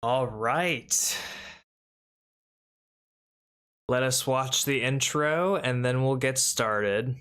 All right. Let us watch the intro and then we'll get started.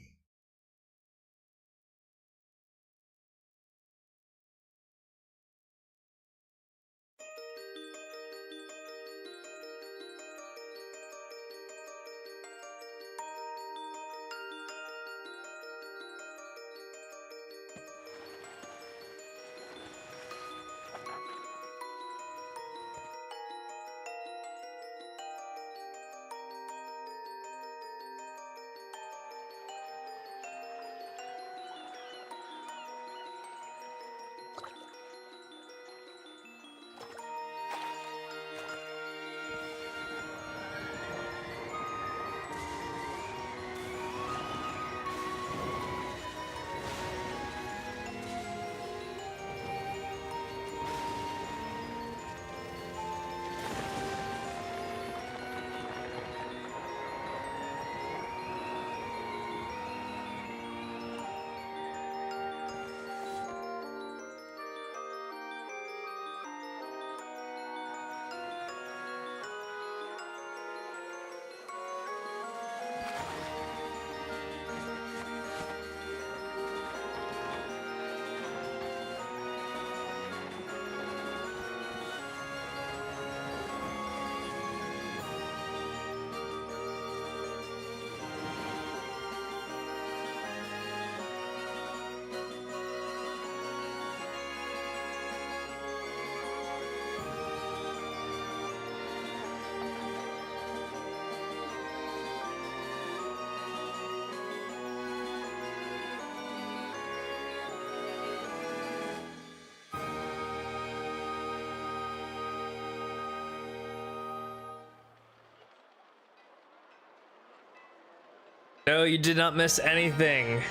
No, you did not miss anything.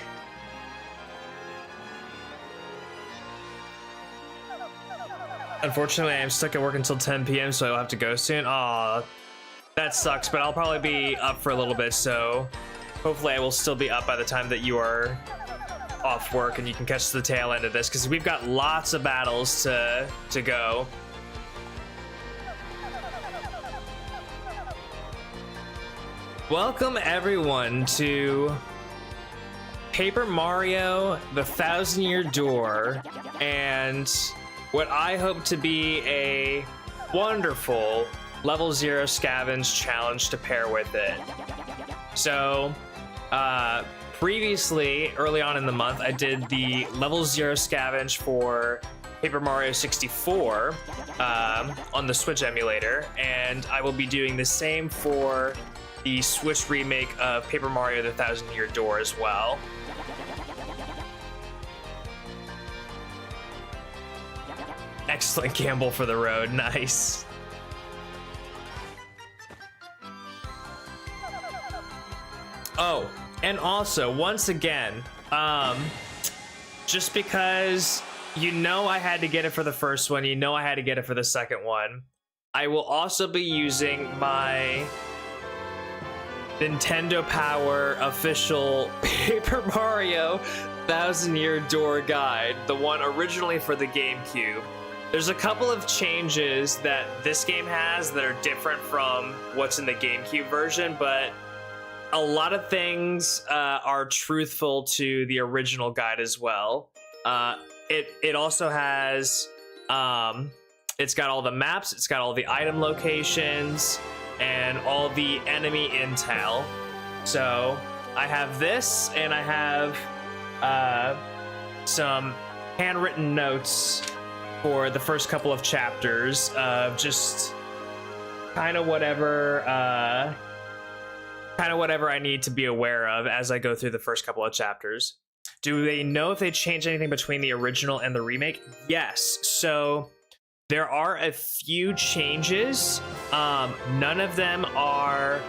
Unfortunately, I'm stuck at work until 10 p.m., so I'll have to go soon. Aw, that sucks, but I'll probably be up for a little bit, so hopefully I will still be up by the time that you are off work and you can catch the tail end of this, because we've got lots of battles to go. Welcome everyone to Paper Mario the 1,000-Year Door, and what I hope to be a wonderful level 0 scavenge challenge to pair with it. So previously, early on in the month, I did the level 0 scavenge for Paper Mario 64 on the Switch emulator, and I will be doing the same for the Switch remake of Paper Mario the 1,000-Year Door as well. Excellent gamble for the road, nice. Oh, and also, once again, just because you know I had to get it for the first one, you know I had to get it for the second one, I will also be using my Nintendo Power official Paper Mario 1,000-Year Door guide, the one originally for the GameCube. There's a couple of changes that this game has that are different from what's in the GameCube version, but a lot of things are truthful to the original guide as well. It also has, it's got all the maps, it's got all the item locations, and all the enemy intel. So I have this, and I have some handwritten notes for the first couple of chapters of just kind of whatever I need to be aware of as I go through the first couple of chapters. Do they know if they changed anything between the original and the remake? Yes. So there are a few changes. None of them are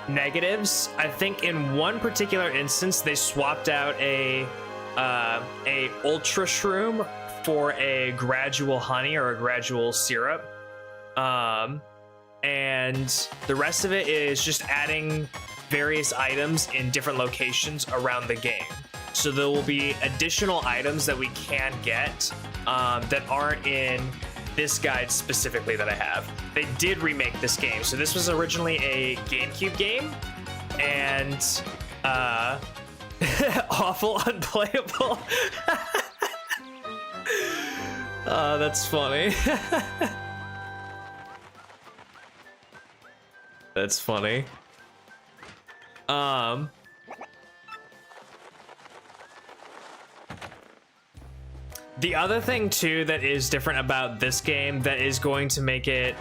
negatives. I think in one particular instance they swapped out a ultra shroom for a gradual honey or a gradual syrup. And the rest of it is just adding various items in different locations around the game. So there will be additional items that we can get that aren't in this guide specifically that I have. They did remake this game. So this was originally a GameCube game, and awful, unplayable. That's funny. That's funny. The other thing too that is different about this game that is going to make it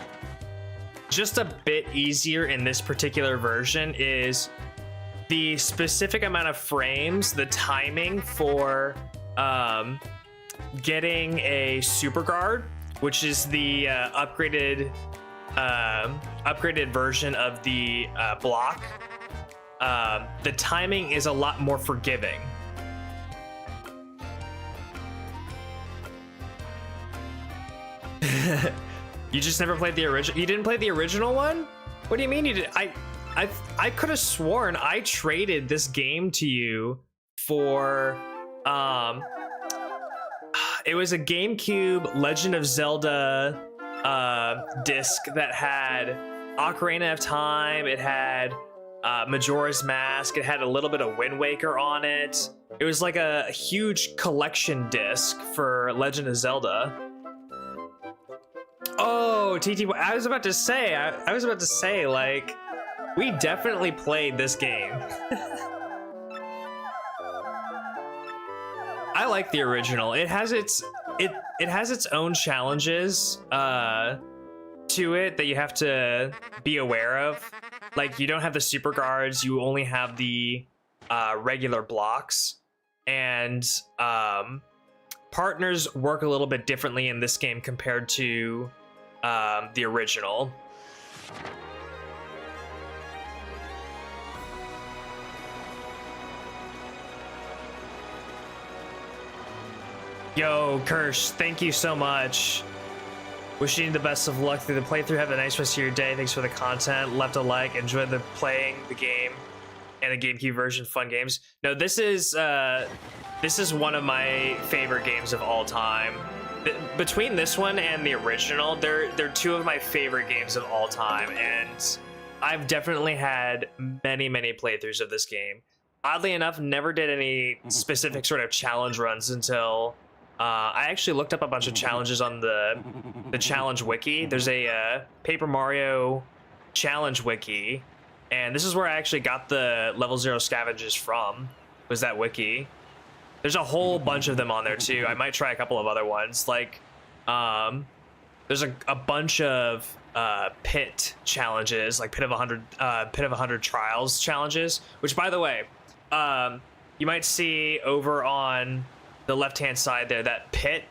just a bit easier in this particular version is the specific amount of frames, the timing for getting a super guard, which is the upgraded version of the block. The timing is a lot more forgiving. You just never played the original? You didn't play the original one? What do you mean you did? I could have sworn I traded this game to you for it was a GameCube Legend of Zelda disc that had Ocarina of Time, it had Majora's Mask, it had a little bit of Wind Waker on it. It was like a huge collection disc for Legend of Zelda. Oh, TTYD. I was about to say, like, we definitely played this game. I like the original. It has its own challenges to it that you have to be aware of. Like, you don't have the super guards, you only have the regular blocks, and partners work a little bit differently in this game compared to the original. Yo, Kirsch, thank you so much. Wishing you the best of luck through the playthrough. Have a nice rest of your day. Thanks for the content. Left a like. Enjoy the playing the game and the GameCube version. Fun games. No, this is one of my favorite games of all time. Between this one and the original, they're two of my favorite games of all time, and I've definitely had many playthroughs of this game. Oddly enough, never did any specific sort of challenge runs until I actually looked up a bunch of challenges on the challenge wiki. There's a Paper Mario challenge wiki, and this is where I actually got the level 0 scavenges from, was that wiki. There's a whole bunch of them on there too. I might try a couple of other ones. Like, there's a bunch of pit challenges, like pit of 100 trials challenges. Which, by the way, you might see over on the left-hand side there, that pit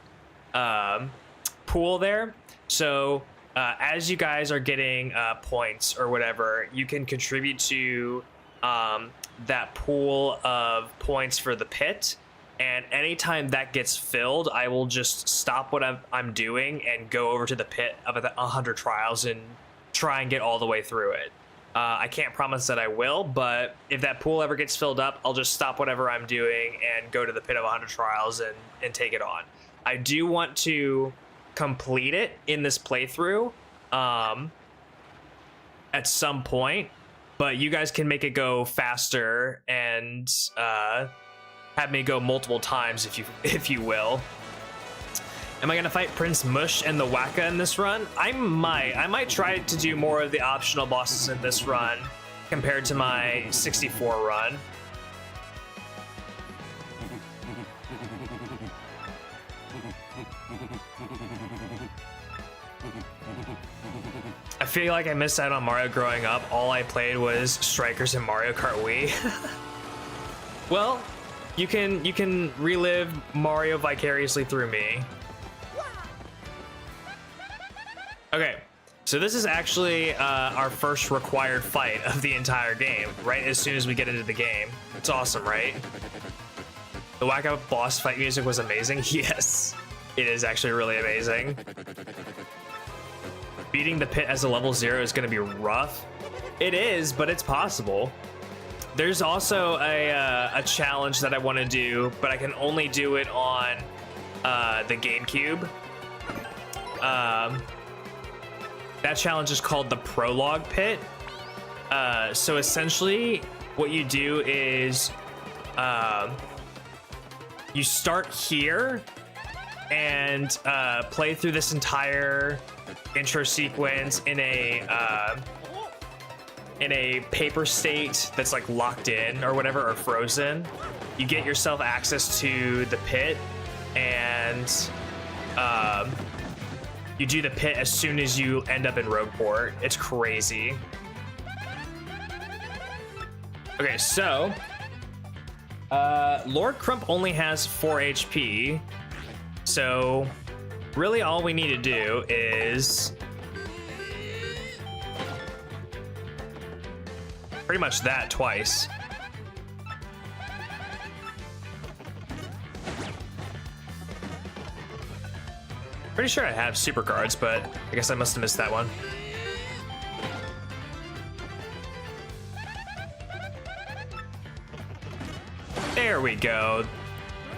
pool there. So as you guys are getting points or whatever, you can contribute to that pool of points for the pit. And anytime that gets filled, I will just stop what I'm doing and go over to the pit of 100 trials and try and get all the way through it. I can't promise that I will, but if that pool ever gets filled up, I'll just stop whatever I'm doing and go to the pit of 100 trials and take it on. I do want to complete it in this playthrough at some point, but you guys can make it go faster and have me go multiple times if you will. Am I gonna fight Prince Mush and the Waka in this run? I might try to do more of the optional bosses in this run compared to my 64 run. I feel like I missed out on Mario growing up. All I played was Strikers and Mario Kart Wii. Well, you can relive Mario vicariously through me. Okay, so this is actually our first required fight of the entire game, right as soon as we get into the game. It's awesome, right? The Waka boss fight music was amazing. Yes, it is actually really amazing. Beating the pit as a level 0 is going to be rough. It is, but it's possible. There's also a challenge that I want to do, but I can only do it on the GameCube. That challenge is called the Prologue Pit. So essentially, what you do is you start here and play through this entire intro sequence in a paper state that's like locked in or whatever, or frozen. You get yourself access to the pit, and you do the pit as soon as you end up in Rogueport. It's crazy. Okay, so Lord Crump only has 4 HP, so really all we need to do is pretty much that twice. Pretty sure I have super cards, but I guess I must have missed that one. There we go.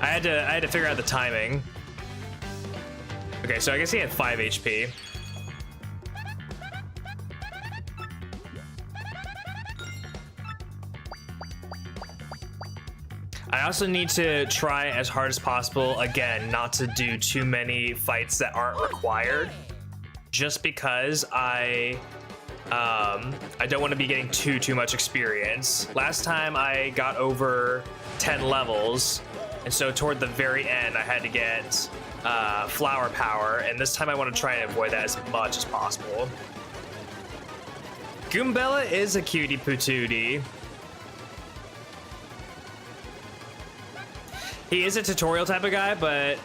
I had to figure out the timing. Okay, so I guess he had 5 HP. I also need to try as hard as possible, again, not to do too many fights that aren't required, just because I don't want to be getting too much experience. Last time I got over 10 levels, and so toward the very end I had to get flower power, and this time I want to try and avoid that as much as possible. Goombella is a cutie patootie. He is a tutorial type of guy, but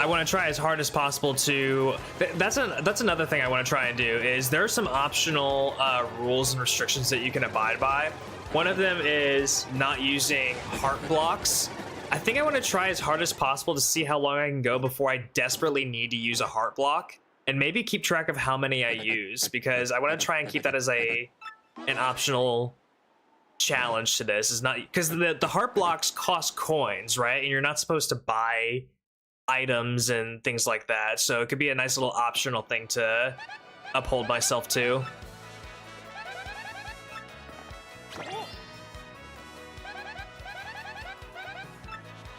I want to try as hard as possible to... That's another thing I want to try and do, is there are some optional rules and restrictions that you can abide by. One of them is not using heart blocks. I think I want to try as hard as possible to see how long I can go before I desperately need to use a heart block, and maybe keep track of how many I use, because I want to try and keep that as an optional challenge to this. Is not because the heart blocks cost coins, right? And you're not supposed to buy items and things like that, so it could be a nice little optional thing to uphold myself to.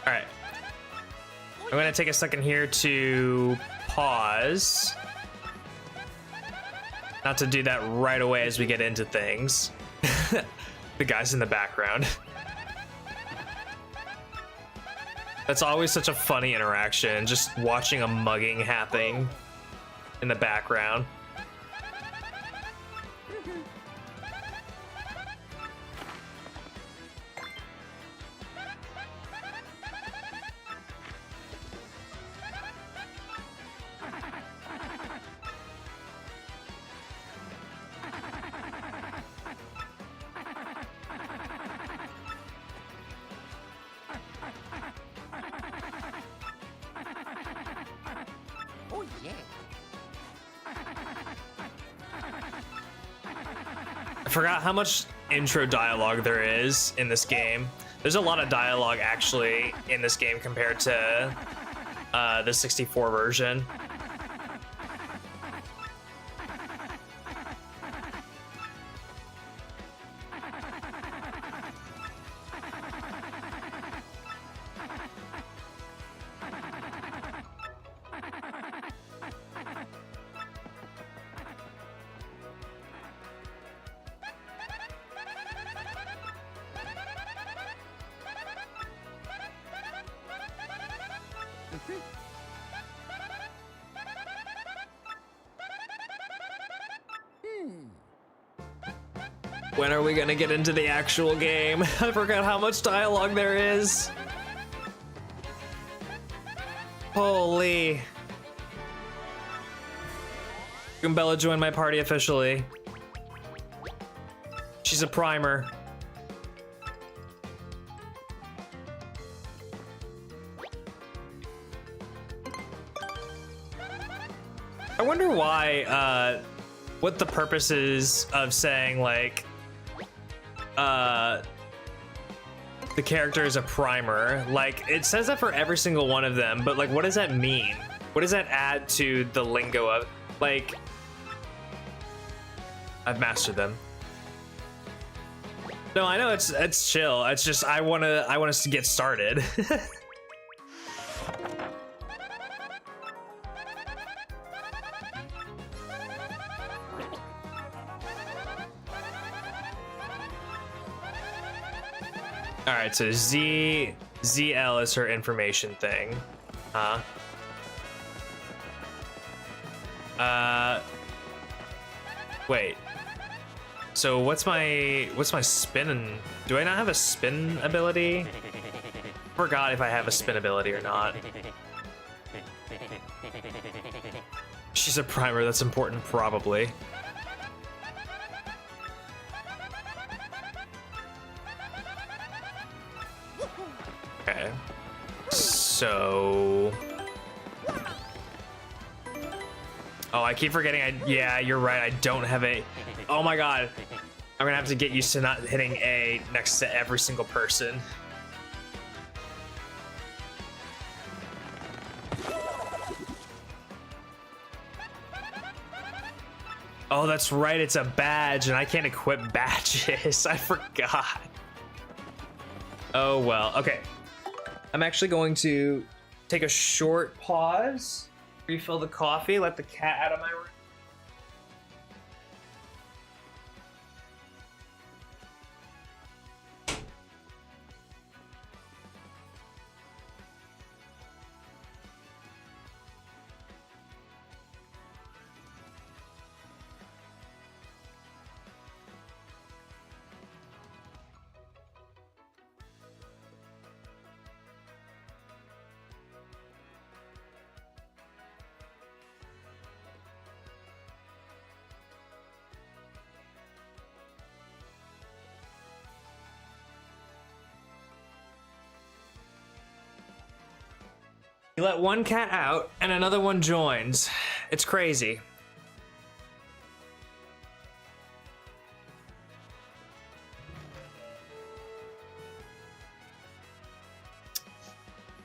All right, I'm gonna take a second here to pause, not to do that right away as we get into things. The guys in the background. That's always such a funny interaction, just watching a mugging happening in the background. I forgot how much intro dialogue there is in this game. There's a lot of dialogue actually in this game compared to the 64 version. When are we gonna get into the actual game? I forgot how much dialogue there is. Holy. Goombella joined my party officially. She's a primer. I wonder why what the purpose is of saying like the character is a primer. Like it says that for every single one of them, but like what does that mean? What does that add to the lingo of like I've mastered them. No, I know it's chill. It's just I want us to get started. All right, so ZL is her information thing, huh? Wait. So what's my spin? Do I not have a spin ability? Forgot if I have a spin ability or not. She's a primer. That's important, probably. Okay. So. Oh, I keep forgetting. Yeah, you're right. I don't have a. Oh my god. I'm gonna have to get used to not hitting A next to every single person. Oh, that's right. It's a badge, and I can't equip badges. I forgot. Oh well. Okay. I'm actually going to take a short pause, refill the coffee, let the cat out of my room. You let one cat out and another one joins. It's crazy.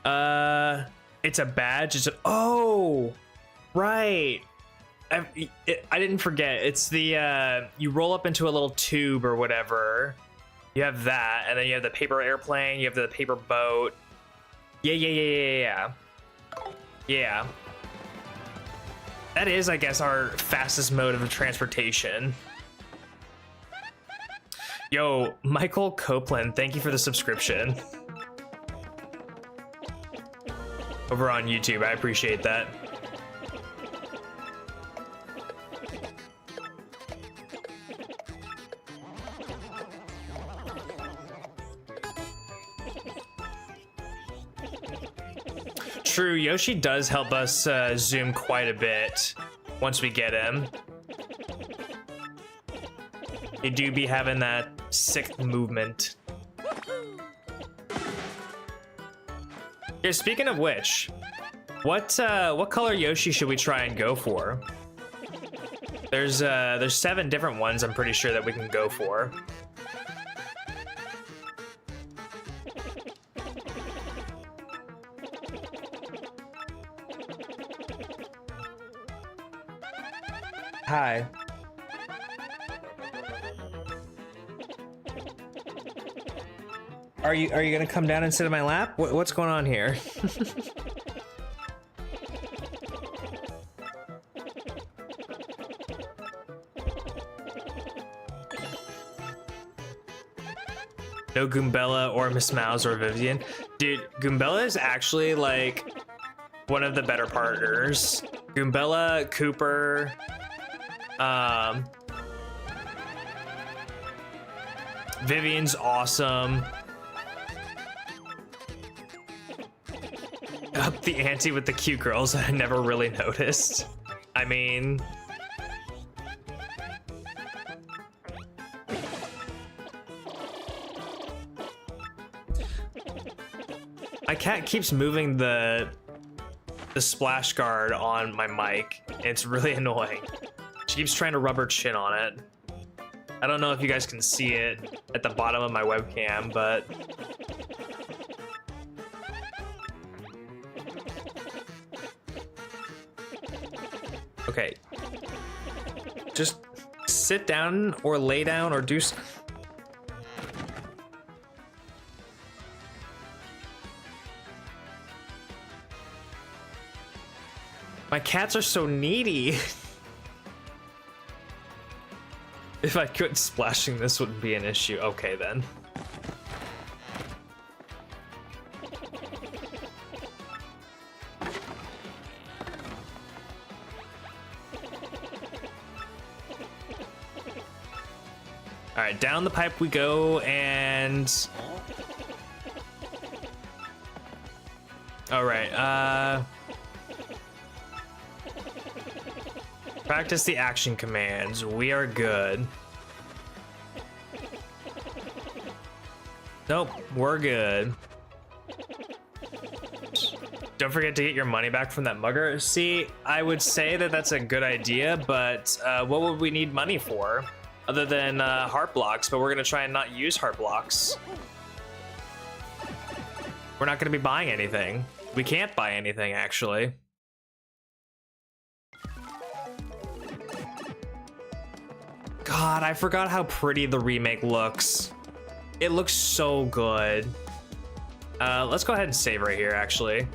It's a badge. It's a, oh, right. I didn't forget. It's the, you roll up into a little tube or whatever. You have that, and then you have the paper airplane, you have the paper boat. Yeah. That is, I guess, our fastest mode of transportation. Yo, Michael Copeland, thank you for the subscription. Over on YouTube, I appreciate that. True, Yoshi does help us zoom quite a bit once we get him. They do be having that sick movement. Yeah, speaking of which, what color Yoshi should we try and go for? There's 7 different ones I'm pretty sure that we can go for. Hi. Are you gonna come down and sit in my lap? What's going on here? No Goombella or Miss Mouse or Vivian. Dude, Goombella is actually like one of the better partners. Goombella, Cooper, Vivian's awesome. Up the ante with the cute girls. I never really noticed. I mean, my cat keeps moving the splash guard on my mic. It's really annoying. She keeps trying to rub her chin on it. I don't know if you guys can see it at the bottom of my webcam, but... Okay. Just sit down or lay down or do... My cats are so needy. If I could, splashing this wouldn't be an issue. Okay, then. All right, down the pipe we go, and... All right, practice the action commands. We are good. Nope, we're good. Don't forget to get your money back from that mugger. See, I would say that that's a good idea, but what would we need money for? Other than heart blocks, but we're gonna try and not use heart blocks. We're not gonna be buying anything. We can't buy anything, actually. God, I forgot how pretty the remake looks. It looks so good. Let's go ahead and save right here, actually.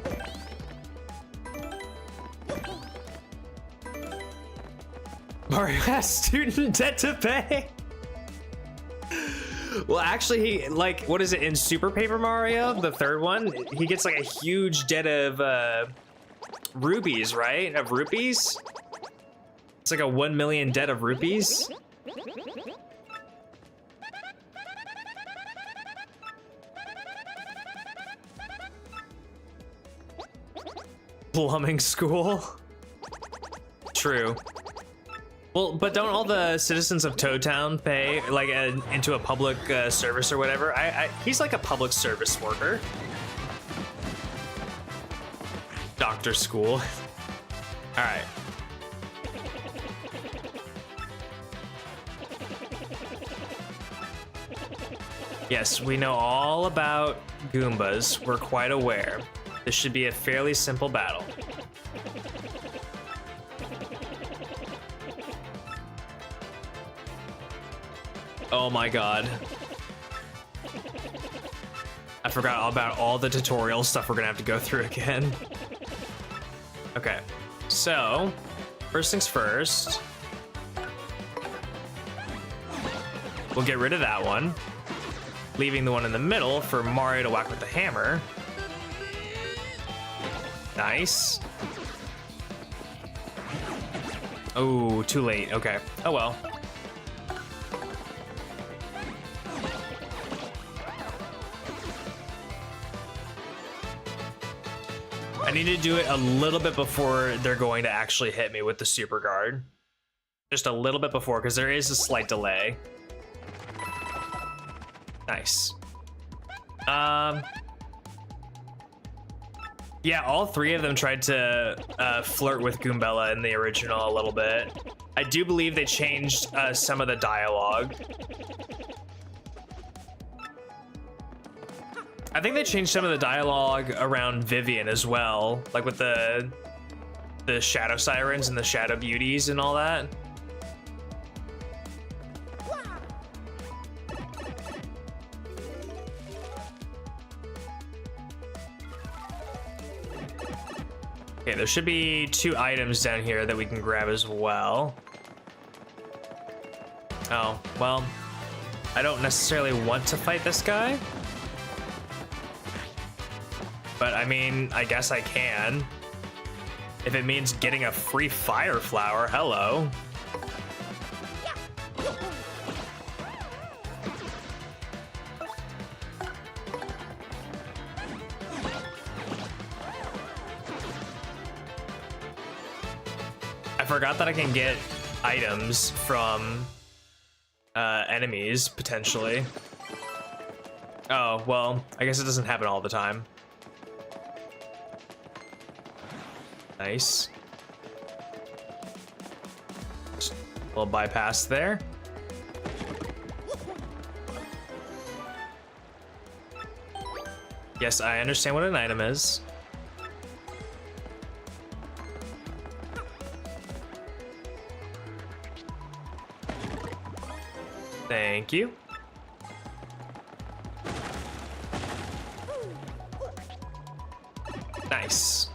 Mario has student debt to pay. Well, actually, he, like, what is it in Super Paper Mario, the third one? He gets like a huge debt of rubies, right? Of rupees? It's like a 1 million debt of rupees. Plumbing school. True. Well, but don't all the citizens of Toad Town pay like into a public service or whatever? He's like a public service worker. Doctor school. All right. Yes, we know all about Goombas. We're quite aware. This should be a fairly simple battle. Oh my god. I forgot all about all the tutorial stuff we're gonna have to go through again. Okay, so first things first. We'll get rid of that one, leaving the one in the middle for Mario to whack with the hammer. Nice. Oh, too late. Okay. Oh well. I need to do it a little bit before they're going to actually hit me with the super guard. Just a little bit before, because there is a slight delay. Nice. Yeah, all three of them tried to flirt with Goombella in the original a little bit. I do believe they changed some of the dialogue. I think they changed some of the dialogue around Vivian as well, like with the Shadow Sirens and the Shadow Beauties and all that. Okay, there should be 2 items down here that we can grab as well. Oh, well, I don't necessarily want to fight this guy. But I mean, I guess I can. If it means getting a free fire flower, hello. I forgot that I can get items from enemies, potentially. Oh, well, I guess it doesn't happen all the time. Nice. We'll bypass there. Yes, I understand what an item is. Thank you. Nice.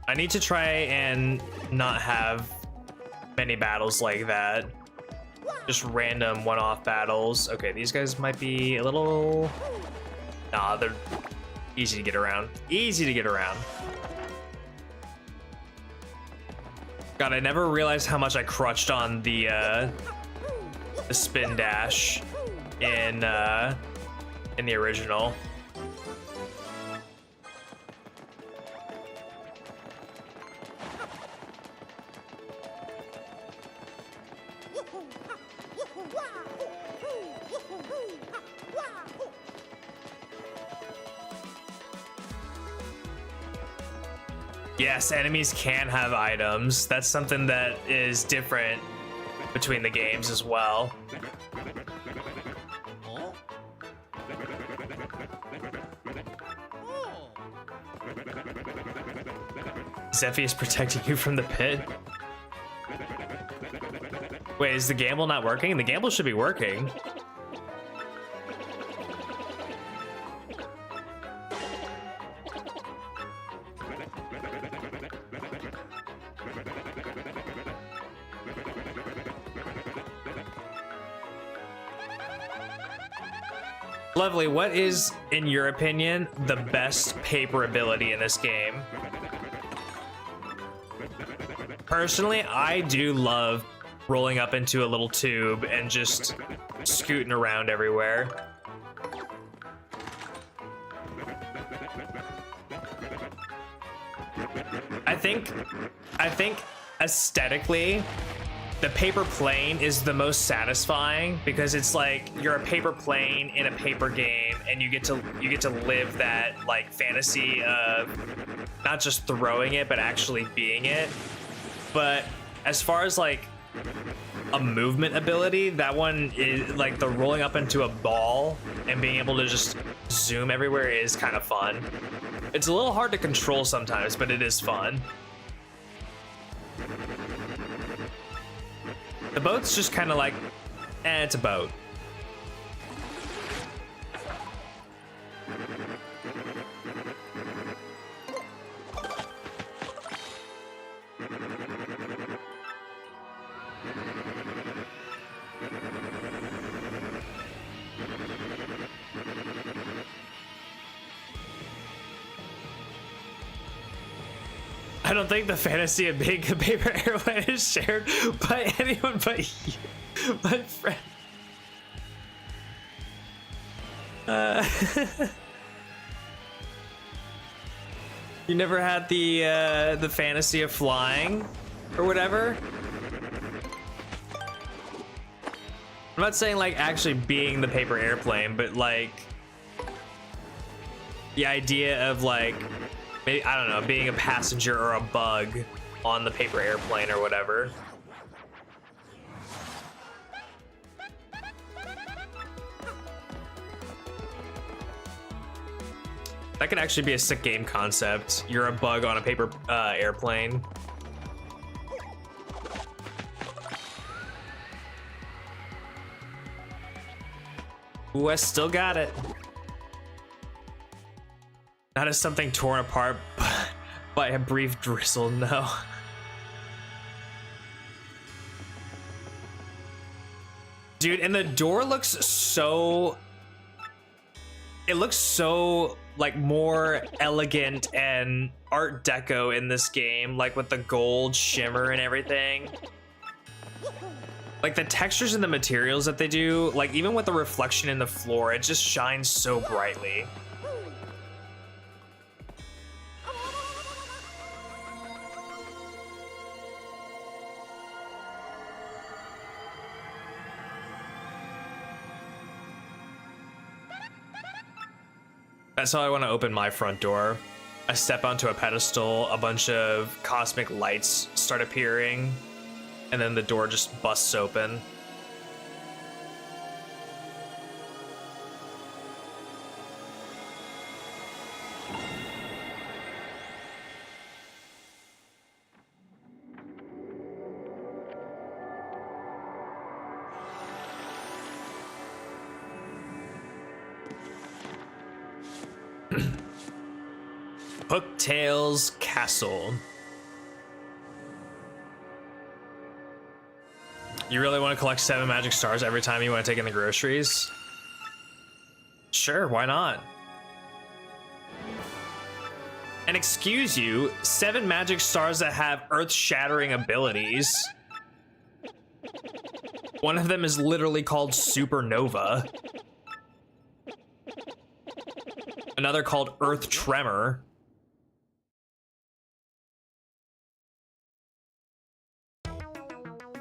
I need to try and not have many battles like that. Just random one-off battles. Okay, these guys might be a little... Nah, they're easy to get around. Easy to get around. God, I never realized how much I crutched on the spin dash in the original. Yes, enemies can have items. That's something that is different between the games as well. Zephy is protecting you from the pit. Wait, is the gamble not working? The gamble should be working. Lovely, what is, in your opinion, the best paper ability in this game? Personally, I do love rolling up into a little tube and just scooting around everywhere. I think aesthetically, the paper plane is the most satisfying because it's like you're a paper plane in a paper game, and you get to live that like fantasy of not just throwing it but actually being it. But as far as like a movement ability, that one is like the rolling up into a ball and being able to just zoom everywhere is kind of fun. It's a little hard to control sometimes, but it is fun. The boat's just kind of like, it's a boat. I don't think the fantasy of being a paper airplane is shared by anyone but you, my friend. You never had the fantasy of flying or whatever? I'm not saying like actually being the paper airplane, but like the idea of like maybe, I don't know, being a passenger or a bug on the paper airplane or whatever. That could actually be a sick game concept. You're a bug on a paper airplane. Ooh, I still got it. Not as something torn apart by a brief drizzle, no. Dude, and the door looks so... It looks so, like, more elegant and Art Deco in this game, like with the gold shimmer and everything. Like, the textures and the materials that they do, like, even with the reflection in the floor, it just shines so brightly. That's how I want to open my front door. I step onto a pedestal, a bunch of cosmic lights start appearing, and then the door just busts open. Hooktail's Castle. You really want to collect 7 magic stars every time you want to take in the groceries? Sure, why not? And excuse you, 7 magic stars that have earth-shattering abilities. One of them is literally called Supernova. Another called Earth Tremor.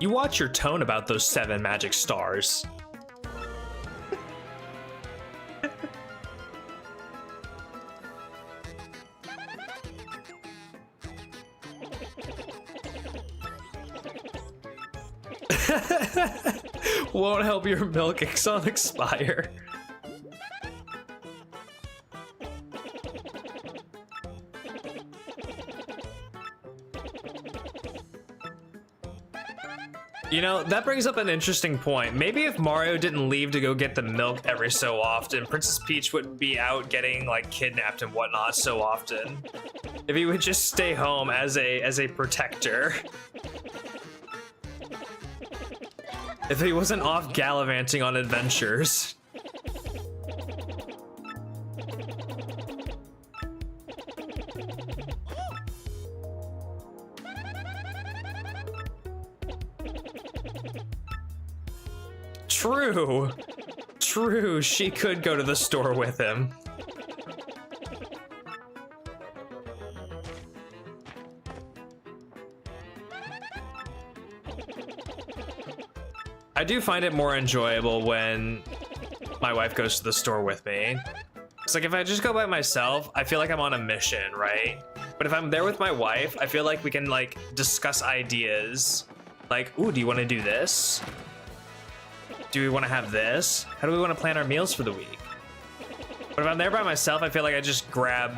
You watch your tone about those 7 magic stars. Won't help your milk Ixon expire. You know, that brings up an interesting point. Maybe if Mario didn't leave to go get the milk every so often, Princess Peach wouldn't be out getting like kidnapped and whatnot so often. If he would just stay home as a protector. If he wasn't off gallivanting on adventures. True. True, she could go to the store with him. I do find it more enjoyable when my wife goes to the store with me. It's like if I just go by myself, I feel like I'm on a mission, right? But if I'm there with my wife, I feel like we can like discuss ideas. Like, ooh, do you want to do this? Do we want to have this? How do we want to plan our meals for the week? But if I'm there by myself, I feel like I just grab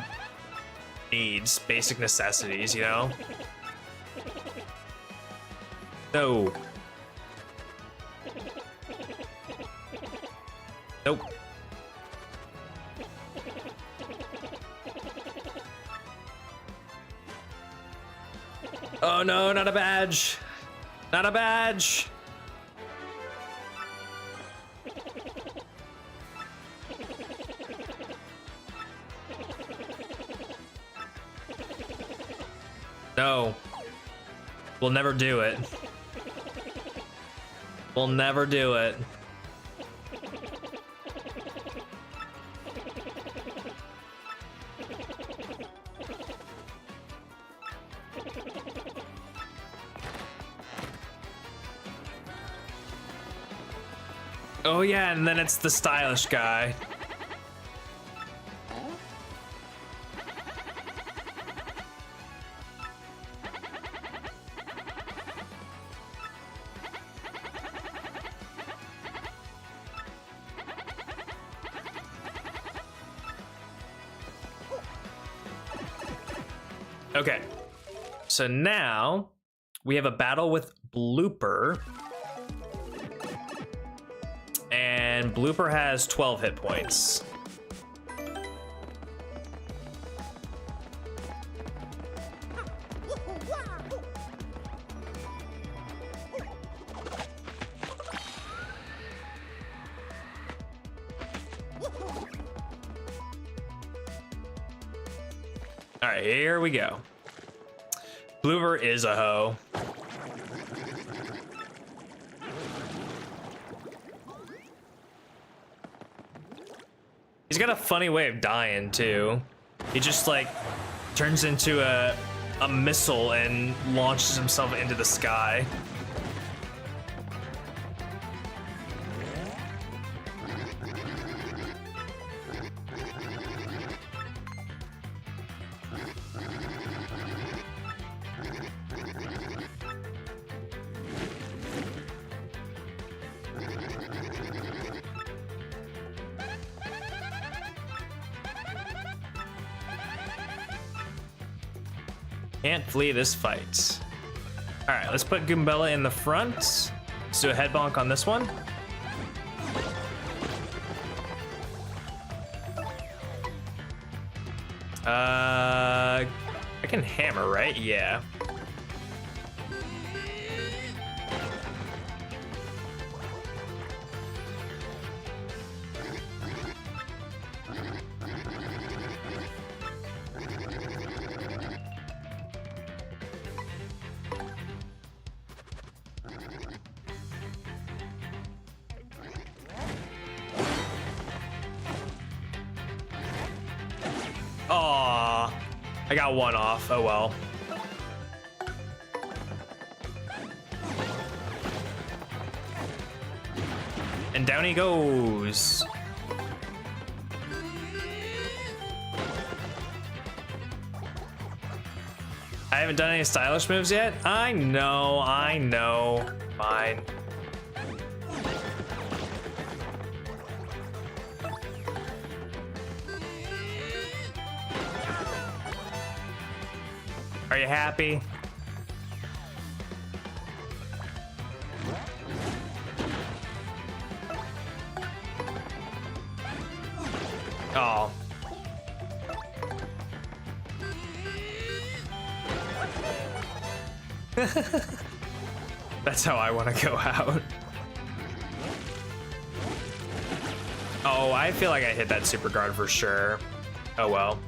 needs, basic necessities, you know? No. Nope. Oh no, not a badge. Not a badge. No. We'll never do it. We'll never do it. Oh yeah, and then it's the stylish guy. Okay, so now we have a battle with Blooper. And Blooper has 12 hit points. All right, here we go. Blooper is a hoe. He's got a funny way of dying too. He just like turns into a missile and launches himself into the sky. Can't flee this fight. All right, let's put Goombella in the front. Let's do a head bonk on this one. I can hammer, right? Yeah. Aw, I got one off. Oh well. And down he goes. I haven't done any stylish moves yet. I know. Fine. Are you happy? Oh. That's how I want to go out. Oh, I feel like I hit that super guard for sure. Oh well.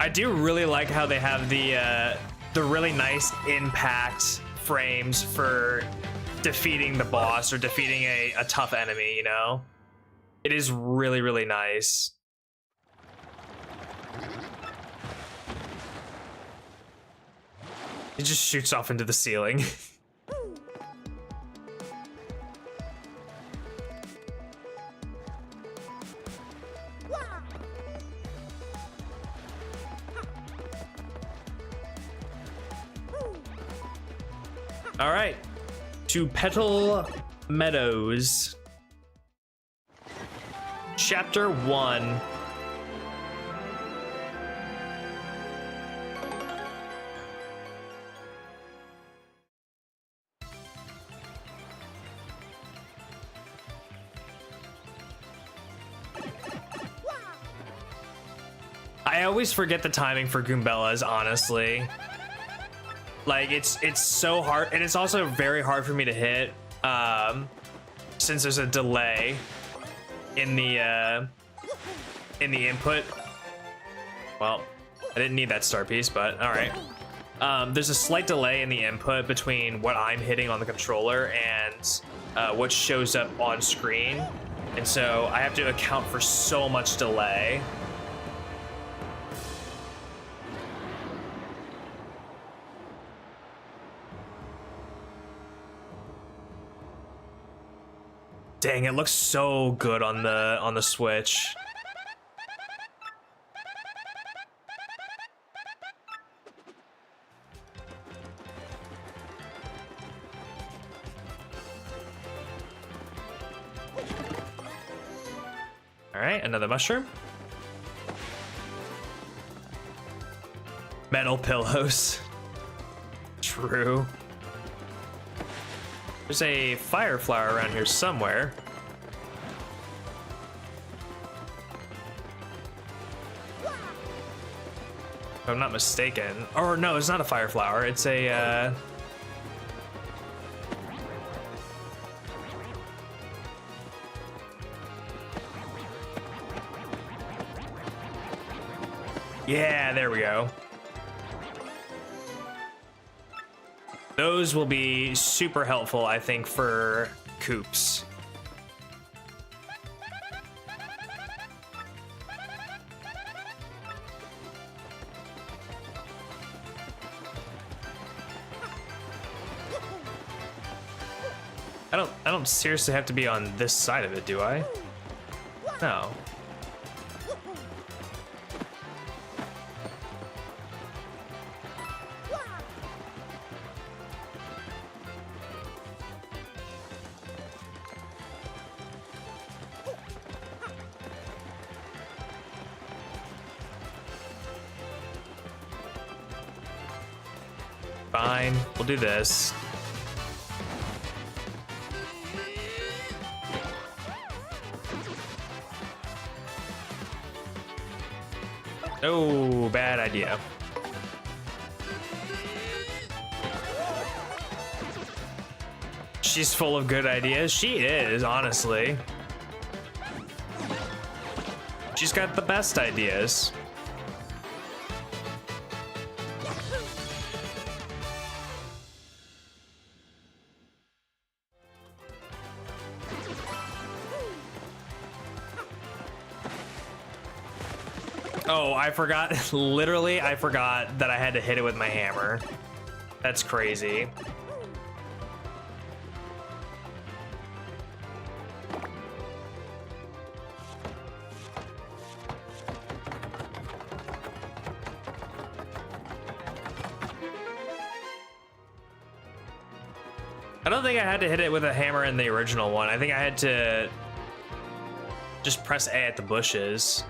I do really like how they have the really nice impact frames for defeating the boss or defeating a tough enemy, you know? It is really, really nice. It just shoots off into the ceiling. All right, to Petal Meadows. Chapter 1. I always forget the timing for Goombellas, honestly. Like it's so hard, and it's also very hard for me to hit since there's a delay in the input. Well, I didn't need that star piece, but all right. There's a slight delay in the input between what I'm hitting on the controller and what shows up on screen, and so I have to account for so much delay. Dang, it looks so good on the Switch. All right, another mushroom. Metal pillows. True. There's a fire flower around here somewhere. If I'm not mistaken. Or no, it's not a fire flower. It's a yeah, there we go. Those will be super helpful, I think, for Koops. I don't seriously have to be on this side of it, do I? No. Fine, we'll do this. Oh, bad idea. She's full of good ideas. She is, honestly. She's got the best ideas. Oh, I forgot. Literally, I forgot that I had to hit it with my hammer. That's crazy. I don't think I had to hit it with a hammer in the original one. I think I had to just press A at the bushes.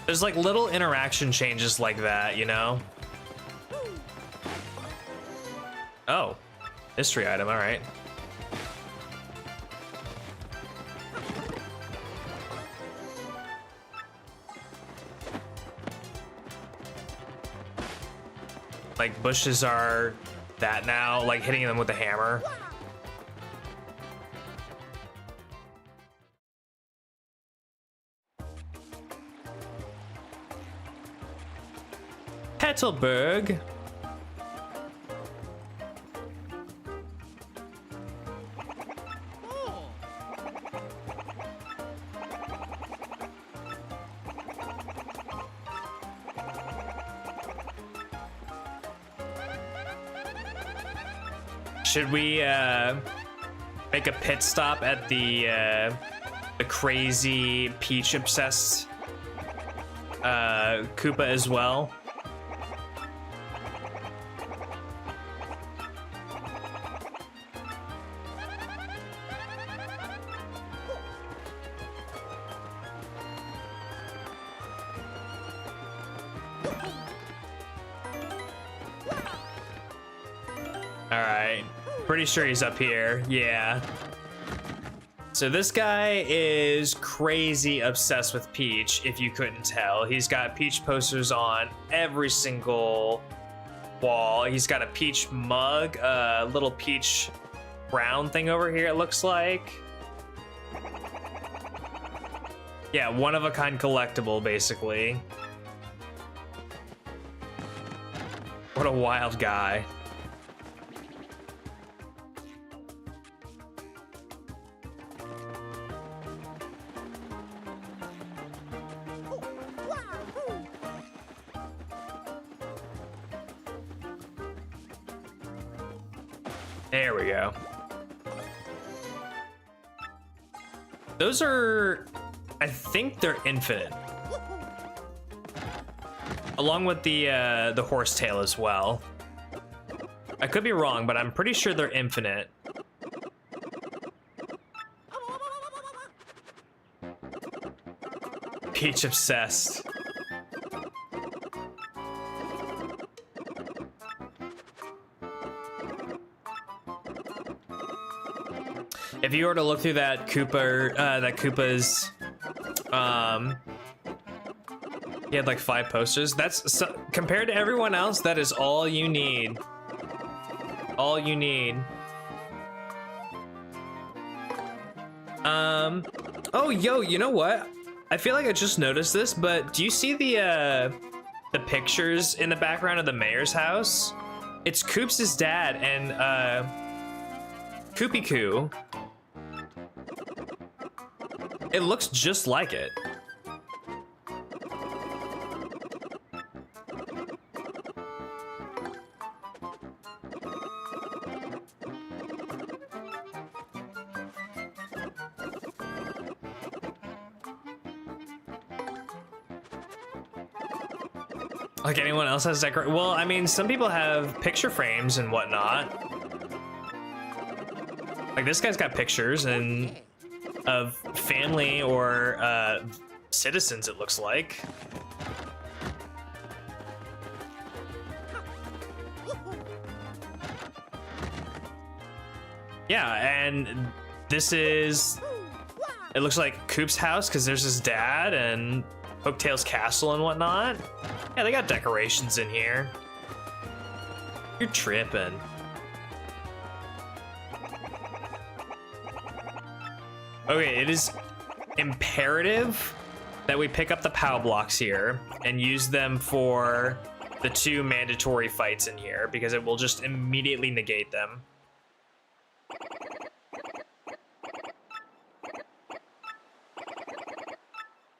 There's like little interaction changes like that, you know? Oh, mystery item, all right. Like bushes are that now, like hitting them with a hammer. Petalburg. Should we make a pit stop at the crazy peach obsessed Koopa as well? Pretty sure he's up here. Yeah. So this guy is crazy obsessed with Peach, if you couldn't tell. He's got Peach posters on every single wall. He's got a Peach mug, a little Peach brown thing over here, it looks like. Yeah, one of a kind collectible, basically. What a wild guy. There we go. Those are, I think they're infinite. Along with the horsetail as well. I could be wrong, but I'm pretty sure they're infinite. Peach obsessed. If you were to look through that Koopa's, he had like 5 posters. That's so, compared to everyone else, that is all you need. All you need. Oh, yo, you know what? I feel like I just noticed this, but do you see the pictures in the background of the mayor's house? It's Koops' dad and Koopy Koo. It looks just like it. Like anyone else has decoration? Well, I mean, some people have picture frames and whatnot. Like this guy's got pictures and of family or citizens, it looks like. Yeah, and this is, it looks like Coop's house because there's his dad and Hooktail's castle and whatnot. Yeah, they got decorations in here. You're tripping. Okay, it is imperative that we pick up the POW blocks here and use them for the 2 mandatory fights in here because it will just immediately negate them.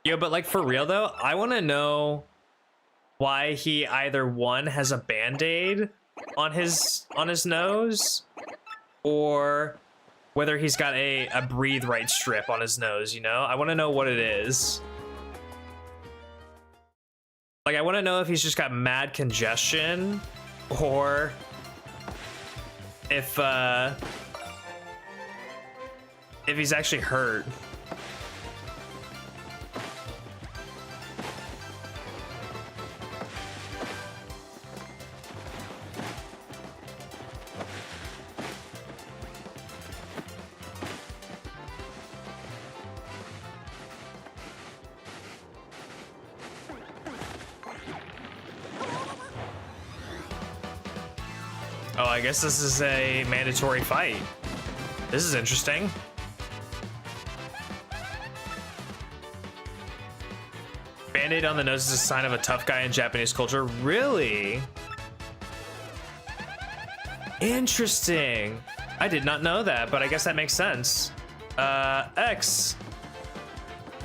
Yo, but like for real though, I want to know why he either one has a band-aid on his nose, or whether he's got a breathe right strip on his nose, you know? I want to know what it is. Like, I want to know if he's just got mad congestion, or if he's actually hurt. Oh, I guess this is a mandatory fight. This is interesting. Band-aid on the nose is a sign of a tough guy in Japanese culture. Really? Interesting. I did not know that, but I guess that makes sense. X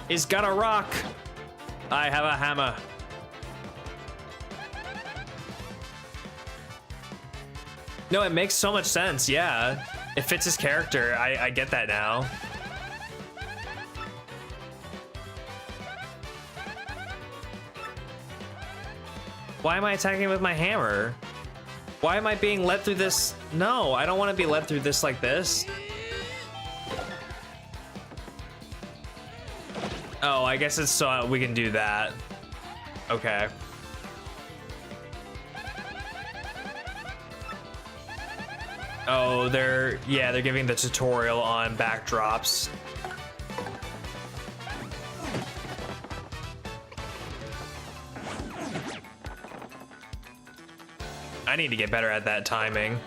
is gonna rock. I have a hammer. No, it makes so much sense. Yeah, it fits his character. I get that now. Why am I attacking with my hammer? Why am I being led through this? No, I don't want to be led through this like this. Oh, I guess it's so we can do that. Okay. Oh, they're giving the tutorial on backdrops. I need to get better at that timing.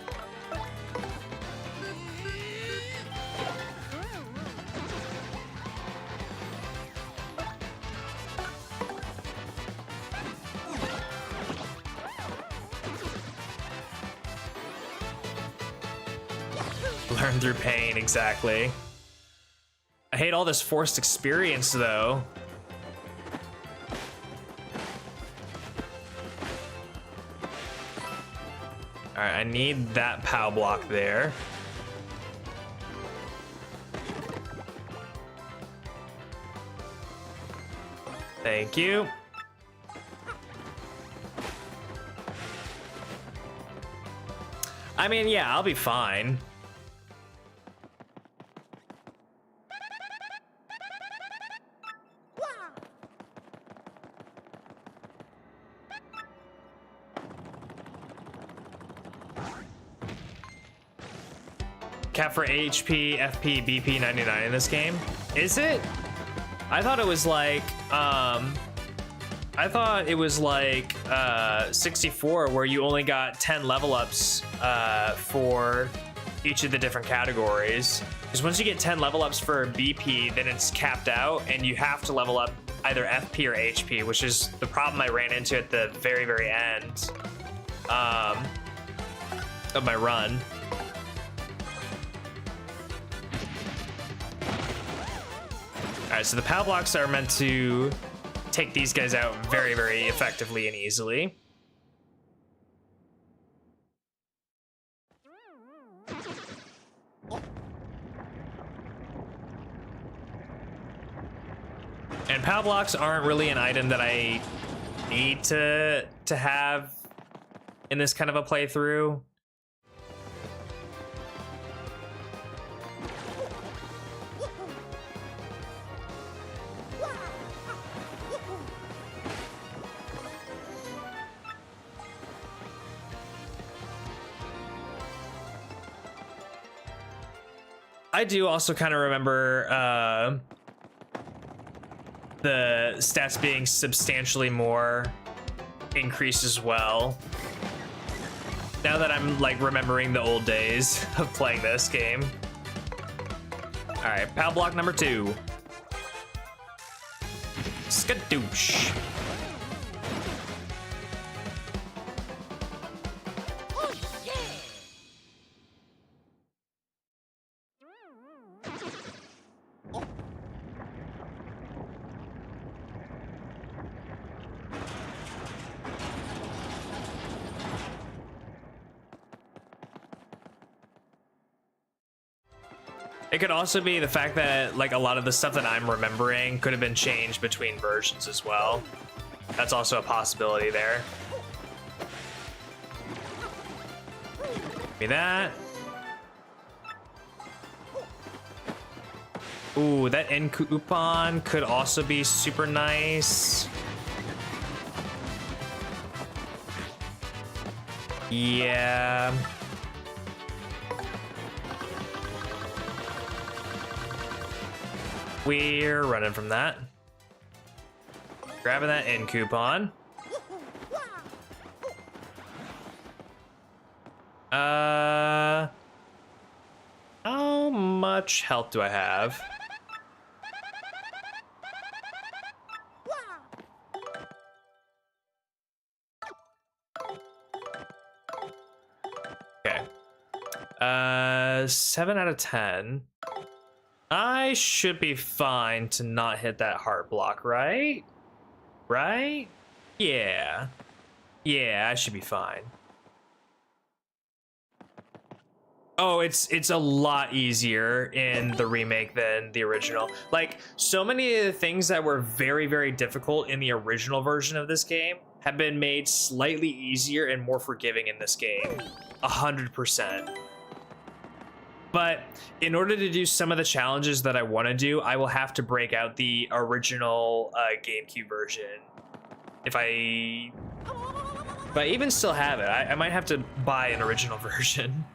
Learn through pain, exactly. I hate all this forced experience, though. All right, I need that POW block there. Thank you. I mean, yeah, I'll be fine. Cap for HP, FP, BP 99 in this game. Is it? I thought it was like 64 where you only got 10 level ups for each of the different categories. Because once you get 10 level ups for BP, then it's capped out and you have to level up either FP or HP, which is the problem I ran into at the very, very end of my run. All right, so the POW blocks are meant to take these guys out very, very effectively and easily. And POW blocks aren't really an item that I need to have in this kind of a playthrough. I do also kind of remember the stats being substantially more increased as well. Now that I'm like remembering the old days of playing this game. All right, PAL block number 2. Skadoosh. It could also be the fact that like a lot of the stuff that I'm remembering could have been changed between versions as well. That's also a possibility there. Give me that. Ooh, that end coupon could also be super nice. Yeah. We're running from that. Grabbing that end coupon. How much health do I have? Okay. 7 out of 10. I should be fine to not hit that heart block, right? Right? Yeah. Yeah, I should be fine. Oh, it's a lot easier in the remake than the original. Like, so many of the things that were very, very difficult in the original version of this game have been made slightly easier and more forgiving in this game. 100%. But in order to do some of the challenges that I want to do, I will have to break out the original GameCube version. If I even still have it, I might have to buy an original version.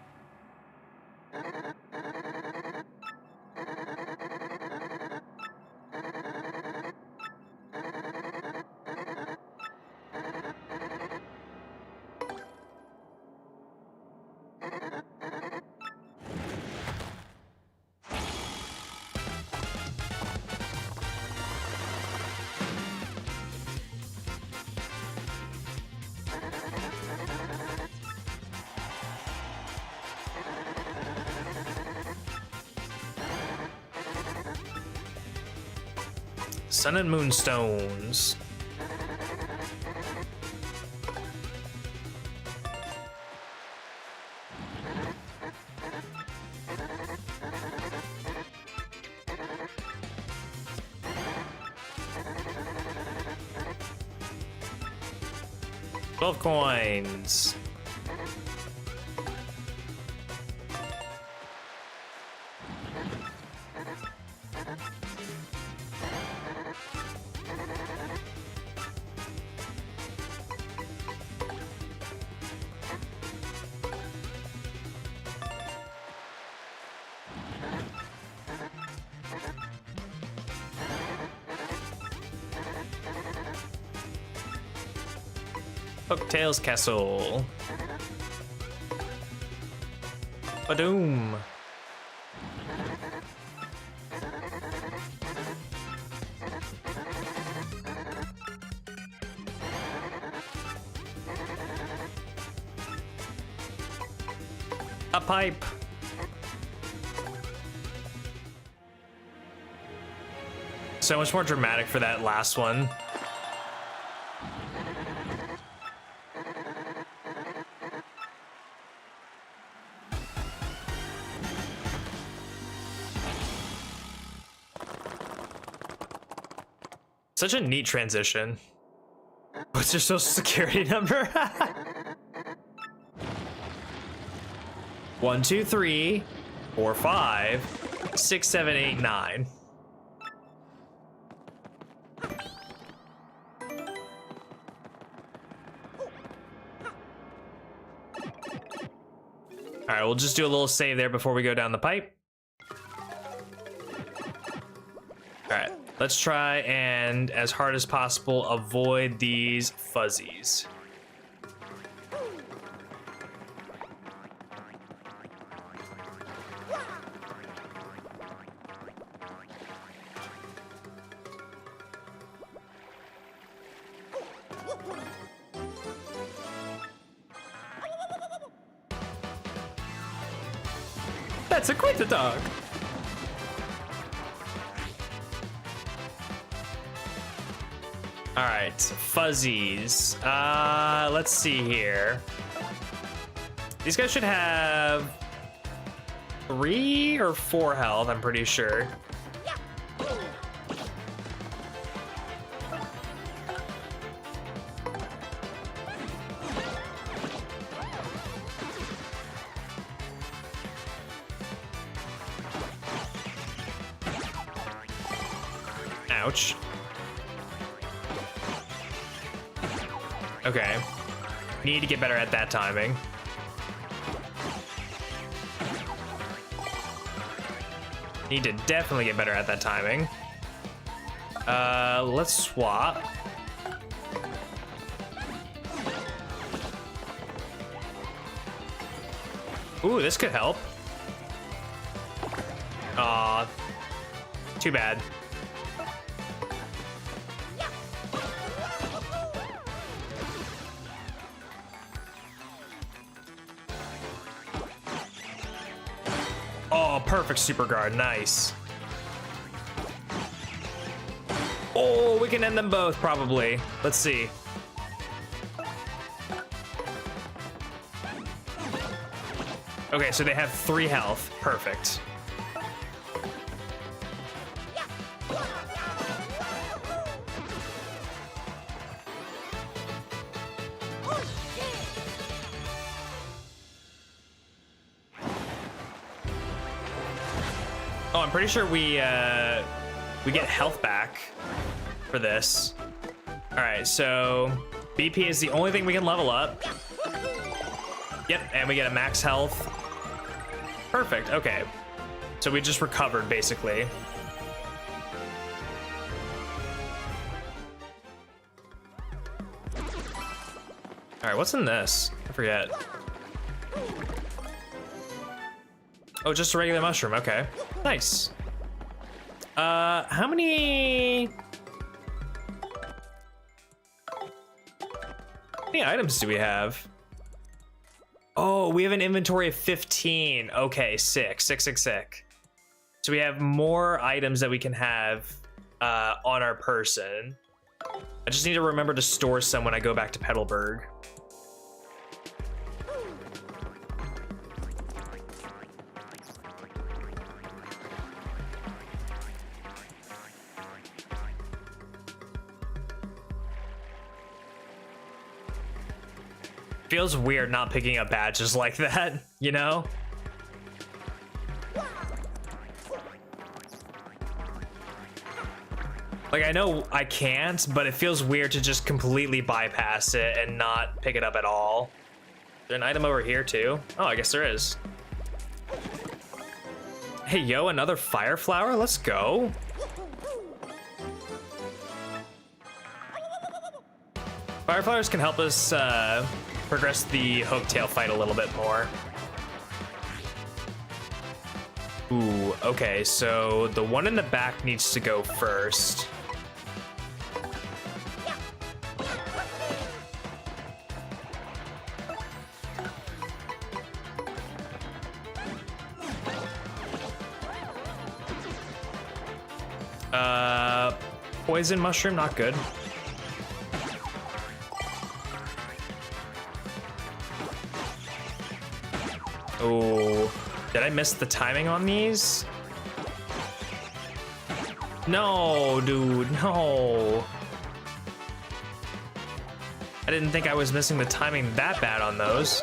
Sun and Moon stones. $12 coins. Hooktail's Castle. Badoom. A pipe. So much more dramatic for that last one. Such a neat transition. What's your social security number? 1, 2, 3, 4, 5, 6, 7, 8, 9. All right, we'll just do a little save there before we go down the pipe. Let's try and, as hard as possible, avoid these fuzzies. That's a quit the dog. All right, fuzzies. Let's see here. These guys should have 3 or 4 health, I'm pretty sure. Ouch. Okay. Need to get better at that timing. Need to definitely get better at that timing. Let's swap. Ooh, this could help. Aw. Too bad. Oh, perfect super guard, nice. Oh, we can end them both, probably. Let's see. Okay, so they have 3 health, perfect. Oh, I'm pretty sure we get health back for this. All right, so BP is the only thing we can level up. Yep, and we get a max health. Perfect, okay. So we just recovered, basically. All right, what's in this? I forget. Oh, just a regular mushroom, okay. Nice. How many items do we have? Oh, we have an inventory of 15. Okay, sick. So we have more items that we can have on our person. I just need to remember to store some when I go back to Petalburg. Feels weird not picking up badges like that, you know? Like, I know I can't, but it feels weird to just completely bypass it and not pick it up at all. Is there an item over here too? Oh, I guess there is. Hey, yo, another fire flower? Let's go. Fire flowers can help us progress the hooktail fight a little bit more. Ooh, okay, so the one in the back needs to go first. Poison mushroom, not good. Oh, did I miss the timing on these? No, dude, no. I didn't think I was missing the timing that bad on those.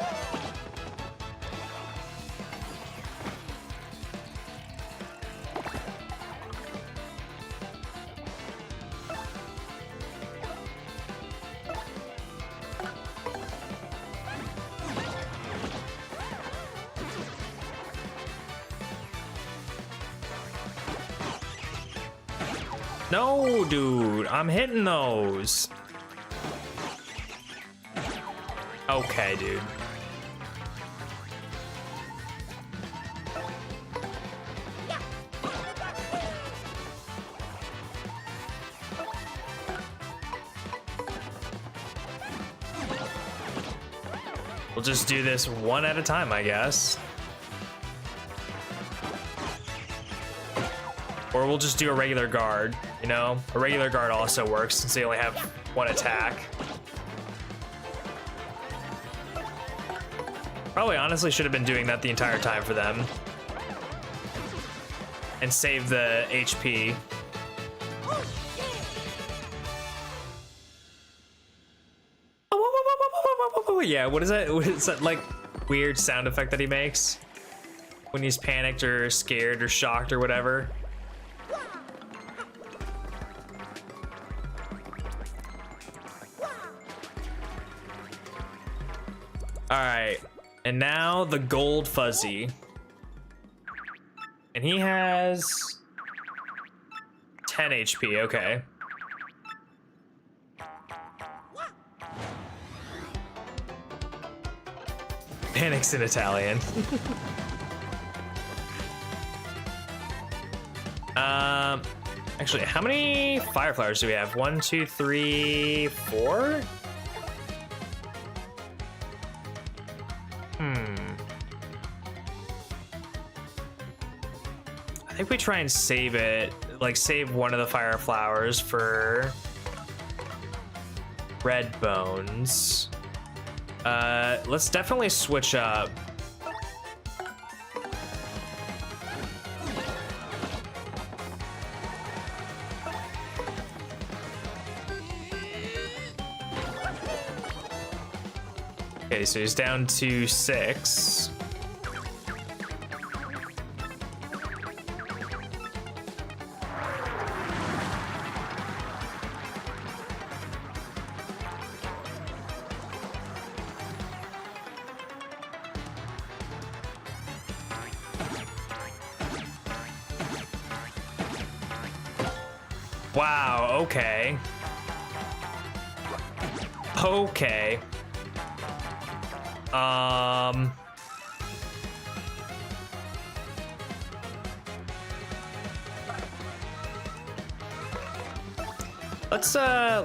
No, dude, I'm hitting those. Okay, dude. We'll just do this one at a time, I guess. Or we'll just do a regular guard, you know? A regular guard also works since they only have one attack. Probably honestly should have been doing that the entire time for them. And save the HP. Yeah, what is that? What is that, like, weird sound effect that he makes? When he's panicked or scared or shocked or whatever. Alright, and now the gold fuzzy. And he has 10 HP, okay. Panics in Italian. Actually, how many fire flowers do we have? 1, 2, 3, 4? I think we try and save it, like save one of the fire flowers for red bones. Let's definitely switch up. Okay, so he's down to 6. Wow, okay. Okay.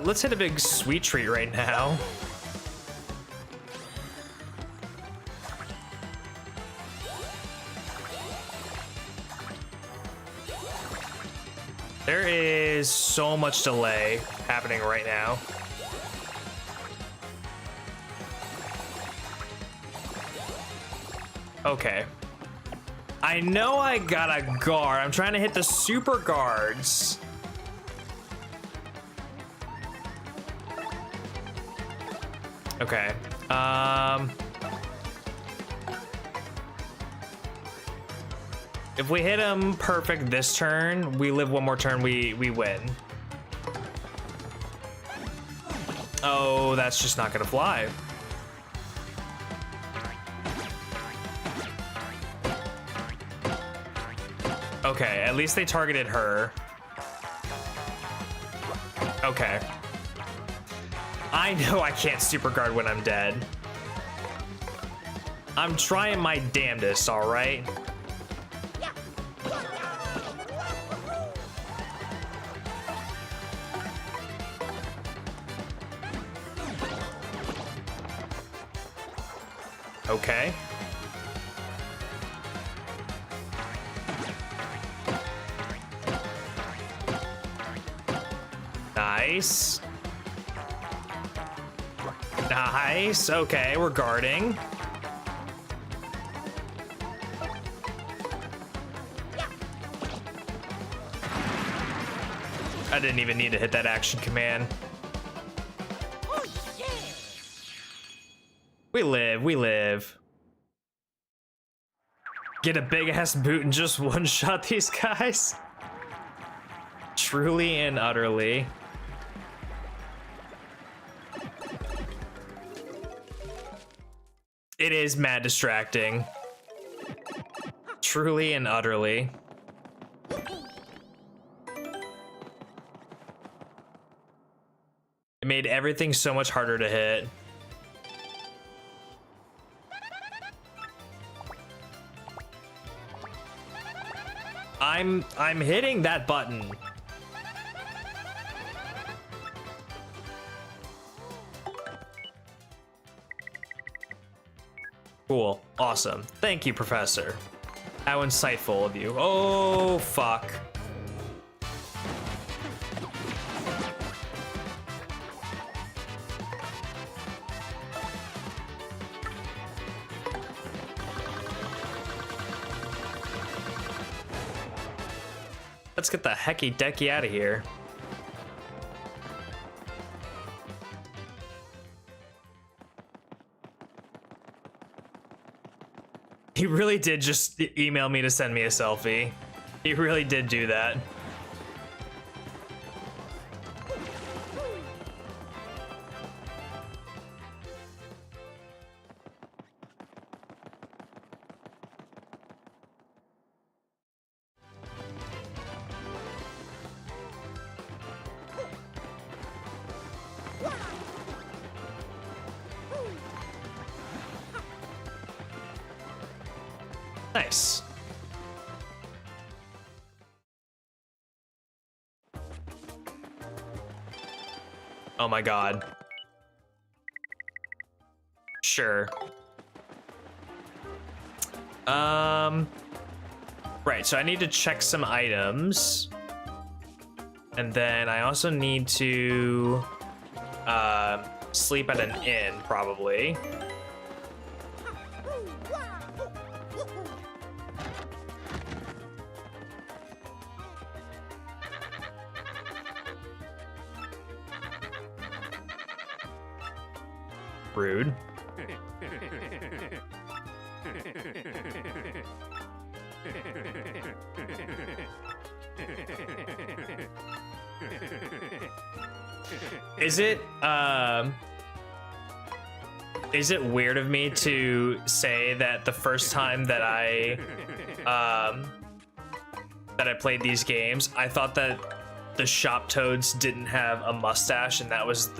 Let's hit a big sweet treat right now. There is so much delay happening right now. Okay. I know I got a guard. I'm trying to hit the super guards. Okay. If we hit him perfect this turn, we live one more turn, we win. Oh, that's just not gonna fly. Okay, at least they targeted her. Okay. I know I can't super guard when I'm dead. I'm trying my damnedest, all right? Okay. Nice. Nice. Okay, we're guarding. I didn't even need to hit that action command. We live, we live. Get a big ass boot and just one shot these guys. Truly and utterly. It is mad distracting. Truly and utterly. made everything so much harder to hit. I'm hitting that button. Cool. Awesome. Thank you, Professor. How insightful of you. Oh, fuck. Let's get the hecky decky out of here. He really did just email me to send me a selfie. He really did do that. Nice. Oh my god. Sure. Right, so I need to check some items. And then I also need to sleep at an inn, probably. Rude. Is it weird of me to say that the first time that I played these games, I thought that the shop toads didn't have a mustache and that was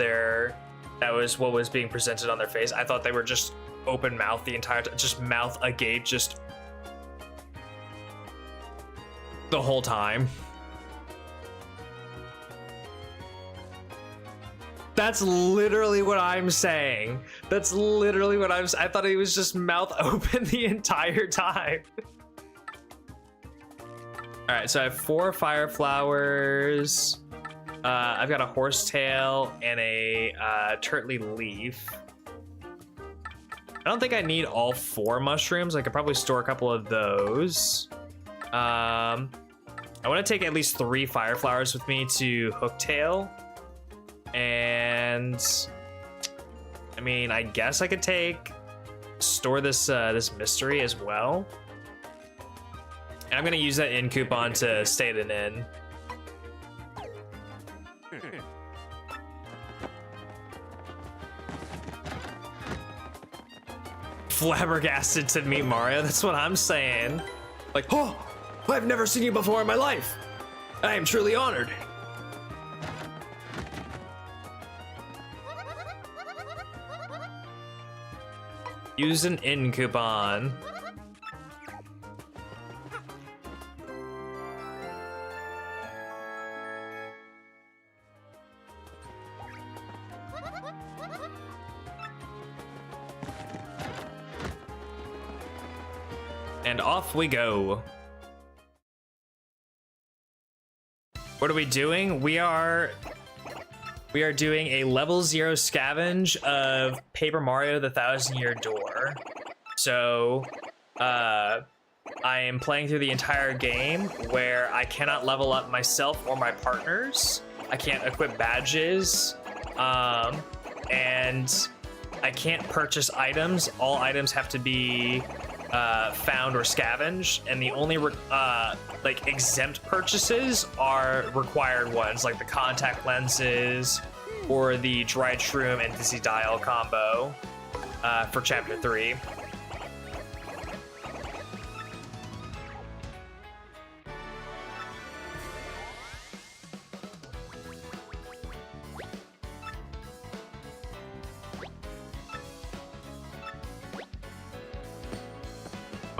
what was being presented on their face? I thought they were just open mouth the entire time, just mouth agape, just the whole time. That's literally what I'm saying. That's literally what I'm saying. I thought he was just mouth open the entire time. All right, so I have 4 fire flowers. I've got a horsetail and a turtley leaf. I don't think I need all 4 mushrooms. I could probably store a couple of those. I want to take at least 3 fire flowers with me to Hooktail. And I mean, I guess I could store this this mystery as well. And I'm gonna use that inn coupon to stay at an inn. Flabbergasted to meet Mario. That's what I'm saying. Like, oh, I've never seen you before in my life. I am truly honored. Use an inn coupon. And off we go. What are we doing? We are doing a level 0 scavenge of Paper Mario the 1,000-Year Door. So, I am playing through the entire game where I cannot level up myself or my partners. I can't equip badges, and I can't purchase items. All items have to be found or scavenged, and the only like exempt purchases are required ones, like the contact lenses or the dried shroom and dizzy dial combo for chapter 3.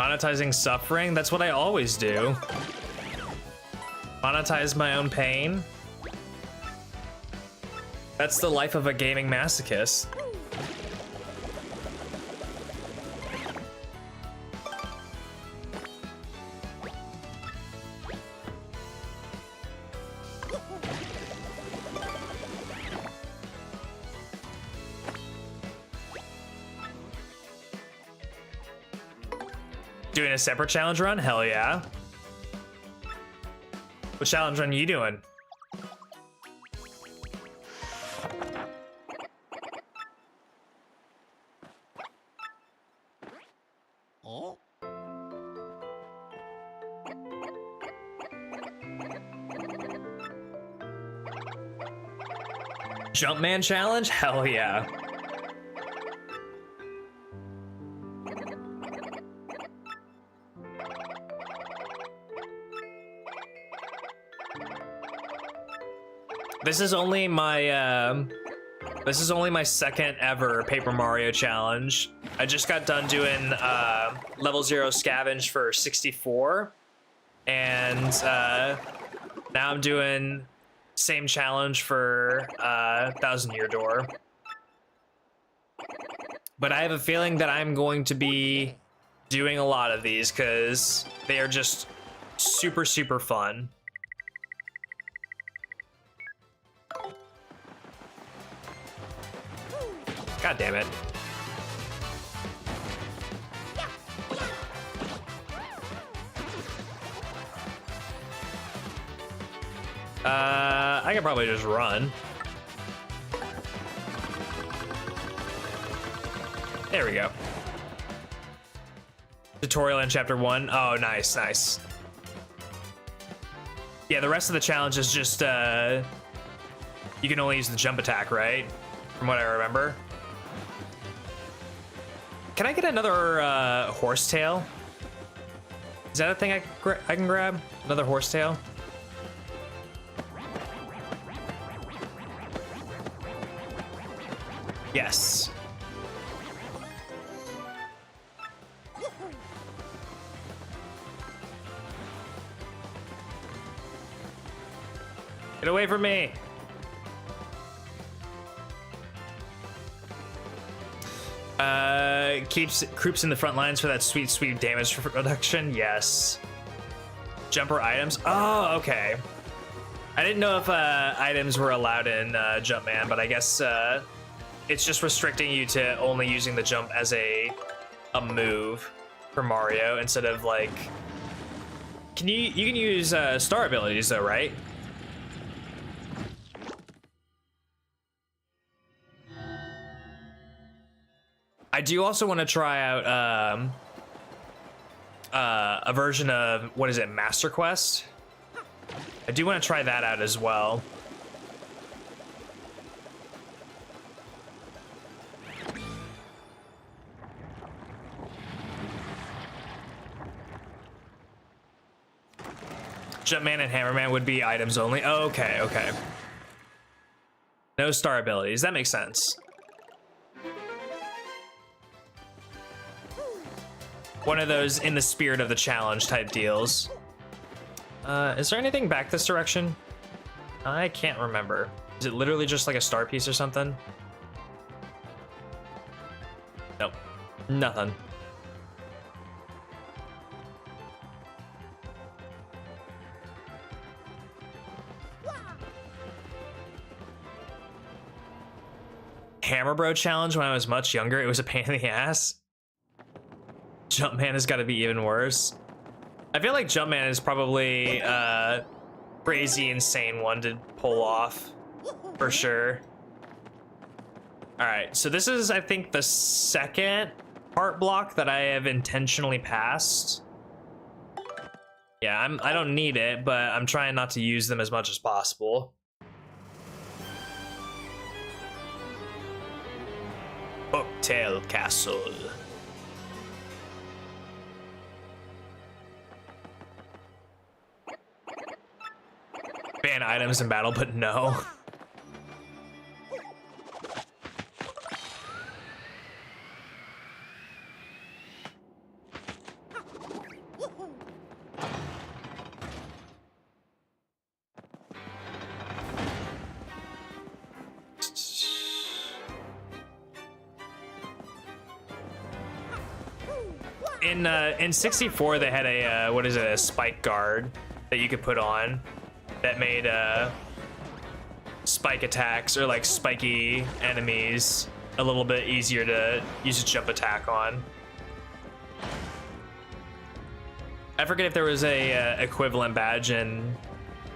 Monetizing suffering? That's what I always do. Monetize my own pain. That's the life of a gaming masochist. Doing a separate challenge run? Hell yeah. What challenge run are you doing? Oh. Jumpman challenge? Hell yeah. This is only my second ever Paper Mario challenge. I just got done doing level 0 scavenge for 64, and now I'm doing same challenge for 1000-year door. But I have a feeling that I'm going to be doing a lot of these because they are just super, super fun. God damn it. I can probably just run. There we go. Tutorial in chapter 1. Oh, nice, nice. Yeah, the rest of the challenge is just, you can only use the jump attack, right? From what I remember. Can I get another horsetail? Is that a thing I can grab? Another horsetail? Yes. Get away from me. Keeps troops in the front lines for that sweet, sweet damage reduction. Yes. Jumper items. Oh, okay. I didn't know if items were allowed in Jumpman, but I guess it's just restricting you to only using the jump as a move for Mario instead of like. You can use star abilities though, right? I do also want to try out a version of, what is it, Master Quest? I do want to try that out as well. Jumpman and Hammerman would be items only. Oh, okay, okay. No star abilities. That makes sense. One of those in the spirit of the challenge type deals. Is there anything back this direction? I can't remember. Is it literally just like a star piece or something? Nope. Nothing. Hammer Bro challenge when I was much younger. It was a pain in the ass. Jumpman has got to be even worse. I feel like Jumpman is probably crazy, insane one to pull off for sure. All right, so this is, I think, the second part block that I have intentionally passed. Yeah, I don't need it, but I'm trying not to use them as much as possible. Hotel Castle. Ban items in battle, but no. in 64 they had a what is it, a spike guard that you could put on that made spike attacks or like spiky enemies a little bit easier to use a jump attack on. I forget if there was a equivalent badge in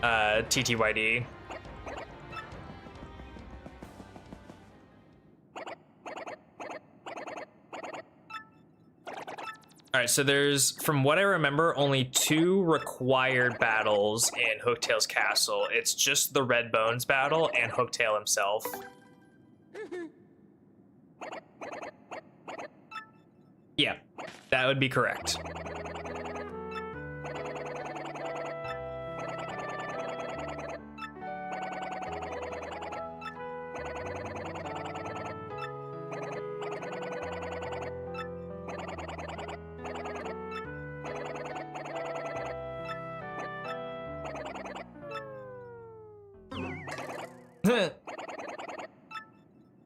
TTYD. All right, so there's, from what I remember, only 2 required battles in Hooktail's castle. It's just the Red Bones battle and Hooktail himself. Yeah, that would be correct.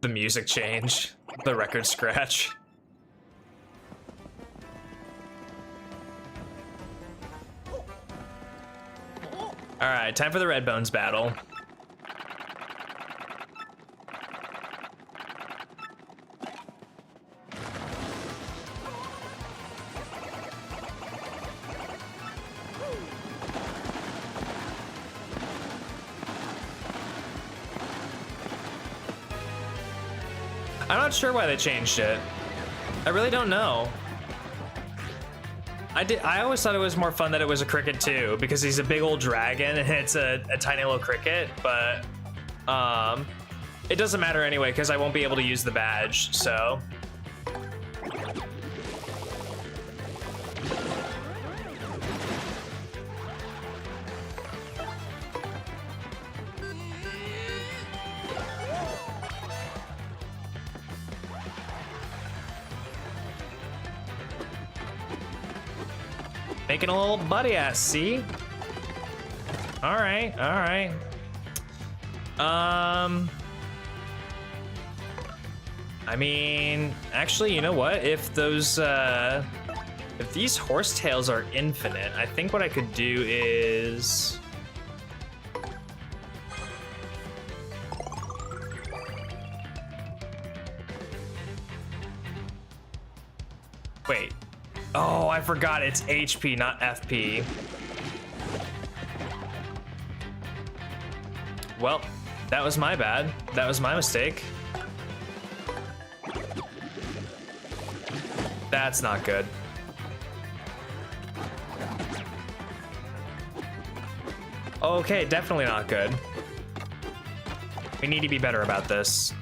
The music change, the record scratch. All right, time for the Red Bones battle. I'm not sure why they changed it. I really don't know. I always thought it was more fun that it was a cricket too, because he's a big old dragon and it's a tiny little cricket, but it doesn't matter anyway because I won't be able to use the badge, so. Making a little buddy ass, see? All right, all right. I mean, actually, you know what? If those, if these horsetails are infinite, I think what I could do is... Wait. Oh, I forgot it's HP, not FP. Well, that was my bad. That was my mistake. That's not good. Okay, definitely not good. We need to be better about this.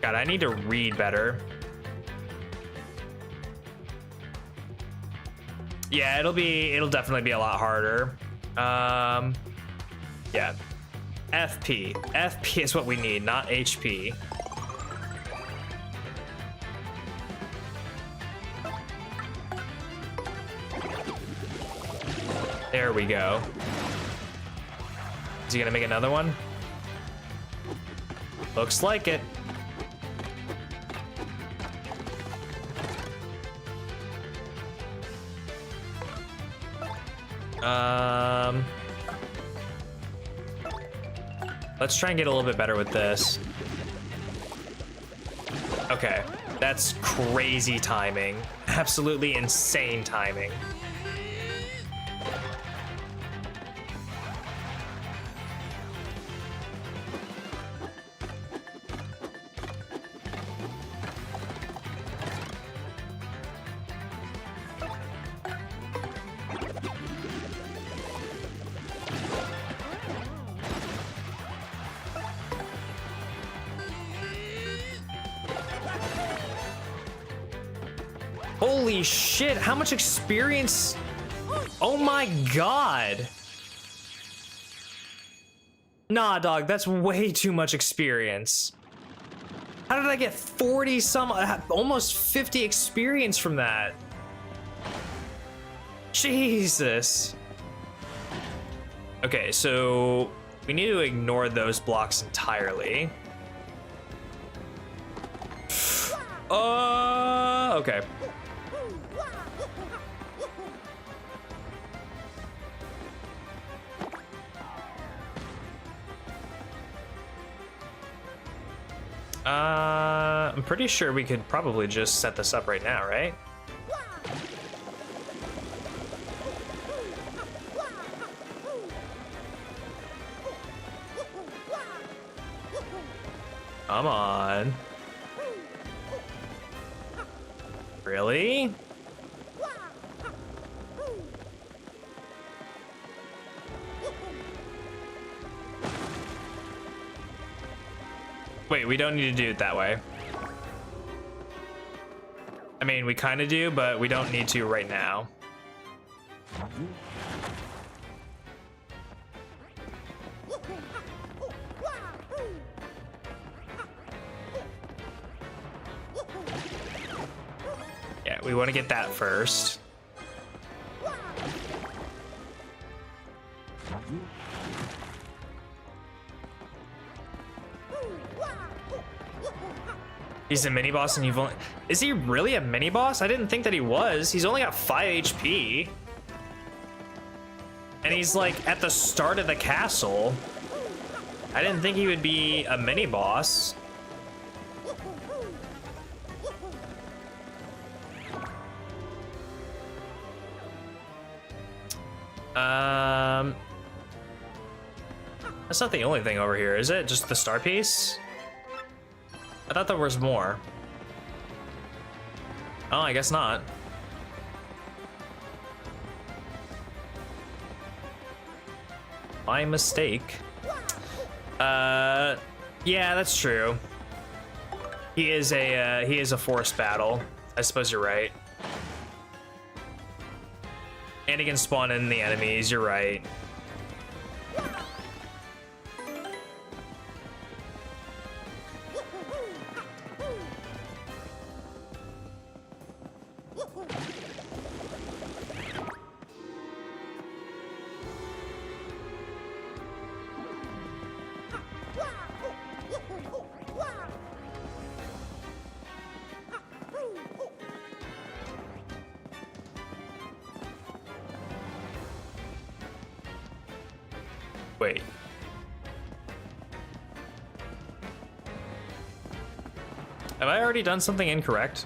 God, I need to read better. Yeah, it'll definitely be a lot harder. Yeah. FP. FP is what we need, not HP. There we go. Is he gonna make another one? Looks like it. Let's try and get a little bit better with this. Okay, that's crazy timing. Absolutely insane timing. Holy shit, how much experience? Oh my god. Nah, dog, that's way too much experience. How did I get 40 some, almost 50 experience from that? Jesus. Okay, so we need to ignore those blocks entirely. Okay. I'm pretty sure we could probably just set this up right now, right? Come on. Really? Wait, we don't need to do it that way. I mean, we kind of do, but we don't need to right now. Yeah, we want to get that first. He's a mini boss and you've only... Is he really a mini boss? I didn't think that he was. He's only got 5 HP. And he's like at the start of the castle. I didn't think he would be a mini boss. That's not the only thing over here, is it? Just the star piece? I thought there was more. Oh, I guess not. My mistake. Yeah, that's true. He is a forced battle. I suppose you're right. And he can spawn in the enemies, you're right. Wait. Have I already done something incorrect?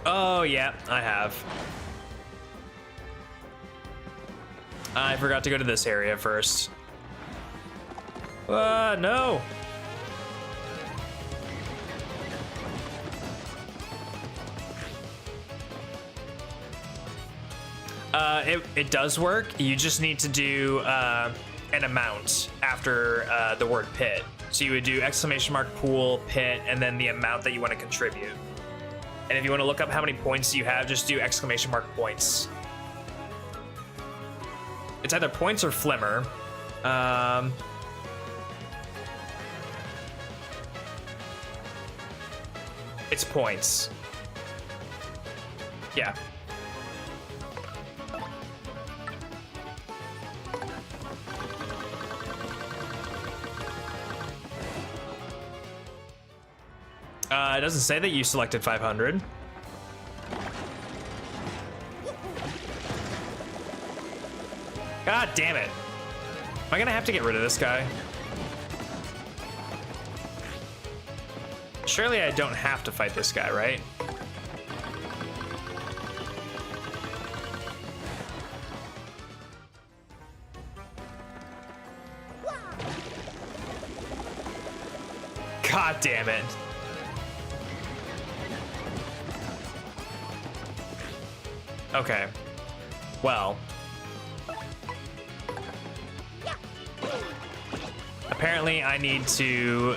Oh, yeah, I have. I forgot to go to this area first. No! It does work. You just need to do an amount after the word pit. So you would do ! pool, pit, and then the amount that you want to contribute. And if you want to look up how many points you have, just do ! Points. It's either points or flimmer. It's points. Yeah. It doesn't say that you selected 500. God damn it. Am I gonna have to get rid of this guy? Surely I don't have to fight this guy, right? God damn it. Okay. Well. Apparently I need to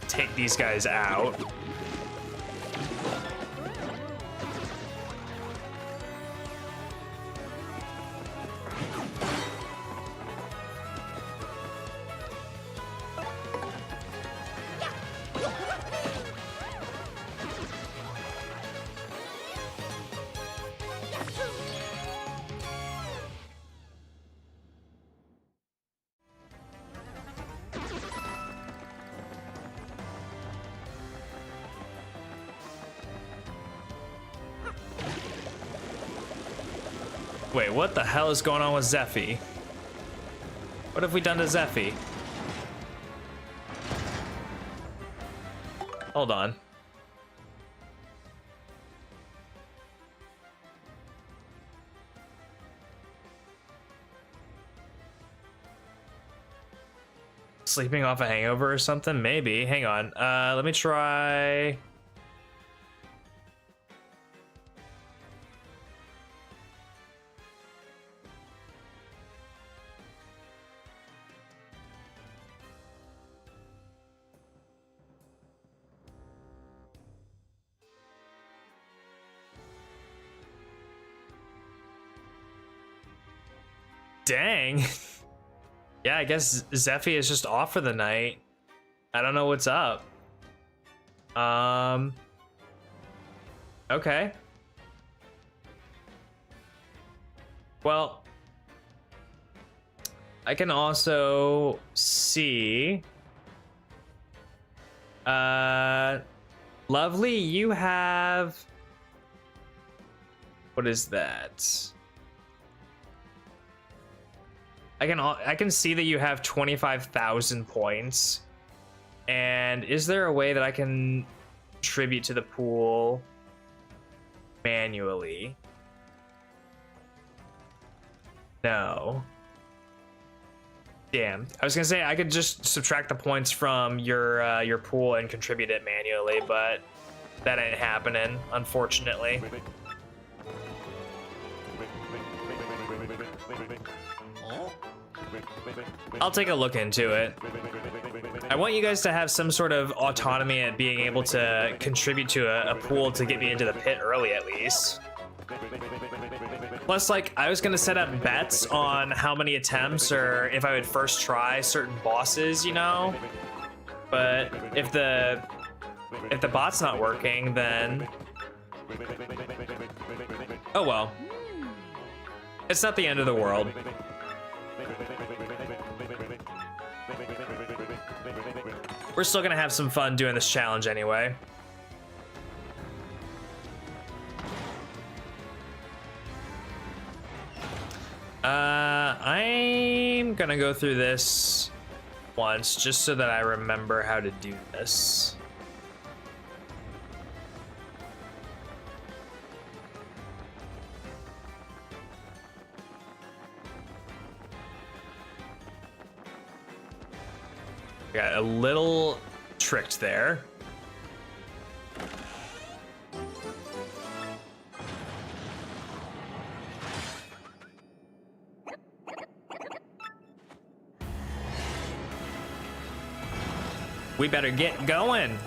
take these guys out. Wait, what the hell is going on with Zeffy? What have we done to Zeffy? Hold on. Sleeping off a hangover or something? Maybe. Hang on. Let me try. Dang. Yeah, I guess Zeffy is just off for the night. I don't know what's up. Okay. Well, I can also see. Lovely, you have. What is that? I can see that you have 25,000 points. And is there a way that I can contribute to the pool manually? No. Damn. I was gonna say I could just subtract the points from your pool and contribute it manually, but that ain't happening, unfortunately. I'll take a look into it. I want you guys to have some sort of autonomy at being able to contribute to a pool to get me into the pit early, at least. Plus, like, I was gonna set up bets on how many attempts or if I would first try certain bosses, you know? But if the bot's not working, then... Oh well. It's not the end of the world. We're still gonna have some fun doing this challenge anyway. I'm gonna go through this once just so that I remember how to do this. Got a little tricked there. We better get going.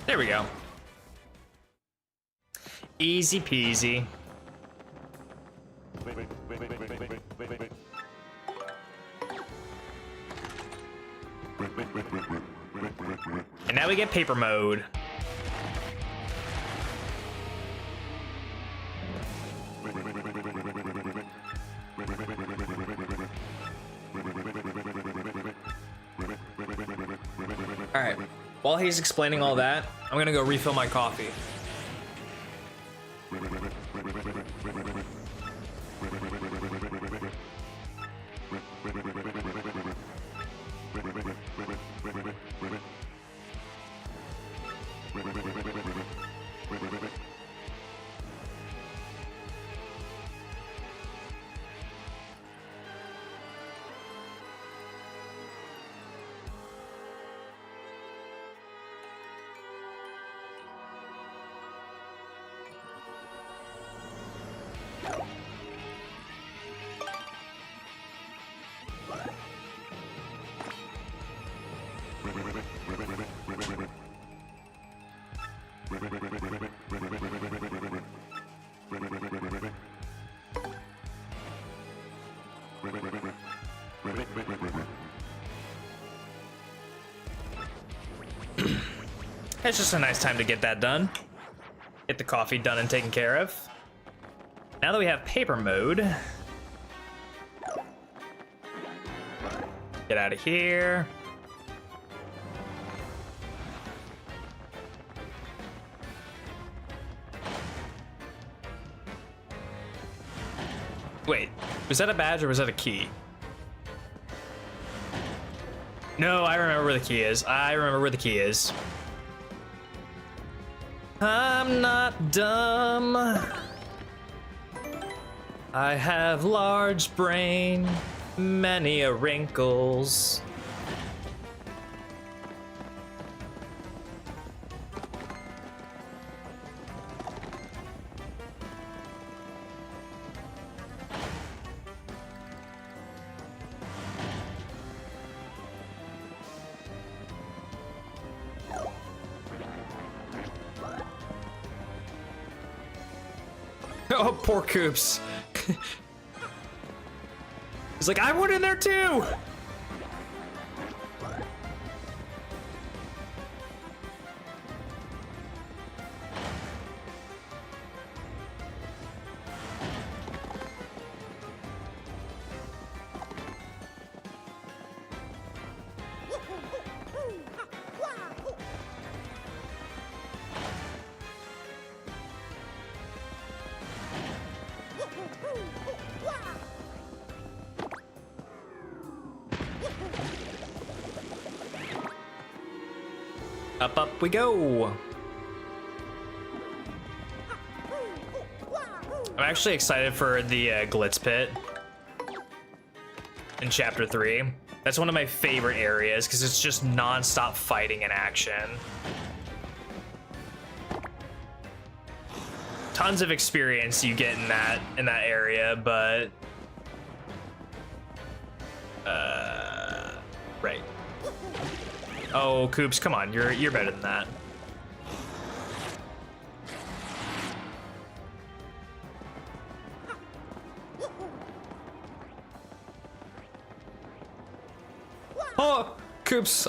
There we go. Easy peasy. And now we get paper mode. All right. While he's explaining all that, I'm gonna go refill my coffee. It's just a nice time to get that done. the coffee done and taken care of. Now that we have paper mode, get out of here. Wait, was that a badge or was that a key? No, I remember where the key is. I remember where the key is. I'm not dumb. I have large brain, many a wrinkles. Oh, poor Coops. He's like, I went in there too! Up we go. I'm actually excited for the Glitz Pit in Chapter 3. That's one of my favorite areas because it's just non-stop fighting and action. Tons of experience you get in that area, but right. Oh, Coops, come on, you're better than that. Oh, Coops,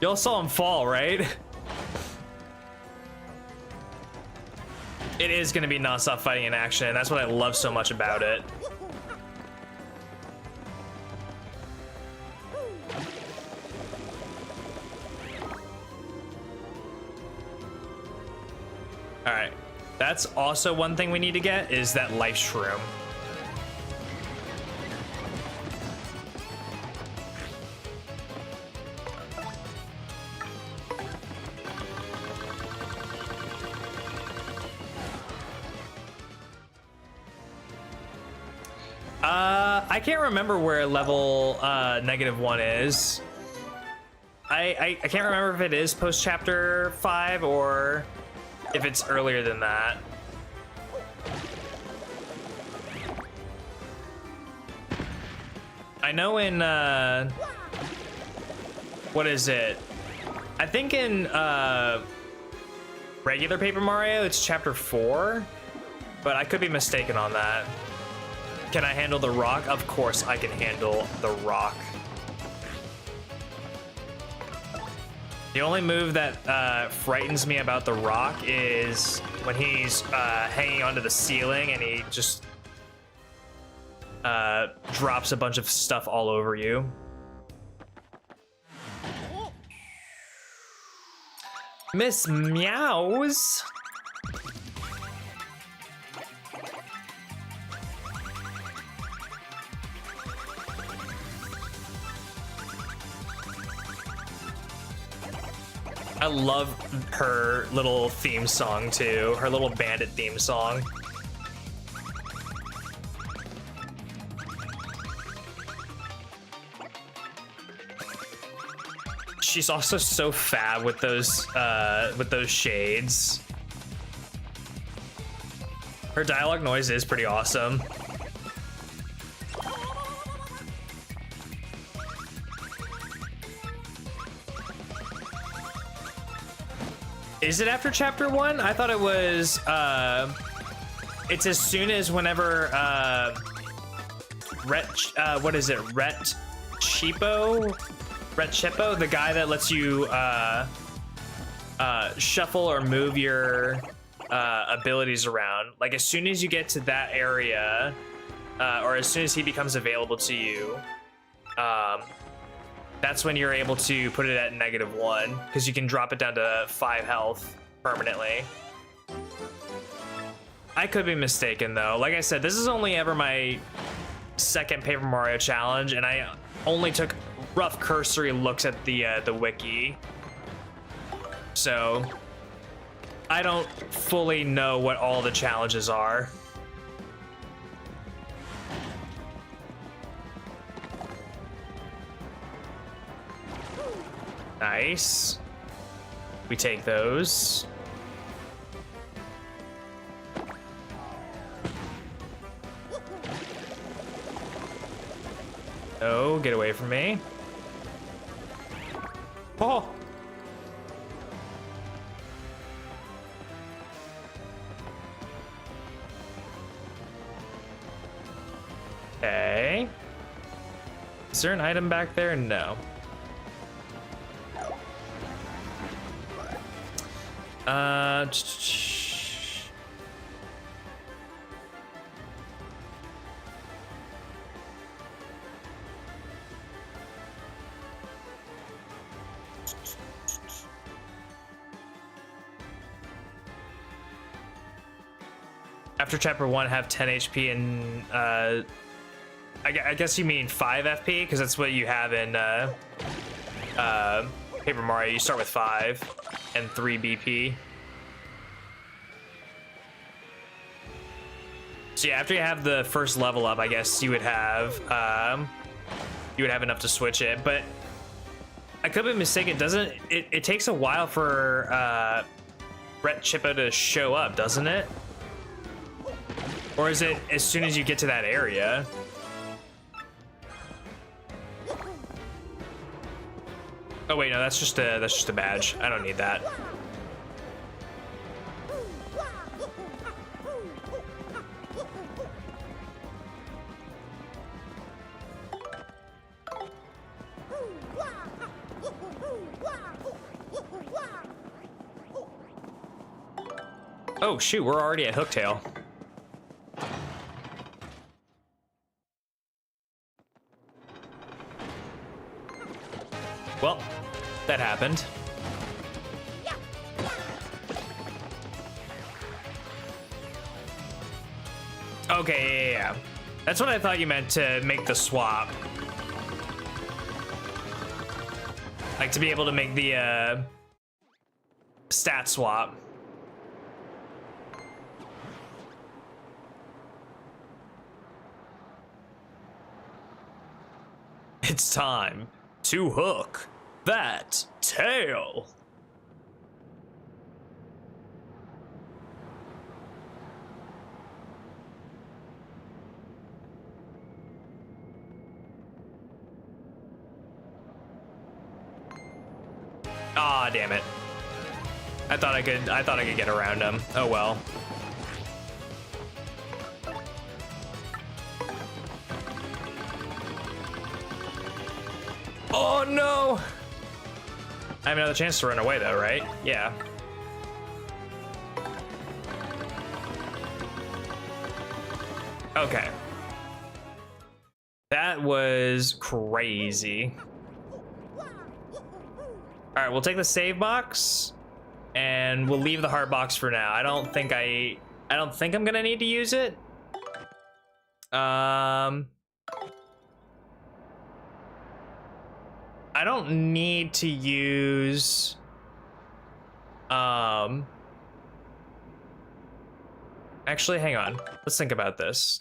y'all saw him fall, right? It is gonna be non-stop fighting in action, and that's what I love so much about it. Alright, that's also one thing we need to get, is that life shroom. I can't remember where level -1 is. I can't remember if it is post chapter 5 or if it's earlier than that. I know in what is it? I think in regular Paper Mario it's chapter 4, but I could be mistaken on that. Can I handle the rock? Of course I can handle the rock. The only move that frightens me about the rock is when he's hanging onto the ceiling and he just drops a bunch of stuff all over you. Miss Meows. I love her little theme song too, her little bandit theme song. She's also so fab with those shades. Her dialogue noise is pretty awesome. Is it after chapter 1? I thought it was, it's as soon as whenever, what is it, Ret Cheapo, the guy that lets you, shuffle or move your, abilities around. Like as soon as you get to that area, or as soon as he becomes available to you, that's when you're able to put it at -1, because you can drop it down to 5 health permanently. I could be mistaken though. Like I said, this is only ever my second Paper Mario challenge, and I only took rough cursory looks at the wiki. So I don't fully know what all the challenges are. Nice. We take those. Oh, get away from me. Oh. Okay. Is there an item back there? No. After chapter 1, have 10 HP and I guess you mean 5 FP, because that's what you have in Paper Mario. You start with 5 and 3 BP. So yeah, after you have the first level up, I guess you would have enough to switch it. But I could be mistaken. Doesn't it takes a while for Ret Chippo to show up, doesn't it? Or is it as soon as you get to that area? Oh wait, no, that's just a badge. I don't need that. Oh shoot, we're already at Hooktail. Well, that happened. Okay, yeah. That's what I thought you meant, to make the swap. Like to be able to make the stat swap. It's time to hook that tail. Ah, damn it. I thought I could get around him. Oh well. Oh no! I have another chance to run away though, right? Yeah. Okay. That was crazy. All right, we'll take the save box and we'll leave the heart box for now. I don't think I'm gonna need to use it. I don't need to use actually, hang on. Let's think about this.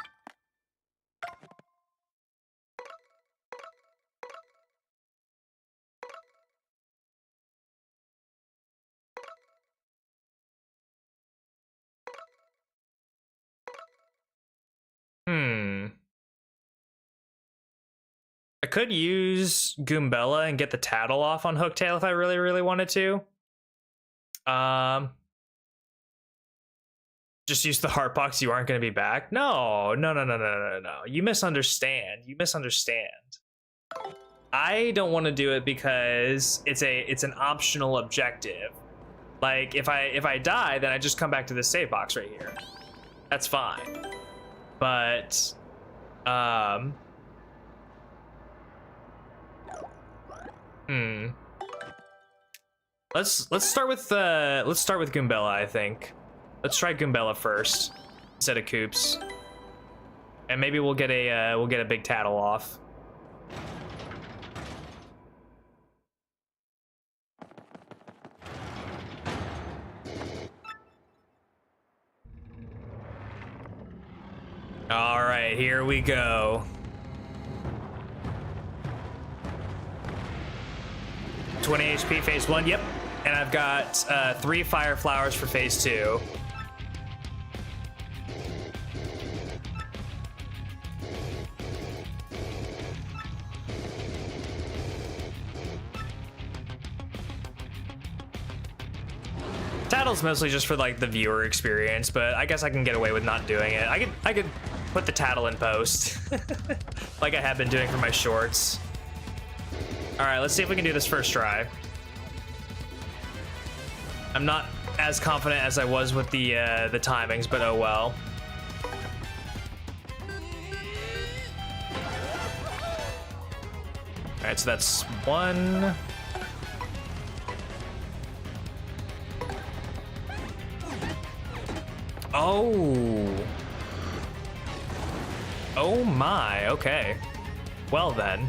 I could use Goombella and get the tattle off on Hooktail if I really, really wanted to. Just use the heart box. You aren't going to be back. No. You misunderstand. I don't want to do it because it's an optional objective. Like, if I die, then I just come back to this save box right here. That's fine. But, Let's start with Goombella, I think. Let's try Goombella first instead of Koops. And maybe we'll get a big tattle off. All right, here we go. 20 HP phase 1, yep. And I've got 3 fire flowers for phase 2. Tattle's mostly just for like the viewer experience, but I guess I can get away with not doing it. I could put the tattle in post, like I have been doing for my shorts. All right, let's see if we can do this first try. I'm not as confident as I was with the timings, but oh well. All right, so that's 1. Oh. Oh my, okay. Well then.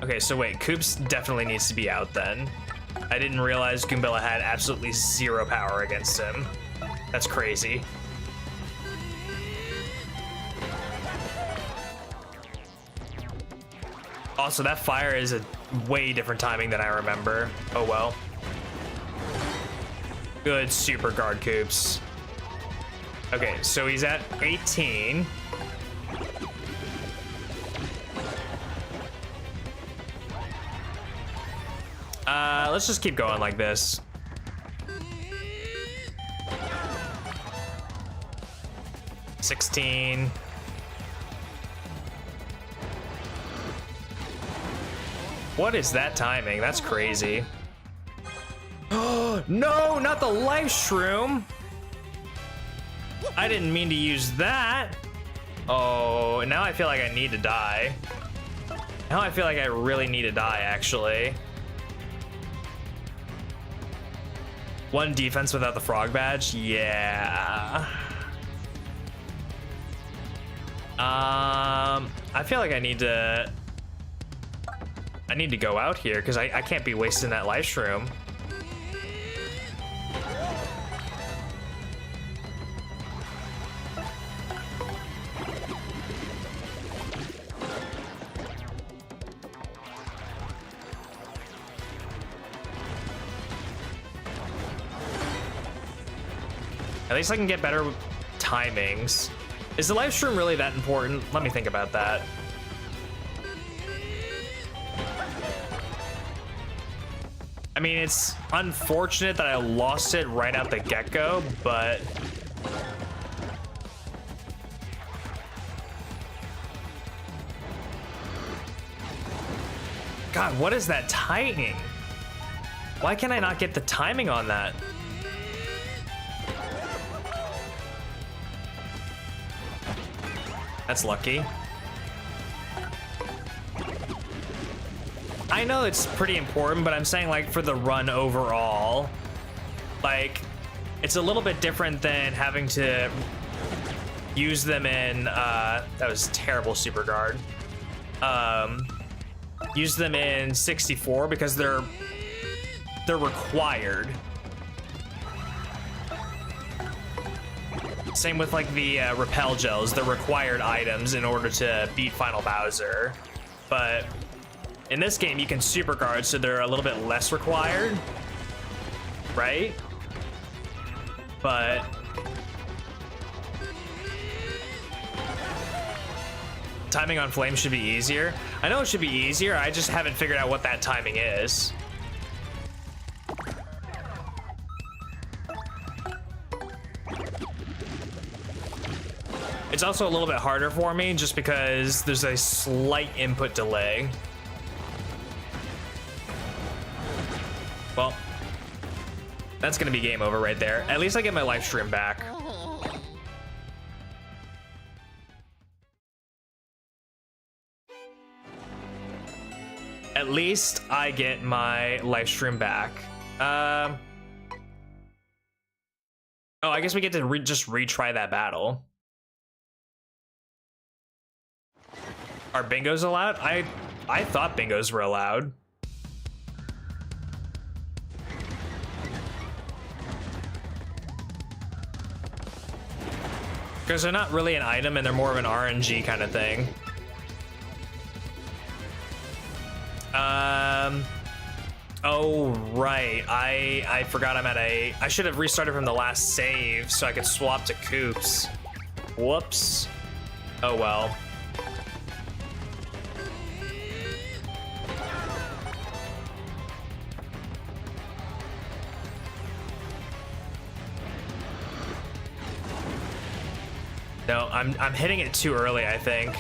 Okay, so wait, Koops definitely needs to be out then. I didn't realize Goombella had absolutely 0 power against him. That's crazy. Also, that fire is a way different timing than I remember. Oh well. Good super guard Koops. Okay, so he's at 18. Let's just keep going like this. $16. What is that timing? That's crazy. No, not the life shroom. I didn't mean to use that. Oh, now I feel like I need to die. Now I feel like I really need to die, actually. 1 defense without the frog badge? Yeah. I feel like I need to go out here because I can't be wasting that life shroom. At least I can get better timings. Is the life shroom really that important? Let me think about that. I mean, it's unfortunate that I lost it right out the get-go, but... God, what is that timing? Why can I not get the timing on that? That's lucky. I know it's pretty important, but I'm saying like for the run overall, like it's a little bit different than having to use them in, that was terrible super guard. Use them in 64 because they're required. Same with like the repel gels, they're required items in order to beat Final Bowser. But in this game, you can super guard, so they're a little bit less required, right? But timing on flame should be easier. I know it should be easier, I just haven't figured out what that timing is. It's also a little bit harder for me just because there's a slight input delay. That's gonna be game over right there. At least I get my live stream back. At least I get my live stream back. Oh, I guess we get to just retry that battle. Are bingos allowed? I thought bingos were allowed. Because they're not really an item and they're more of an RNG kind of thing. Oh, right. I forgot I'm at a... I should have restarted from the last save so I could swap to Coops. Whoops. Oh, well. No, I'm hitting it too early, I think.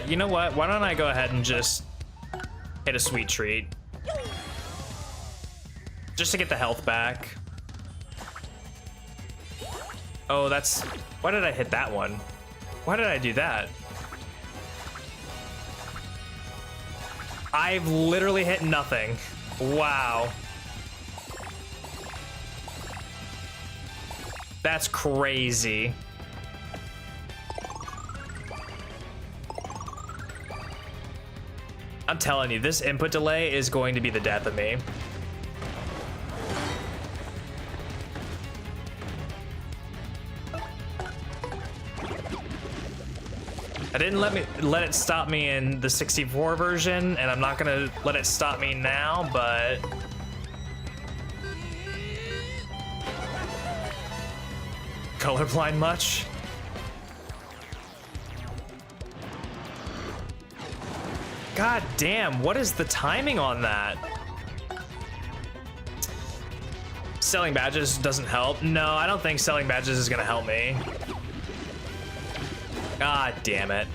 You know what? Why don't I go ahead and just hit a sweet treat? Just to get the health back. Oh, that's... Why did I hit that one? Why did I do that? I've literally hit nothing. Wow. That's crazy. I'm telling you, this input delay is going to be the death of me. I didn't let it stop me in the 64 version, and I'm not gonna let it stop me now, but colorblind much? God damn, what is the timing on that? Selling badges doesn't help. No, I don't think selling badges is gonna help me. God damn it.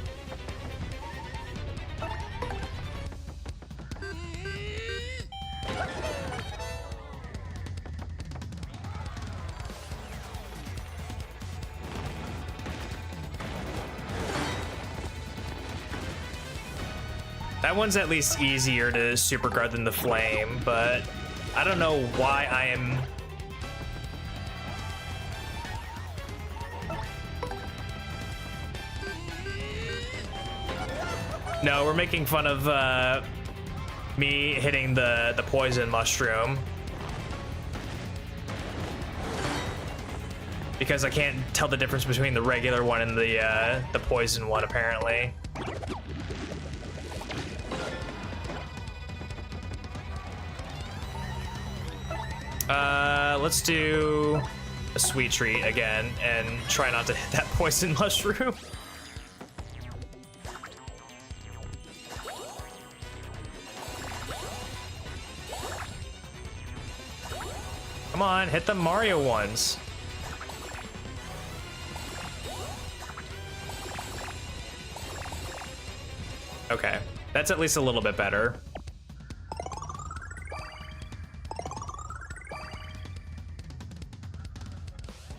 That one's at least easier to super guard than the flame, but I don't know why I am... No, we're making fun of me hitting the poison mushroom. Because I can't tell the difference between the regular one and the poison one, apparently. Let's do a sweet treat again and try not to hit that poison mushroom. Come on, hit the Mario ones. Okay, that's at least a little bit better.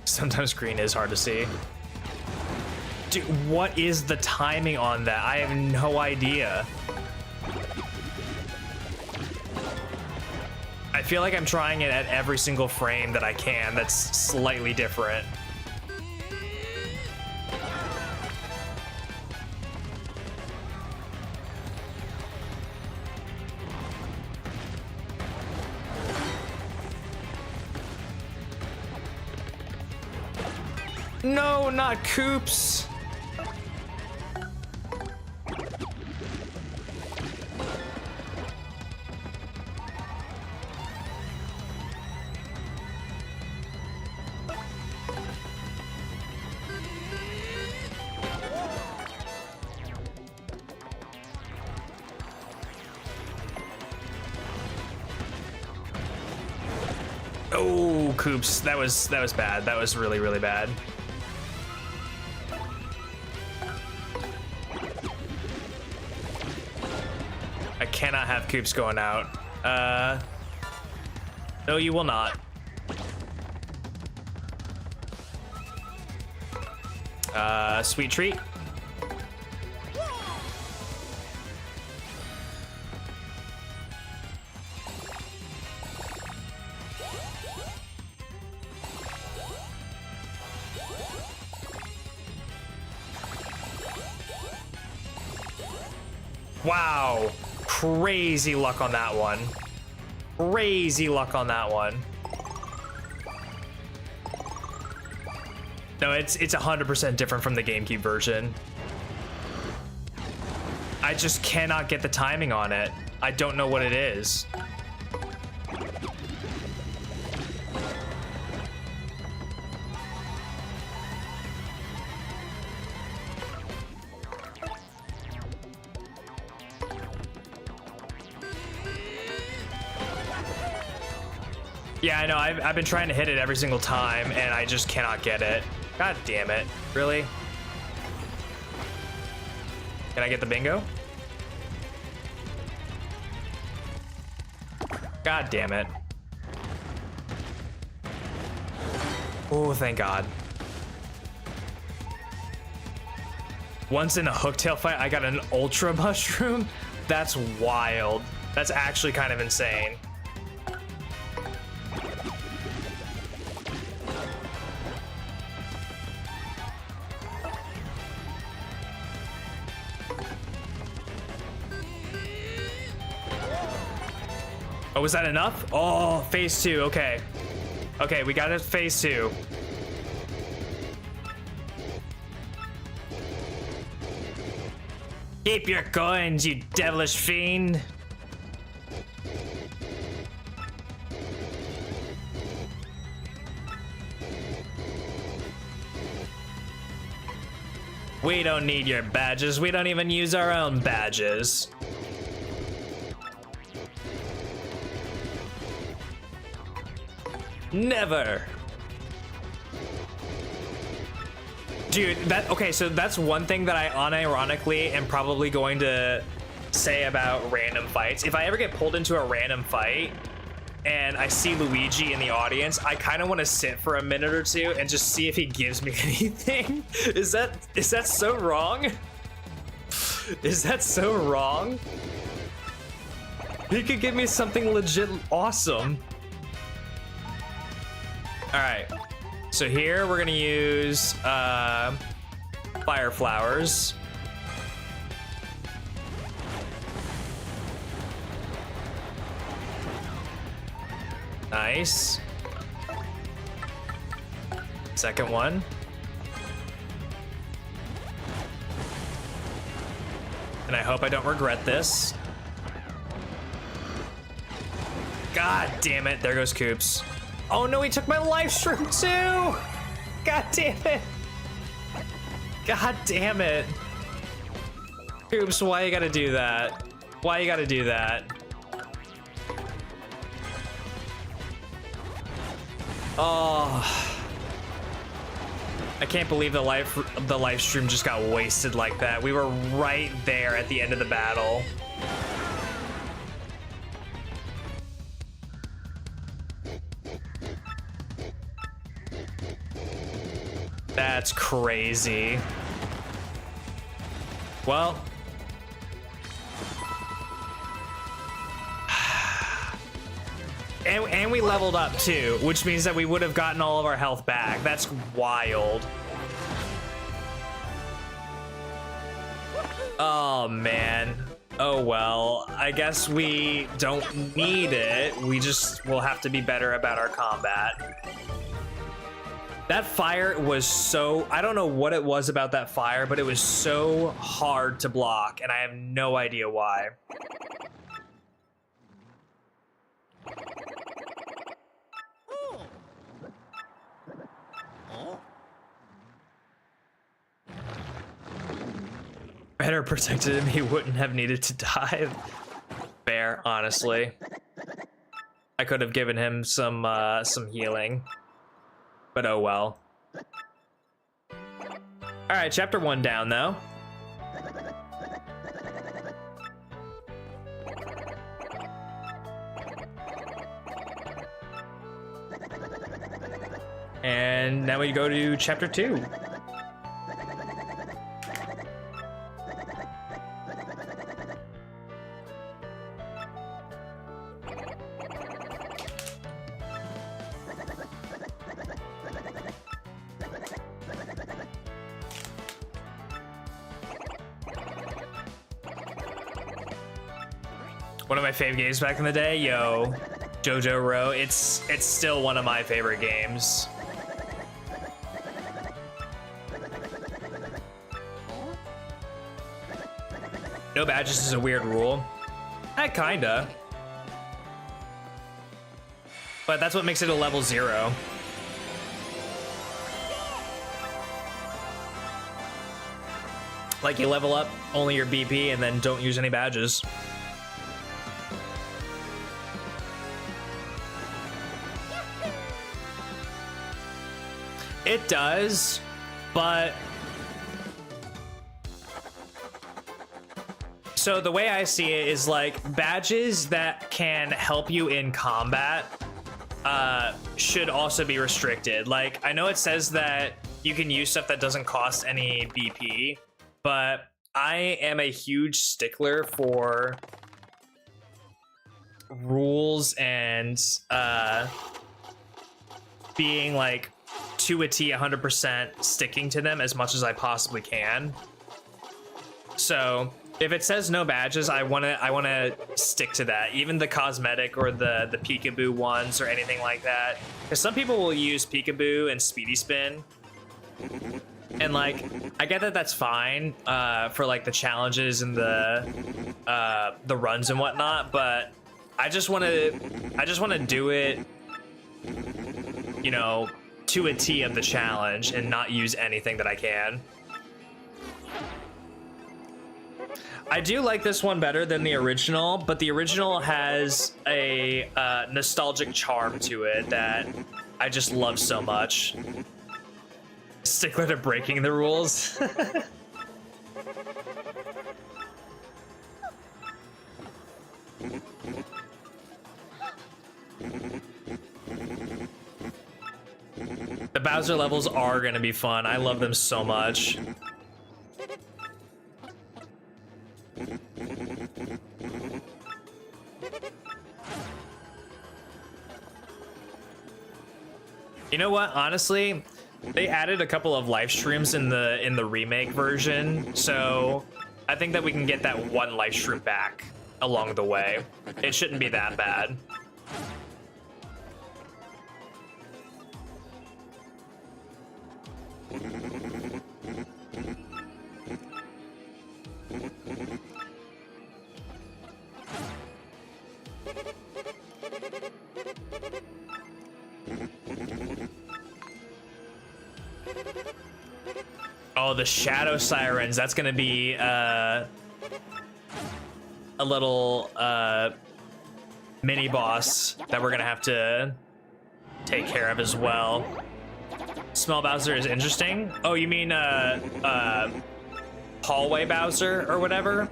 Sometimes green is hard to see. Dude, what is the timing on that? I have no idea. I feel like I'm trying it at every single frame that I can that's slightly different. No, not Coops. Oh, Coops, that was bad. That was really, really bad. I cannot have Coops going out. No, you will not. Sweet treat. Wow, crazy luck on that one. Crazy luck on that one. No, it's 100% different from the GameCube version. I just cannot get the timing on it. I don't know what it is. Yeah, I know. I've been trying to hit it every single time, and I just cannot get it. God damn it. Really? Can I get the bingo? God damn it. Oh, thank God. Once in a hooktail fight, I got an ultra mushroom? That's wild. That's actually kind of insane. Oh, was that enough? Oh, phase 2, okay. Okay, we got it, phase 2. Keep your coins, you devilish fiend. We don't need your badges. We don't even use our own badges. Never. Dude, so that's one thing that I unironically am probably going to say about random fights. If I ever get pulled into a random fight and I see Luigi in the audience, I kind of want to sit for a minute or two and just see if he gives me anything. Is that so wrong? Is that so wrong? He could give me something legit awesome. All right, so here we're gonna use fire flowers. Nice. Second one. And I hope I don't regret this. God damn it, there goes Coops. Oh no, he took my life shroom too! God damn it! God damn it! Coops, why you gotta do that? Why you gotta do that? Oh, I can't believe the live stream just got wasted like that. We were right there at the end of the battle. That's crazy. Well, and we leveled up too, which means that we would have gotten all of our health back. That's wild. Oh man. Oh well, I guess we don't need it. We just will have to be better about our combat. That fire was so, I don't know what it was about that fire, but it was so hard to block, and I have no idea why. Better protected him, he wouldn't have needed to die. Fair, honestly. I could have given him some healing, but oh well. All right, chapter 1 down though. And now we go to chapter 2. One of my fave games back in the day, yo, JoJo Row. It's still one of my favorite games. No badges is a weird rule. Kinda. But that's what makes it a level 0. Like you level up only your BP and then don't use any badges. It does, but so the way I see it is like badges that can help you in combat should also be restricted. Like I know it says that you can use stuff that doesn't cost any BP, but I am a huge stickler for rules and being like to a T 100% sticking to them as much as I possibly can. So if it says no badges, I wanna stick to that. Even the cosmetic or the peekaboo ones or anything like that. Because some people will use peekaboo and speedy spin. And like, I get that that's fine for like the challenges and the runs and whatnot, but I just wanna do it, you know, to a T of the challenge and not use anything that I can. I do like this one better than the original, but the original has a nostalgic charm to it that I just love so much. Stickler to breaking the rules. The Bowser levels are gonna be fun. I love them so much. You know what? Honestly, they added a couple of live streams in the remake version, so I think that we can get that one live stream back along the way. It shouldn't be that bad. Oh, the Shadow Sirens. That's gonna be a little mini boss that we're gonna have to take care of as well. Small Bowser is interesting. Oh, you mean hallway Bowser or whatever?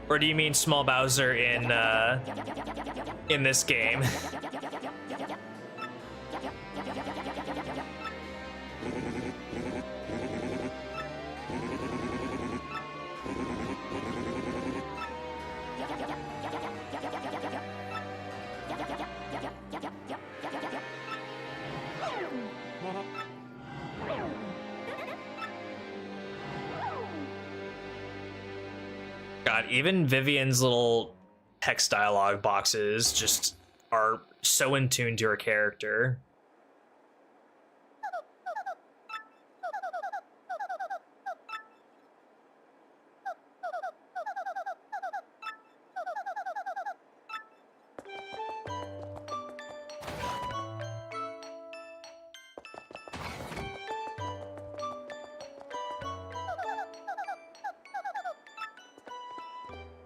Or do you mean small Bowser in this game? God, even Vivian's little text dialogue boxes just are so in tune to her character.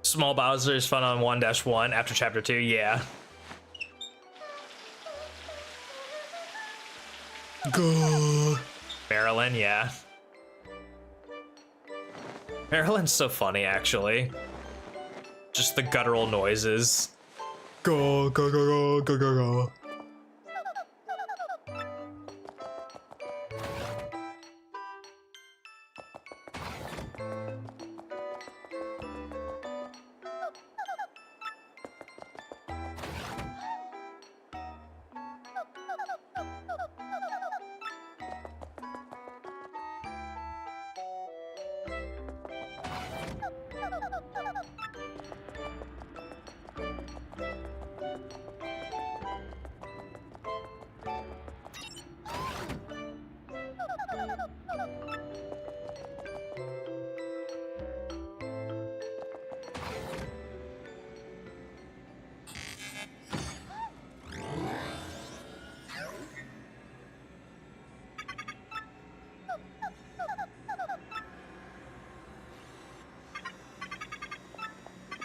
Small Bowser is fun on 1-1 after chapter 2, yeah. Go. Marilyn, yeah. Marilyn's so funny, actually. Just the guttural noises. Go, go, go, go, go, go, go.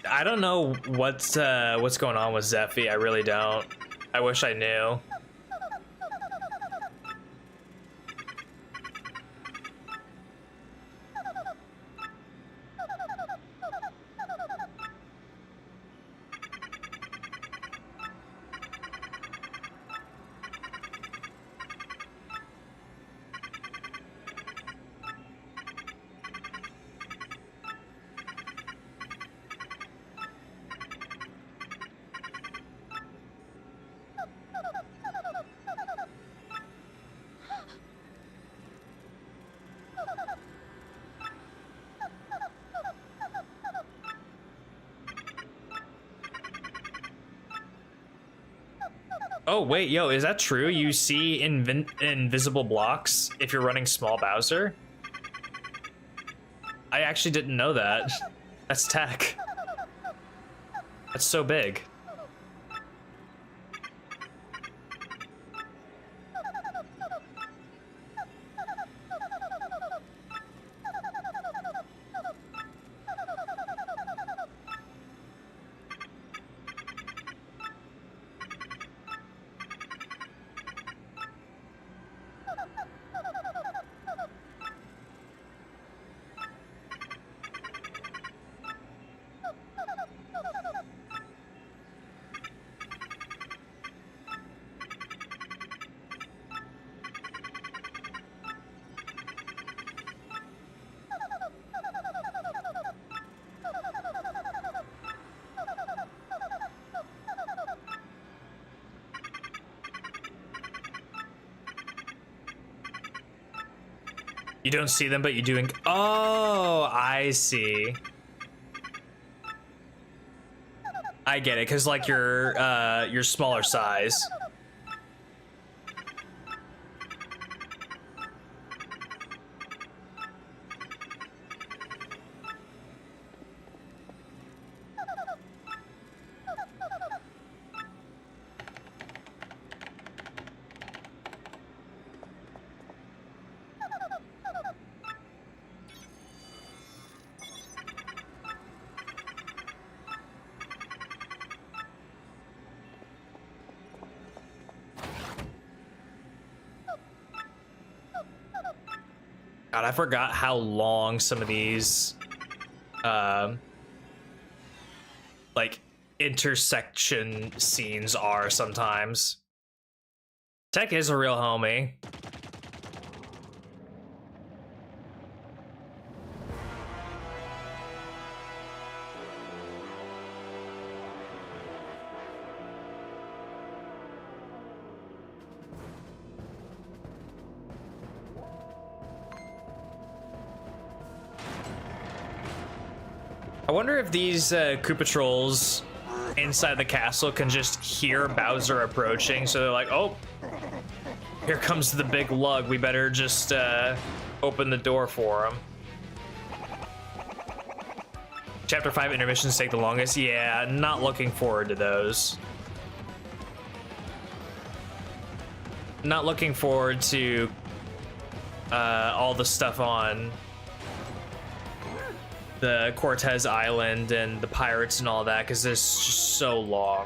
I don't know what's going on with Zeffy. I really don't. I wish I knew. Oh, wait, yo, is that true? You see invisible blocks if you're running small Bowser? I actually didn't know that. That's tech. That's so big. You don't see them, but you do. Oh, I see. I get it, cause like you're smaller size. God, I forgot how long some of these, like, intersection scenes are sometimes. Tech is a real homie. I wonder if these Koopa Trolls inside the castle can just hear Bowser approaching, so they're like, oh, here comes the big lug. We better just open the door for him. Chapter 5 intermissions take the longest. Yeah, not looking forward to those. Not looking forward to all the stuff on the Cortez Island and the pirates and all that, because it's just so long.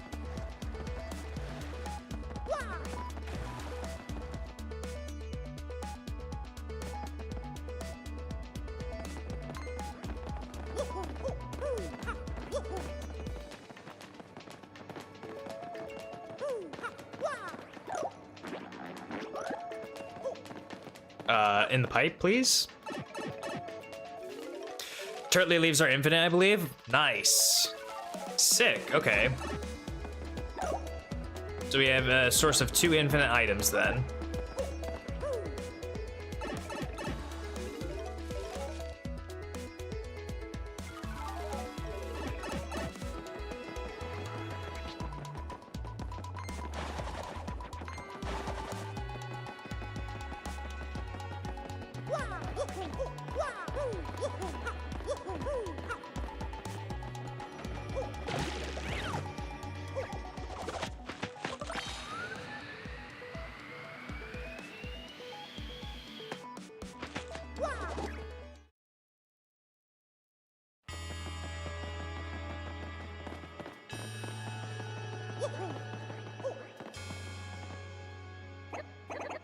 In the pipe, please. Turtley leaves are infinite, I believe. Nice. Sick, okay. So we have a source of 2 infinite items then.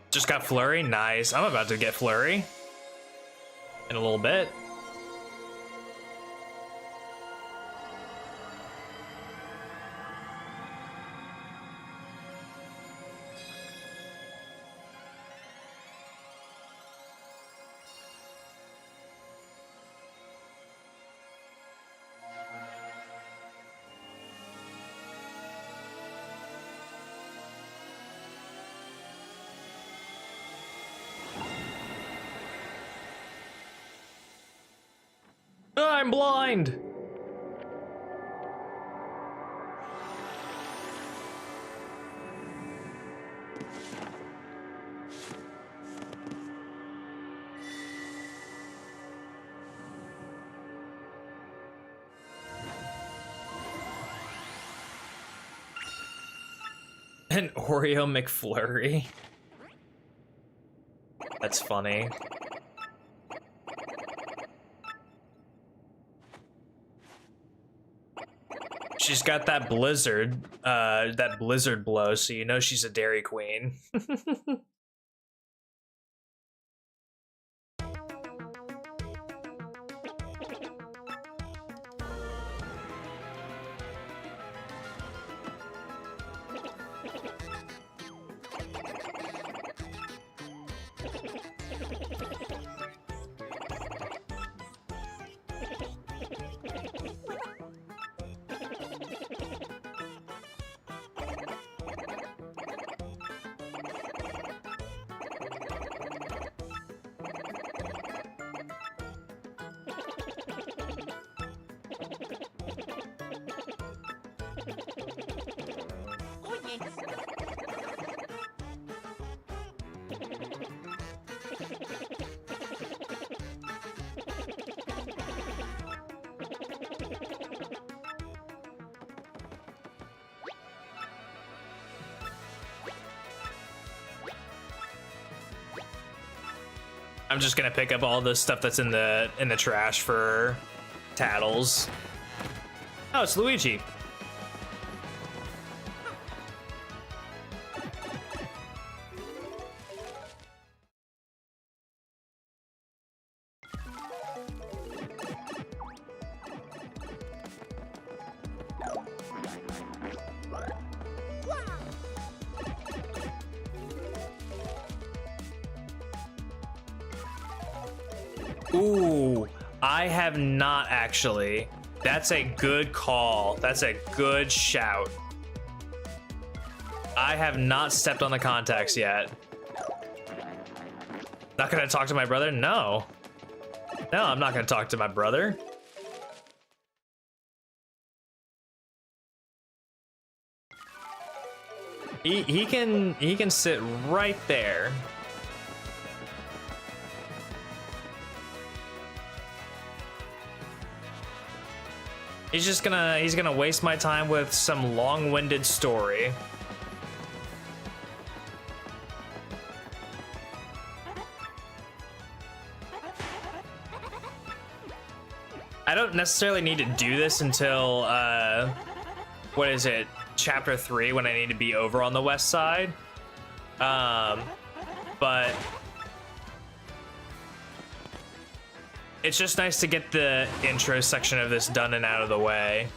Just got Flurry, nice. I'm about to get Flurry in a little bit. I'm blind. An Oreo McFlurry. That's funny. She's got that blizzard blow, so you know she's a Dairy Queen. I'm just gonna pick up all the stuff that's in the trash for Tattles. Oh, it's Luigi. Ooh, I have not actually. That's a good call. That's a good shout. I have not stepped on the contacts yet. Not gonna talk to my brother? No. No, I'm not gonna talk to my brother. He can sit right there. He's gonna waste my time with some long-winded story. I don't necessarily need to do this until what is it, chapter 3, when I need to be over on the west side. But it's just nice to get the intro section of this done and out of the way.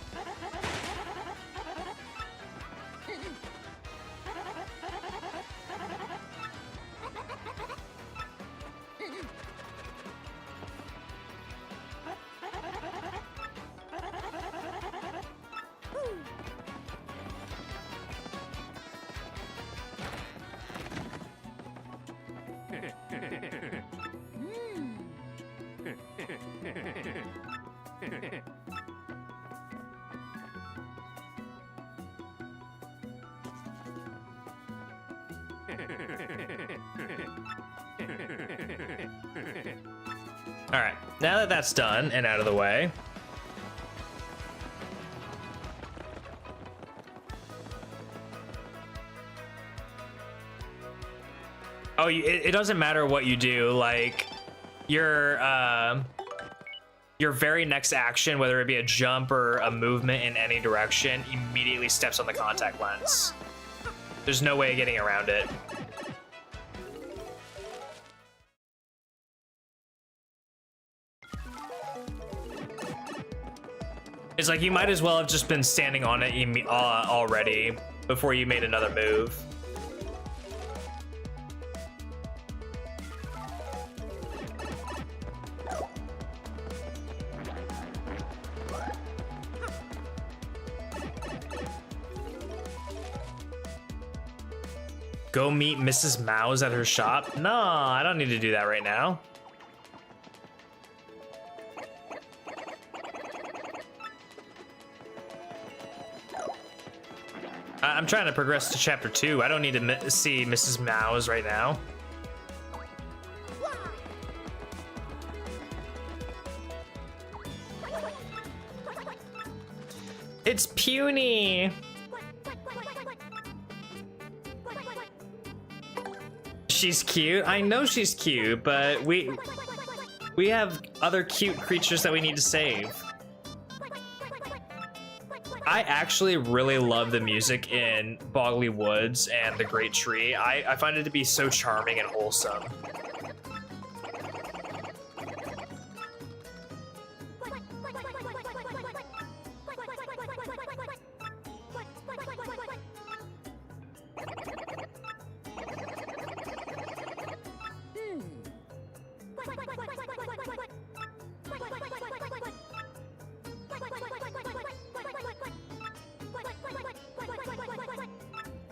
All right, now that that's done and out of the way, oh, it doesn't matter what you do. Like your very next action, whether it be a jump or a movement in any direction, immediately steps on the contact lens. There's no way of getting around it. It's like you might as well have just been standing on it already before you made another move. Go meet Mrs. Mouse at her shop? No, I don't need to do that right now. I'm trying to progress to chapter 2. I don't need to see Mrs. Mouse right now. It's puny. She's cute. I know she's cute, but we have other cute creatures that we need to save. I actually really love the music in Boggly Woods and The Great Tree. I find it to be so charming and wholesome.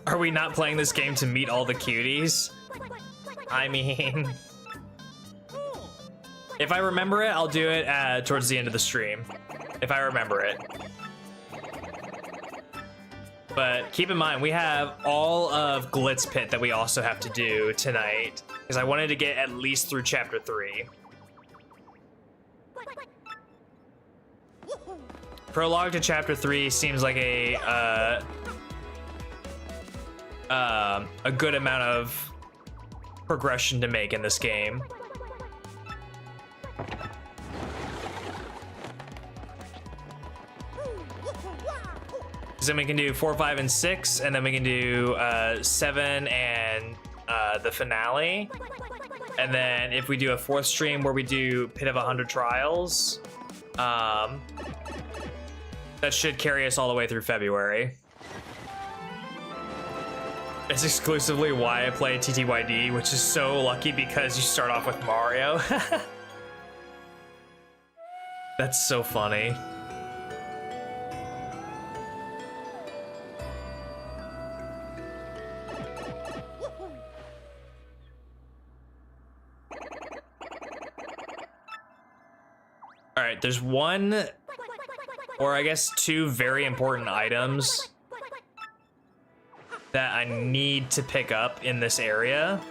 Are we not playing this game to meet all the cuties? I mean, if I remember it, I'll do it towards the end of the stream. If I remember it. But keep in mind, we have all of Glitz Pit that we also have to do tonight, because I wanted to get at least through chapter 3. Prologue to chapter 3 seems like a good amount of progression to make in this game. So then we can do 4, 5, and 6, and then we can do 7 and the finale. And then if we do a 4th stream where we do Pit of 100 Trials, that should carry us all the way through February. It's exclusively why I play TTYD, which is so lucky because you start off with Mario. That's so funny. All right, there's one, or I guess 2 very important items that I need to pick up in this area.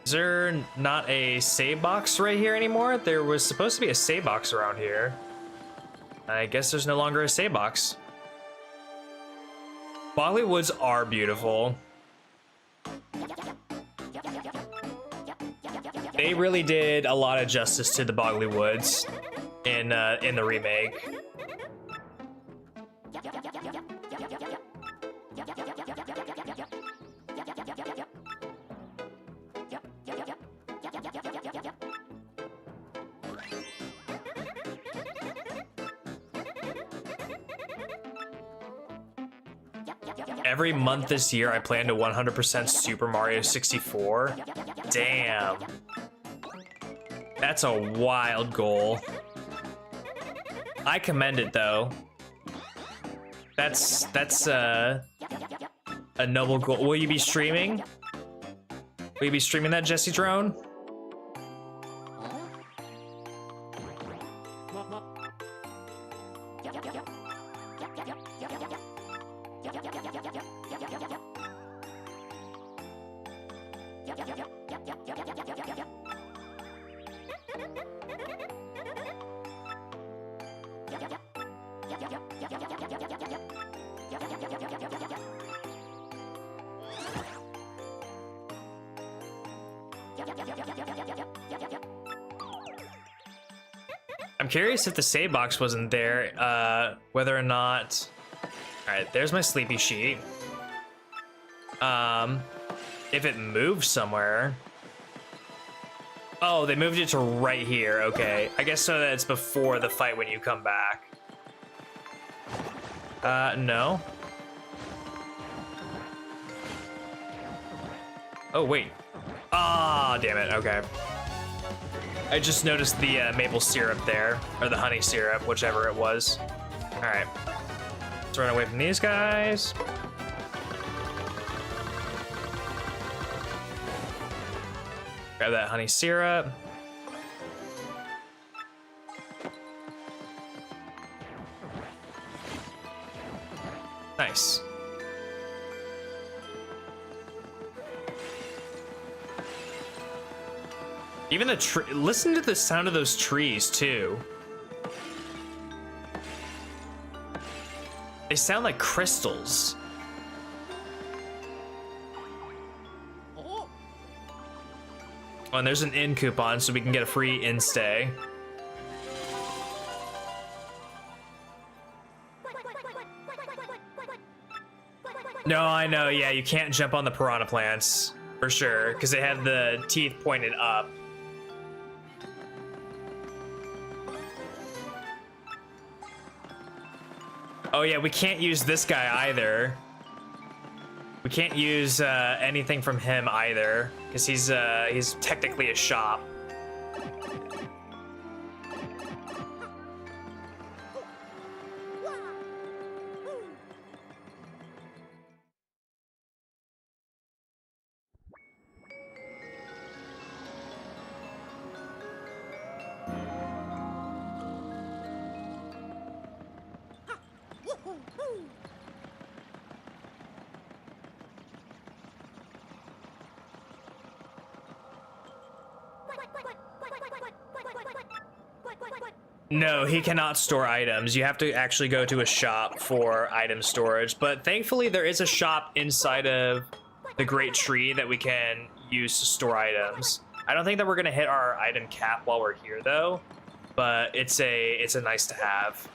Is there not a save box right here anymore? There was supposed to be a save box around here. I guess there's no longer a save box. Boggly Woods are beautiful. They really did a lot of justice to the Boggly Woods in the remake. Every month this year, I plan to 100% Super Mario 64. Damn. That's a wild goal. I commend it though. That's A noble goal. Will you be streaming? Will you be streaming that, Jesse Drone? I'm curious if the save box wasn't there, whether or not... Alright, there's my sleepy sheet. If it moved somewhere... Oh, they moved it to right here, okay. I guess so that it's before the fight when you come back. No. Oh, wait. Ah, damn it, okay. I just noticed the maple syrup there, or the honey syrup, whichever it was. All right, let's run away from these guys. Grab that honey syrup. Nice. Even the tree, listen to the sound of those trees too. They sound like crystals. Oh, and there's an inn coupon, so we can get a free inn stay. No, I know, yeah, you can't jump on the piranha plants, for sure, because they have the teeth pointed up. Oh yeah, we can't use this guy either. We can't use anything from him either, because he's technically a shop. No, he cannot store items. You have to actually go to a shop for item storage. But thankfully, there is a shop inside of the Great Tree that we can use to store items. I don't think that we're gonna hit our item cap while we're here, though. But it's a nice to have.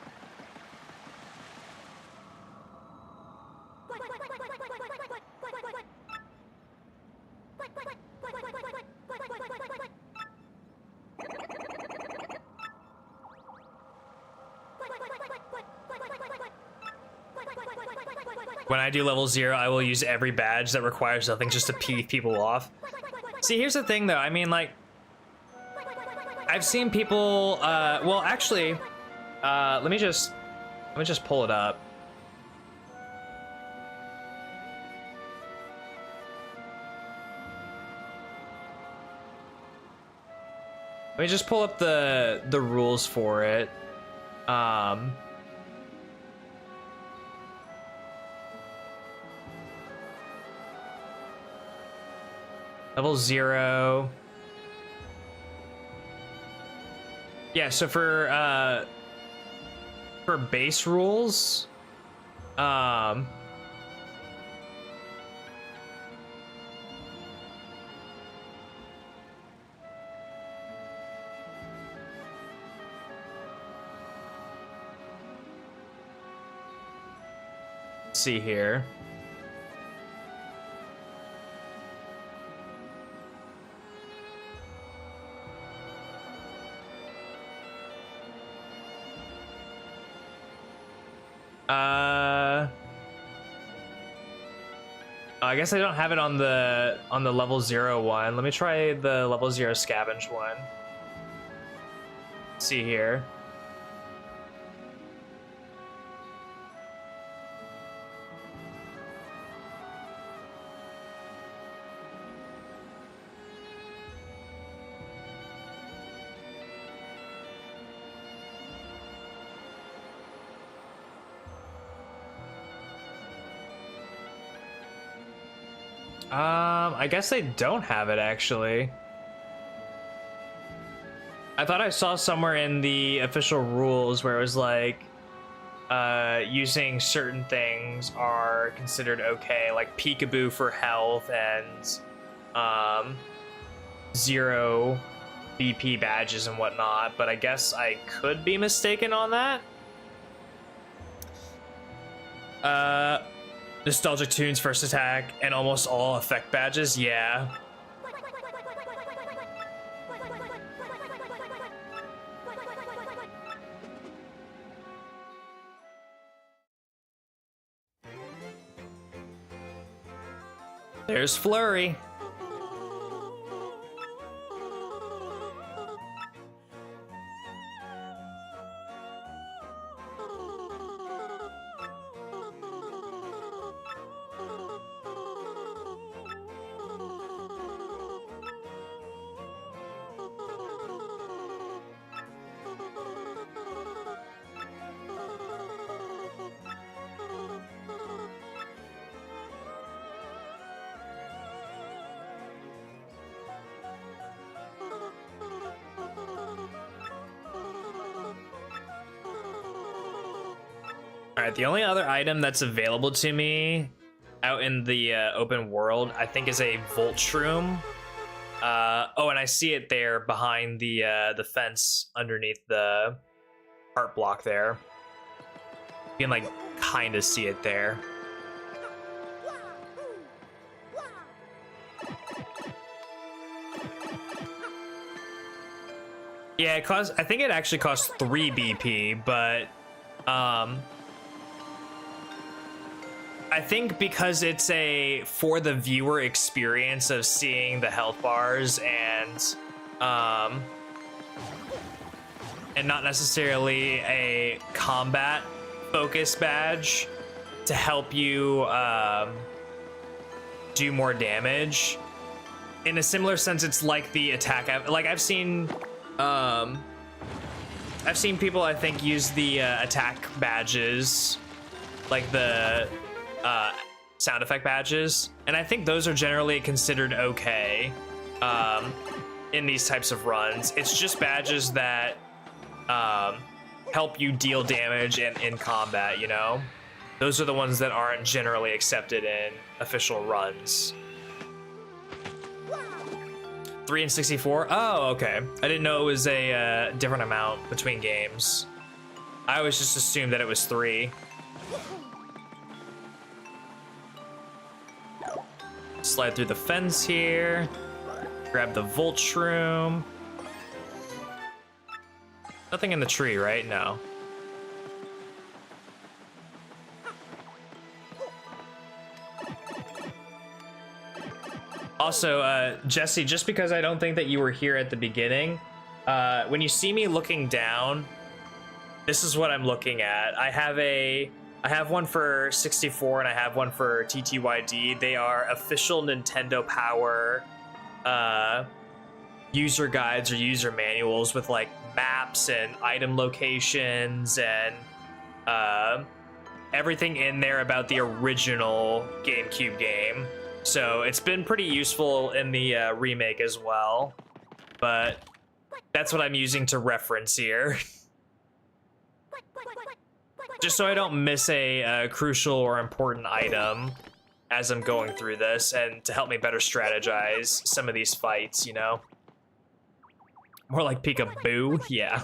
When I do level 0, I will use every badge that requires nothing just to pee people off. See, here's the thing, though. I mean, like, I've seen people. Well, actually, let me just pull it up. Let me just pull up the rules for it. Level 0. Yeah, so for base rules, let's see here. I guess I don't have it on the level 0 one. Let me try the level 0 scavenge one. Let's see here. I guess they don't have it actually. I thought I saw somewhere in the official rules where it was like, using certain things are considered okay, like peekaboo for health and, zero BP badges and whatnot, but I guess I could be mistaken on that. Nostalgic Tunes first attack and almost all effect badges, yeah. There's Flurry. Alright, the only other item that's available to me out in the open world, I think, is a Volt Shroom. Oh, and I see it there behind the fence underneath the heart block there. You can, like, kind of see it there. Yeah, I think it actually costs 3 BP, but I think because it's for the viewer experience of seeing the health bars and not necessarily a combat focus badge to help you do more damage. In a similar sense, it's like the attack. I've seen people, I think, use the attack badges, like the sound effect badges, and I think those are generally considered okay in these types of runs. It's just badges that help you deal damage in combat, you know? Those are the ones that aren't generally accepted in official runs. 3 and 64? Oh, okay. I didn't know it was a different amount between games. I always just assumed that it was 3. Slide through the fence here. Grab the Volt Shroom. Nothing in the tree, right? No. Also, Jesse, just because I don't think that you were here at the beginning, when you see me looking down, this is what I'm looking at. I have one for 64 and I have one for TTYD. They are official Nintendo Power user guides or user manuals with like maps and item locations and everything in there about the original GameCube game. So it's been pretty useful in the remake as well, but that's what I'm using to reference here. Just so I don't miss a crucial or important item as I'm going through this, and to help me better strategize some of these fights, you know? More like peekaboo, yeah.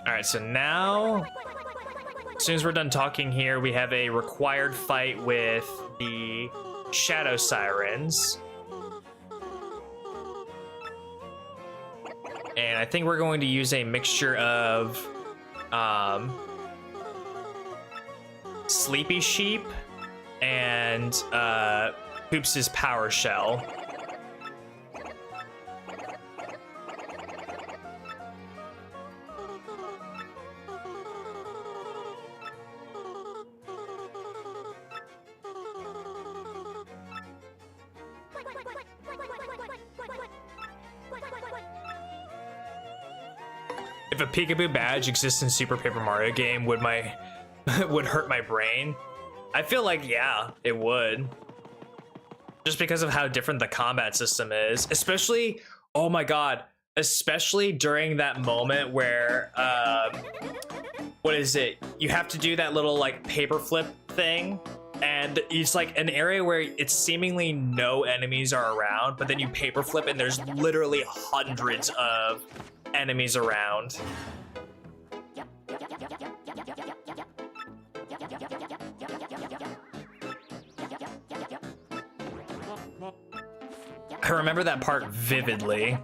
Alright, so now, as soon as we're done talking here, we have a required fight with the Shadow Sirens. And I think we're going to use a mixture of Sleepy Sheep and Hoops' Power Shell. If a peekaboo badge exists in Super Paper Mario game, would would hurt my brain? I feel like, yeah, it would. Just because of how different the combat system is. Especially, oh my god, especially during that moment where, what is it? You have to do that little like paper flip thing. And it's like an area where it's seemingly no enemies are around, but then you paper flip and there's literally hundreds of enemies around. I remember that part vividly.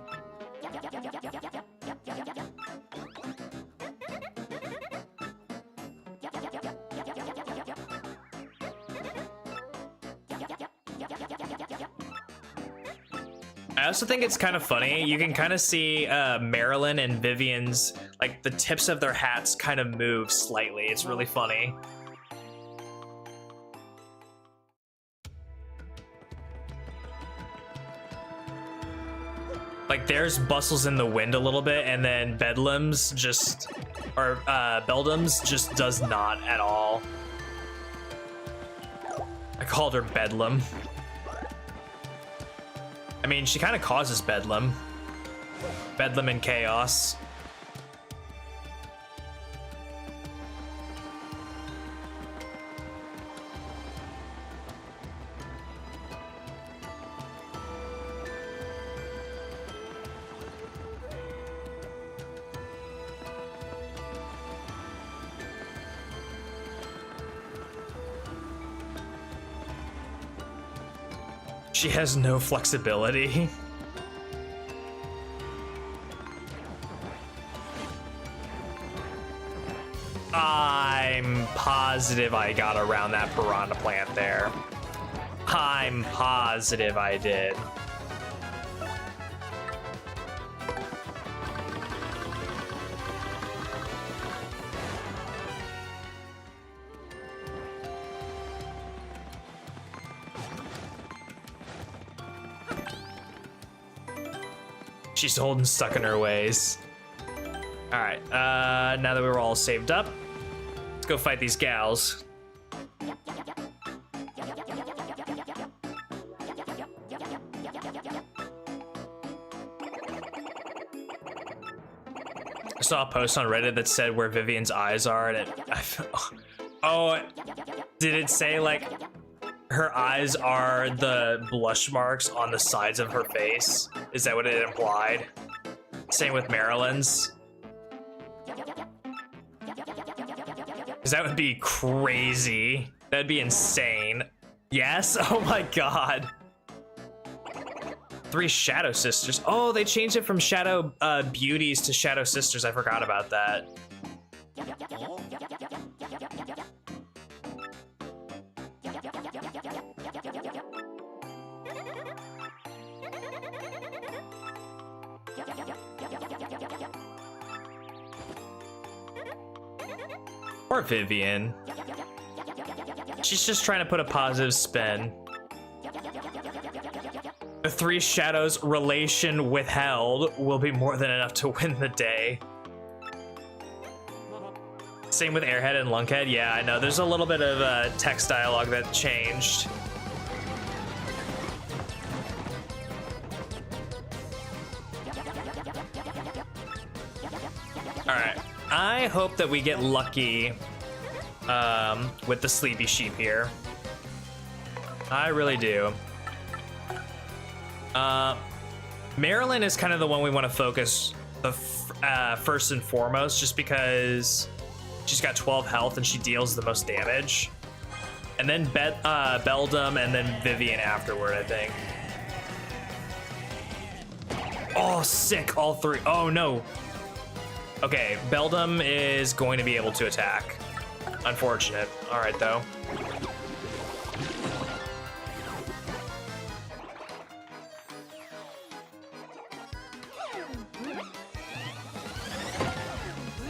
I also think it's kind of funny. You can kind of see Marilyn and Vivian's, like the tips of their hats kind of move slightly. It's really funny. Like theirs bustles in the wind a little bit, and then Bedlam's just, or Beldam's just does not at all. I called her Bedlam. I mean, she kind of causes bedlam. Bedlam and chaos. She has no flexibility. I'm positive I got around that piranha plant there. I'm positive I did. She's holding stuck in her ways. All right, now that we were all saved up, let's go fight these gals. I saw a post on Reddit that said where Vivian's eyes are, and oh, did it say like her eyes are the blush marks on the sides of her face? Is that what it implied? Same with Marilyn's. Because that would be crazy. That'd be insane. Yes? Oh my god. 3 Shadow Sisters. Oh, they changed it from Shadow Beauties to Shadow Sisters. I forgot about that. Poor Vivian. She's just trying to put a positive spin. The 3 Shadows relation withheld will be more than enough to win the day. Same with Airhead and Lunkhead. Yeah, I know. There's a little bit of text dialogue that changed. All right. I hope that we get lucky with the Sleepy Sheep here. I really do. Marilyn is kind of the one we want to focus the first and foremost, just because she's got 12 health and she deals the most damage. And then Beldam and then Vivian afterward, I think. Oh, sick, all 3. Oh, no. Okay, Beldam is going to be able to attack. Unfortunate. All right, though.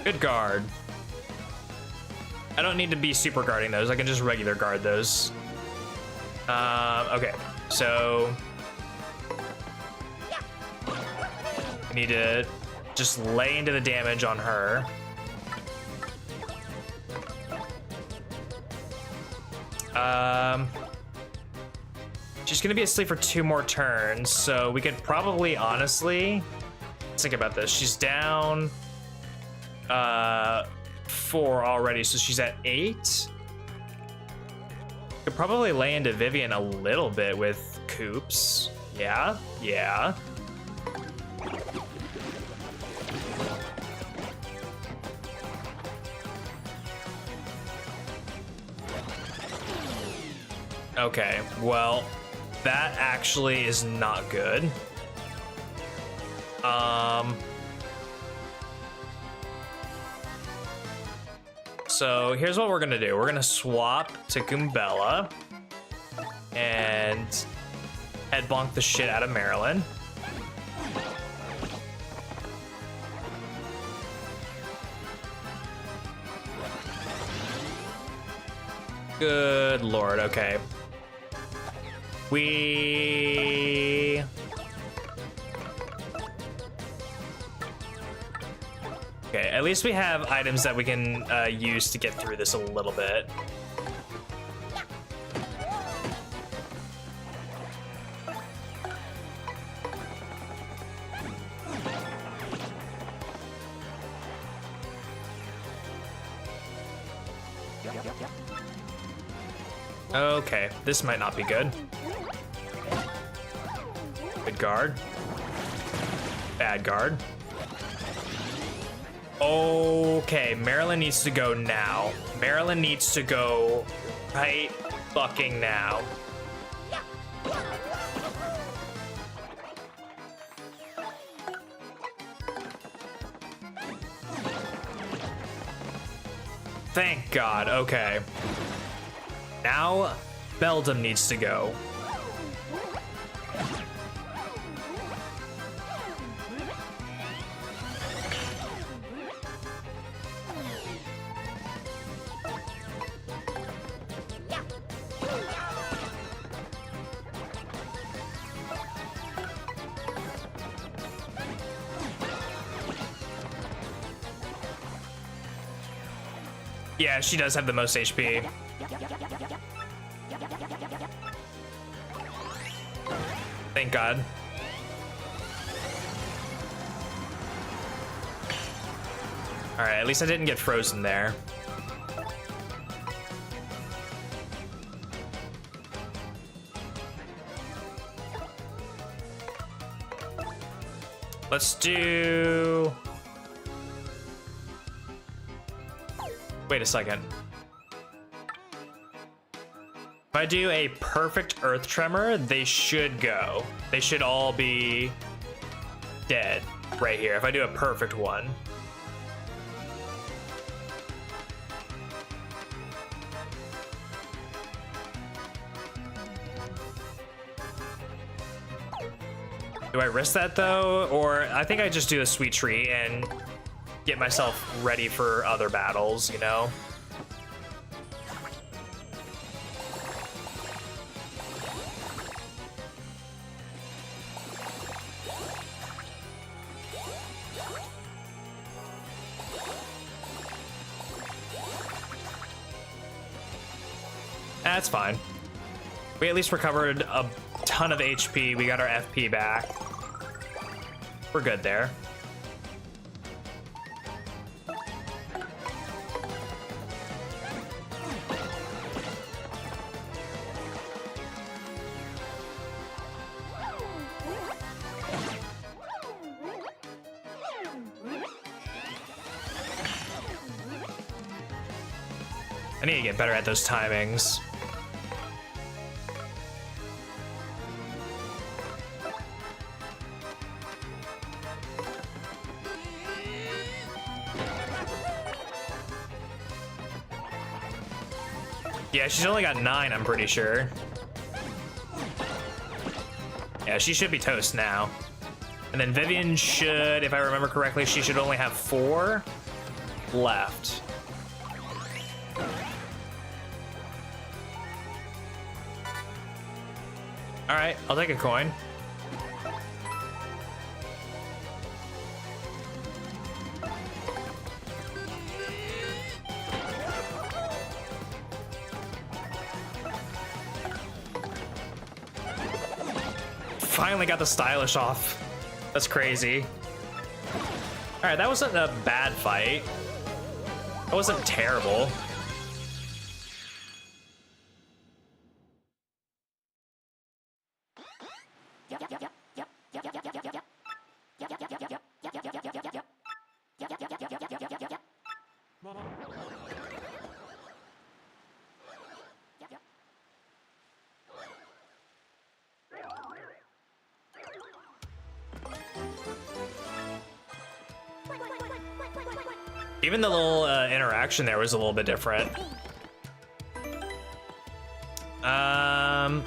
Good guard. I don't need to be super guarding those. I can just regular guard those. Okay, so I need to just lay into the damage on her. She's gonna be asleep for 2 more turns, so we could probably, honestly, let's think about this. She's down 4 already, so she's at 8. Could probably lay into Vivian a little bit with Coops. Yeah, yeah. Okay, well, that actually is not good. So here's what we're gonna do. We're gonna swap to Goombella and head bonk the shit out of Marilyn. Good lord, okay. Okay, at least we have items that we can use to get through this a little bit. Okay, this might not be good. Good guard. Bad guard. Okay, Marilyn needs to go now. Marilyn needs to go right fucking now. Thank God, okay. Now, Beldam needs to go. Yeah, she does have the most HP. Thank God. All right, at least I didn't get frozen there. Let's do... Wait a second. If I do a perfect earth tremor, they should go. They should all be dead right here if I do a perfect one. Do I risk that though? Or I think I just do a sweet treat and get myself ready for other battles, you know? That's fine. We at least recovered a ton of HP. We got our FP back. We're good there. I need to get better at those timings. Yeah, she's only got 9, I'm pretty sure. Yeah, she should be toast now. And then Vivian should, if I remember correctly, she should only have 4 left. All right, I'll take a coin. finally got the stylish off. That's crazy. All right, that wasn't a bad fight. That wasn't terrible. Even the little interaction there was a little bit different. Oh.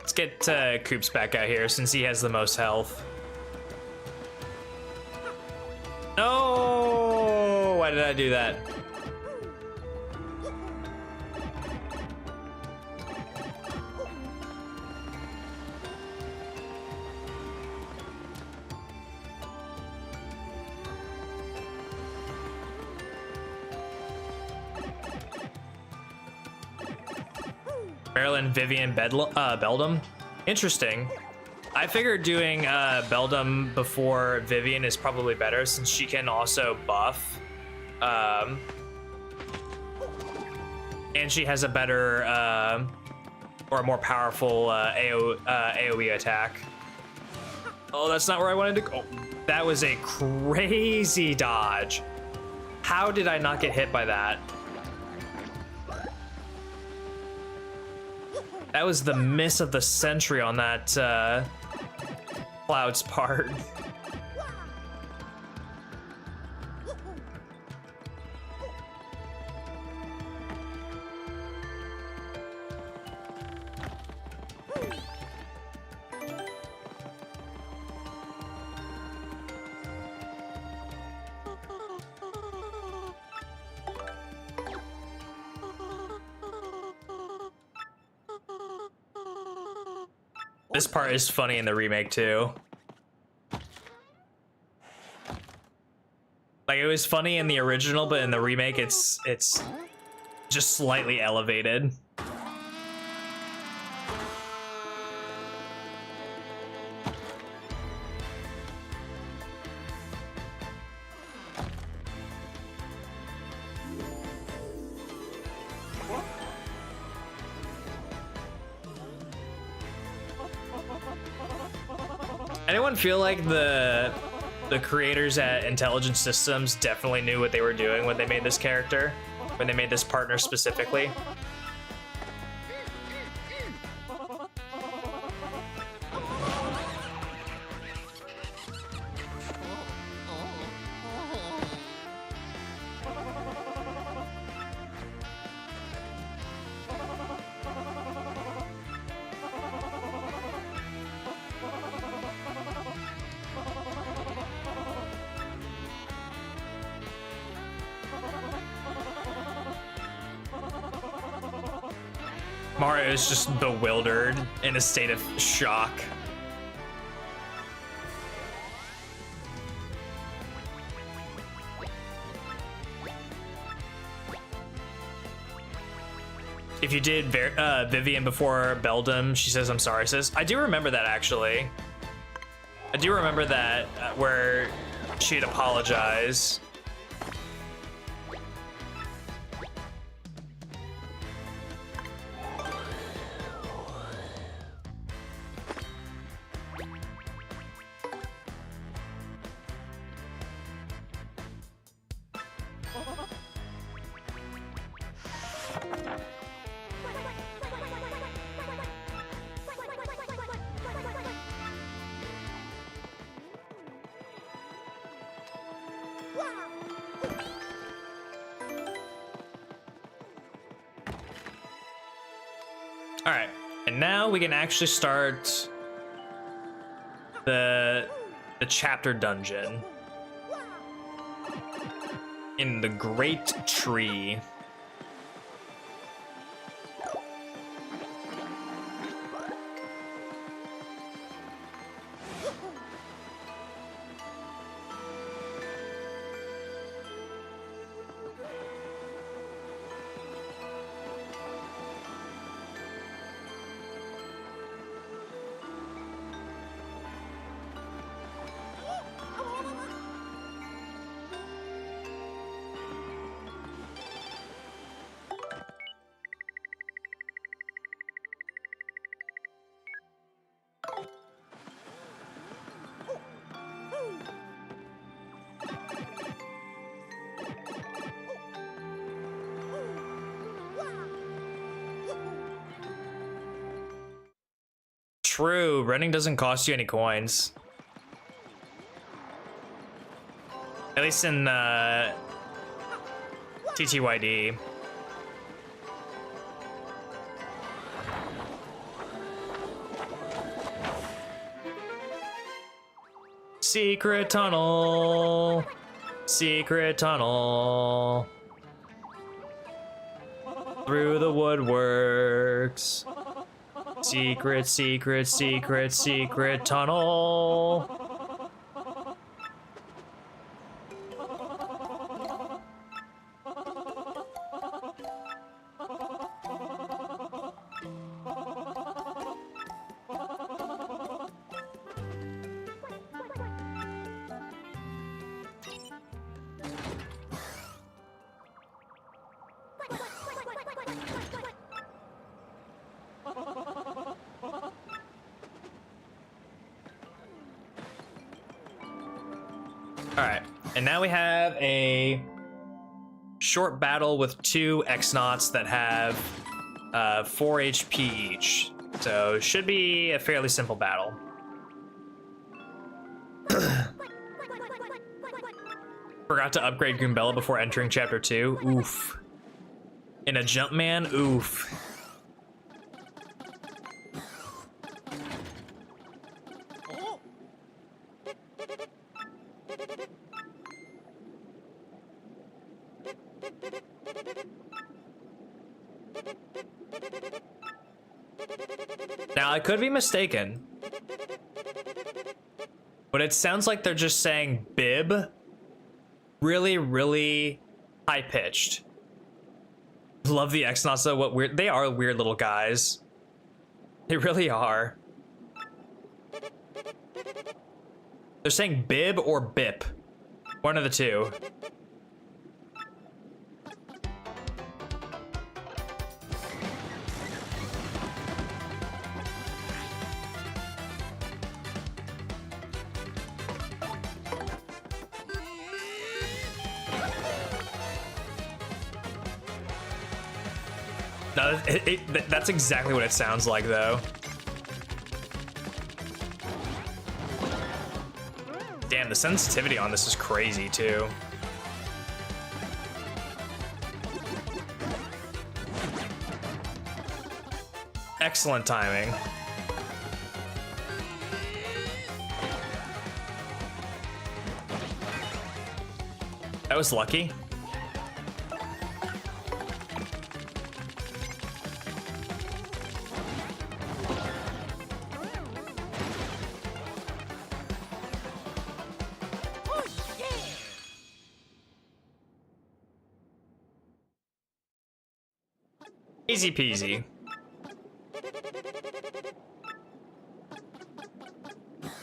Let's get Koops back out here since he has the most health. No! Why did I do that? Marilyn Vivian Beldam. Interesting. I figured doing Beldam before Vivian is probably better since she can also buff. And she has a better or a more powerful AoE attack. Oh, that's not where I wanted to go. That was a crazy dodge. How did I not get hit by that? That was the miss of the century on that Cloud's part. This part is funny in the remake too. Like it was funny in the original, but in the remake it's just slightly elevated. Anyone feel like the creators at Intelligent Systems definitely knew what they were doing when they made this character, when they made this partner specifically? Mario is just bewildered in a state of shock. If you did Vivian before Beldam, she says, I'm sorry, sis. I do remember that, actually. I do remember that, where she'd apologize. All right, and now we can actually start the chapter dungeon in the Great Tree. true. Running doesn't cost you any coins. At least in TTYD. Secret tunnel. Secret tunnel. Through the woodworks. Secret, secret, secret, secret tunnel. Alright, and now we have a short battle with two X-Nauts that have 4 HP each. So it should be a fairly simple battle. Forgot to upgrade Goombella before entering Chapter 2. Oof. In a Jumpman? Oof. Now, I could be mistaken, but it sounds like they're just saying bib really, really high-pitched. Love the X-Nauts though. What weird, they are weird little guys. They really are. They're saying bib or bip. One of the two. No, that's exactly what it sounds like, though. Damn, the sensitivity on this is crazy, too. Excellent timing. That was lucky. Easy peasy.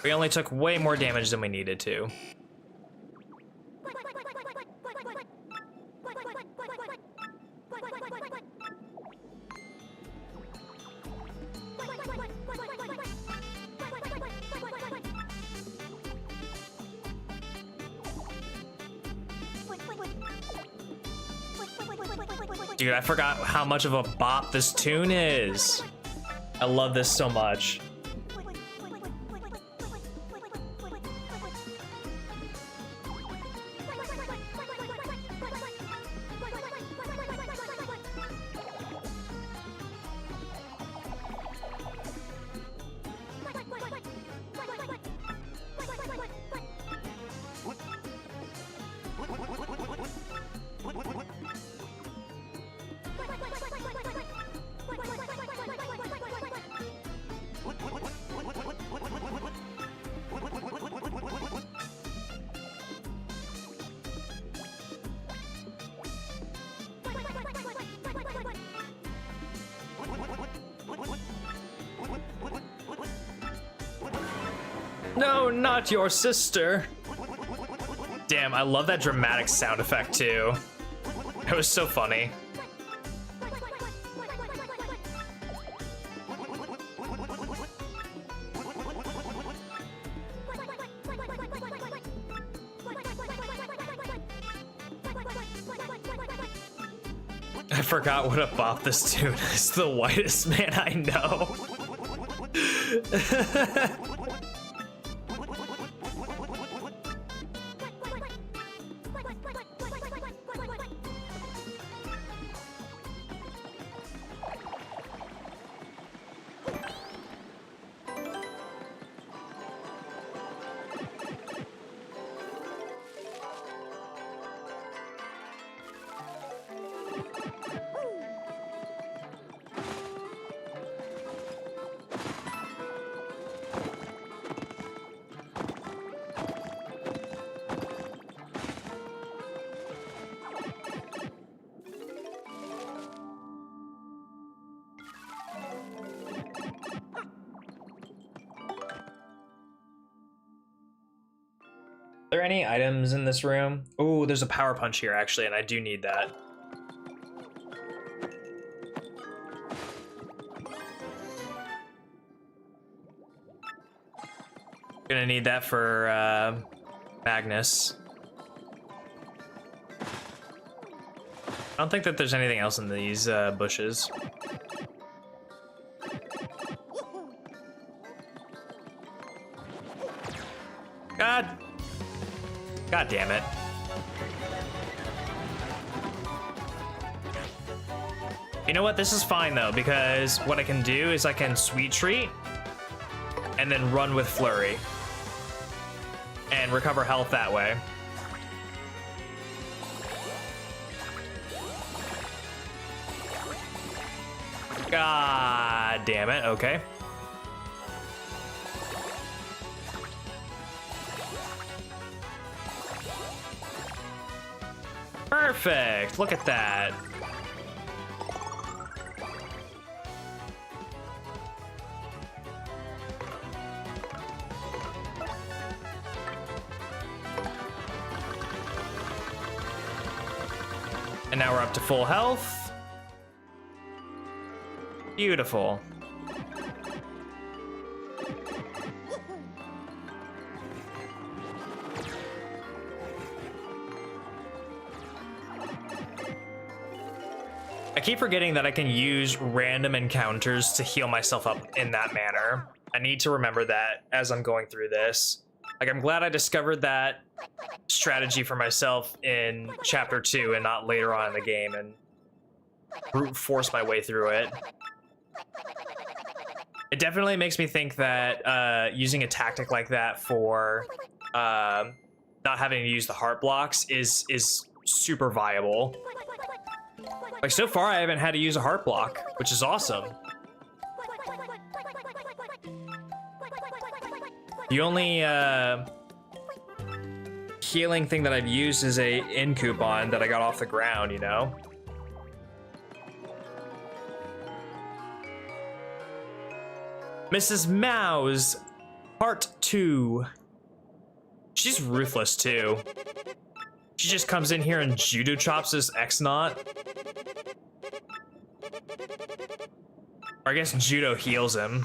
We only took way more damage than we needed to. Dude, I forgot how much of a bop this tune is. I love this so much. No, not your sister. Damn, I love that dramatic sound effect too. It was so funny. I forgot what a bop this tune is. The whitest man I know. Are there any items in this room? Oh, there's a power punch here actually, and I do need that. Gonna need that for Magnus. I don't think that there's anything else in these bushes. God damn it. You know what? This is fine though, because what I can do is I can sweet treat and then run with flurry and recover health that way. God damn it. Okay. Perfect. Look at that. And now we're up to full health. Beautiful. I keep forgetting that I can use random encounters to heal myself up in that manner. I need to remember that as I'm going through this. Like, I'm glad I discovered that strategy for myself in chapter 2 and not later on in the game and brute force my way through it. It definitely makes me think that using a tactic like that for not having to use the heart blocks is super viable. Like, so far I haven't had to use a heart block, which is awesome. The only healing thing that I've used is a in coupon that I got off the ground, you know? Mrs. Mouse, part 2. She's ruthless too. She just comes in here and judo chops this X-Naught. Or I guess judo heals him.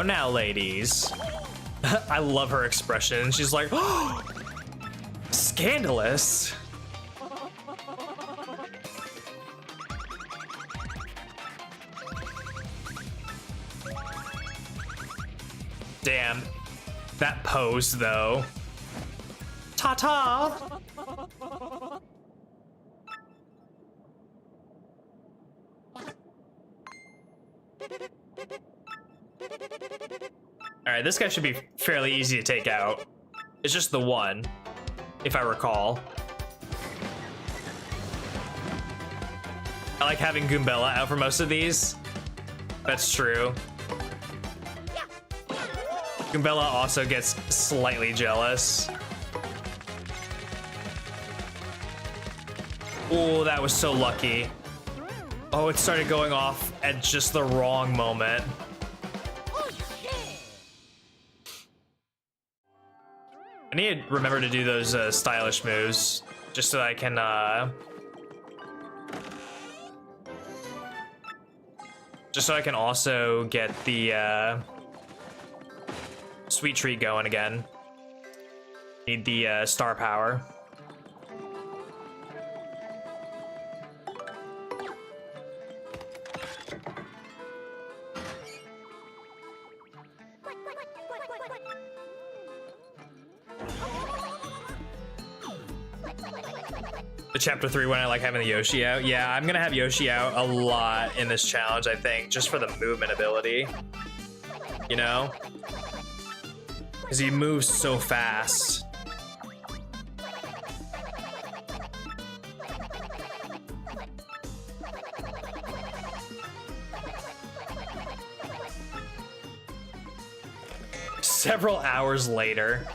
Now, ladies. I love her expression. She's like, oh, scandalous. Damn, that pose though. Ta-ta. All right, this guy should be fairly easy to take out. It's just the one, if I recall. I like having Goombella out for most of these. That's true. Goombella also gets slightly jealous. Oh, that was so lucky. Oh, it started going off at just the wrong moment. I need to remember to do those stylish moves just so that I can Just so I can also get the sweet treat going again. Need the star power. The chapter 3 when I like having the Yoshi out. Yeah, I'm gonna have Yoshi out a lot in this challenge, I think, just for the movement ability. You know? Because he moves so fast. Several hours later.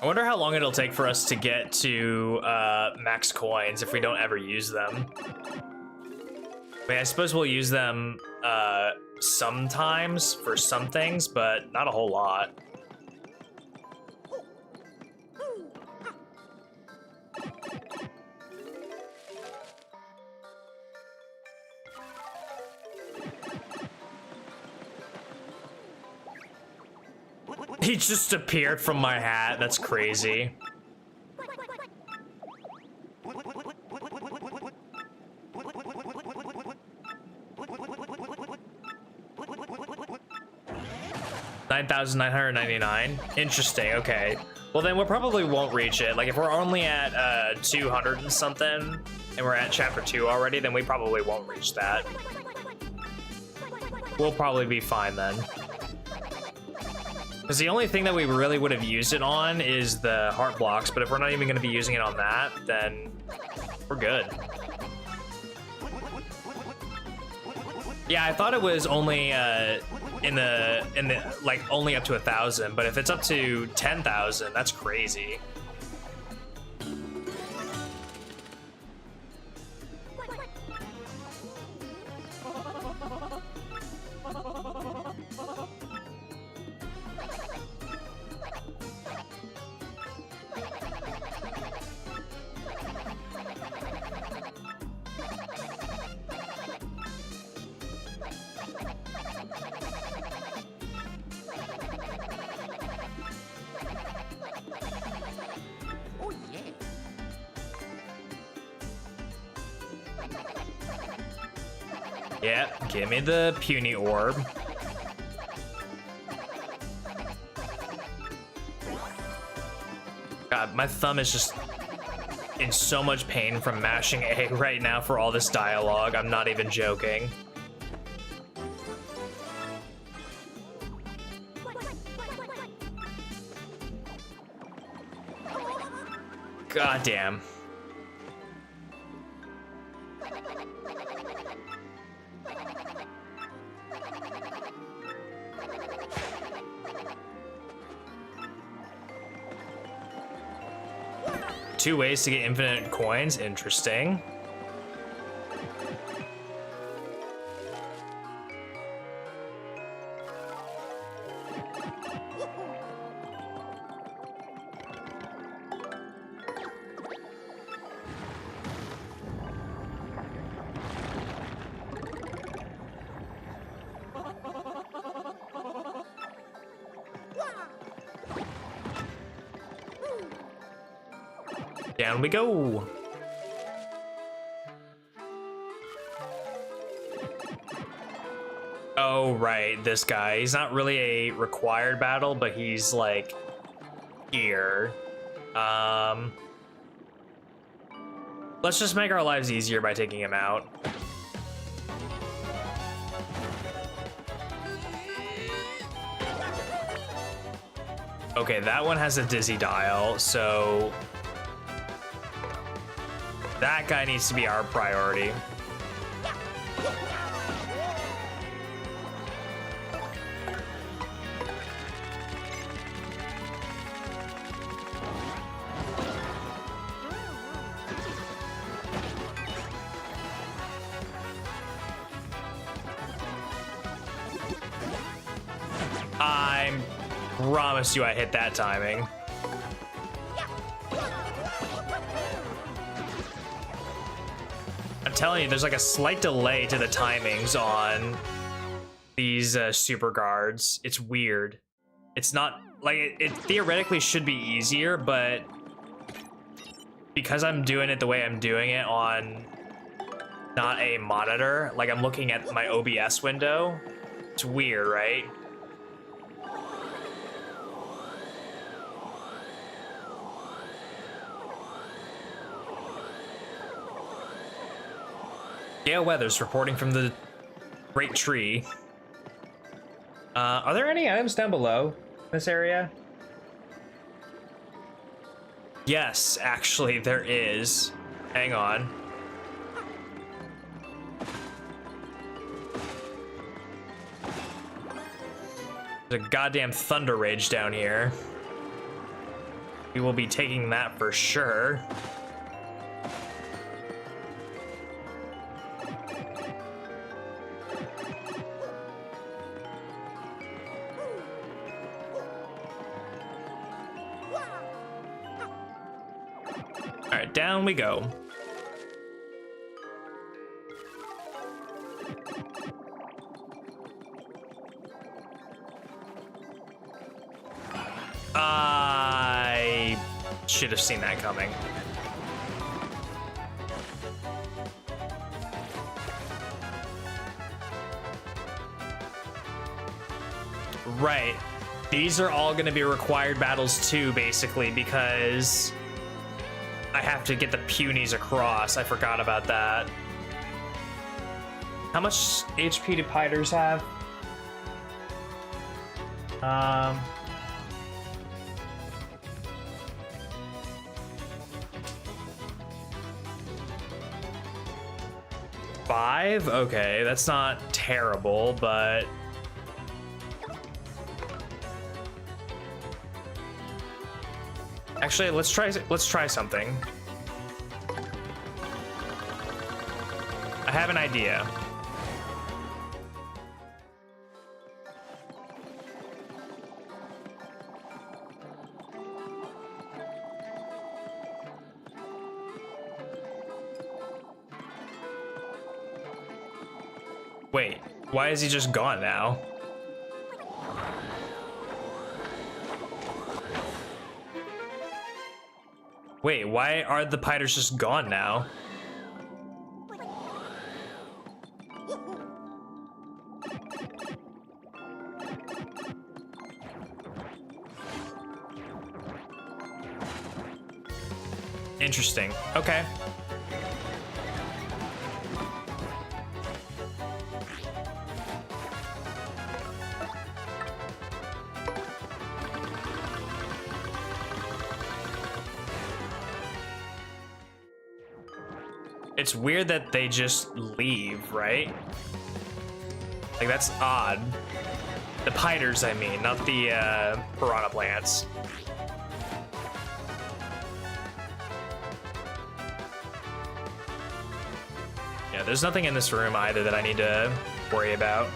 I wonder how long it'll take for us to get to max coins if we don't ever use them. I mean, I suppose we'll use them sometimes for some things, but not a whole lot. He just appeared from my hat. That's crazy. $9,999. Interesting. Okay. Well, then we probably won't reach it. Like, if we're only at 200 and something, and we're at chapter 2 already, then we probably won't reach that. We'll probably be fine then. Because the only thing that we really would have used it on is the heart blocks, but if we're not even going to be using it on that, then we're good. Yeah, I thought it was only in the like only up to 1,000, but if it's up to 10,000, that's crazy. Yeah, give me the puny orb. God, my thumb is just in so much pain from mashing A right now for all this dialogue. I'm not even joking. God damn. Two ways to get infinite coins. Interesting. Down we go. Oh, right, this guy. He's not really a required battle, but he's like here. Let's just make our lives easier by taking him out. Okay, that one has a dizzy dial, so that guy needs to be our priority. I promise you I hit that timing. I'm telling you, there's like a slight delay to the timings on these super guards. It's weird. It's not like it theoretically should be easier, but because I'm doing it the way I'm doing it on not a monitor, like I'm looking at my OBS window, it's weird, right? Gale Weathers reporting from the Great Tree. Are there any items down below in this area? Yes, actually there is. Hang on. There's a goddamn thunder rage down here. We will be taking that for sure. Alright, down we go. I should have seen that coming. Right. These are all going to be required battles too, basically, because I have to get the punies across. I forgot about that. How much HP do Piters have? 5? Okay, that's not terrible, but actually, let's try something. I have an idea. Wait, why is he just gone now? Wait, why are the Piters just gone now? Interesting. Okay. It's weird that they just leave, right? Like, that's odd. The Piters, I mean, not the piranha plants. Yeah, there's nothing in this room either that I need to worry about.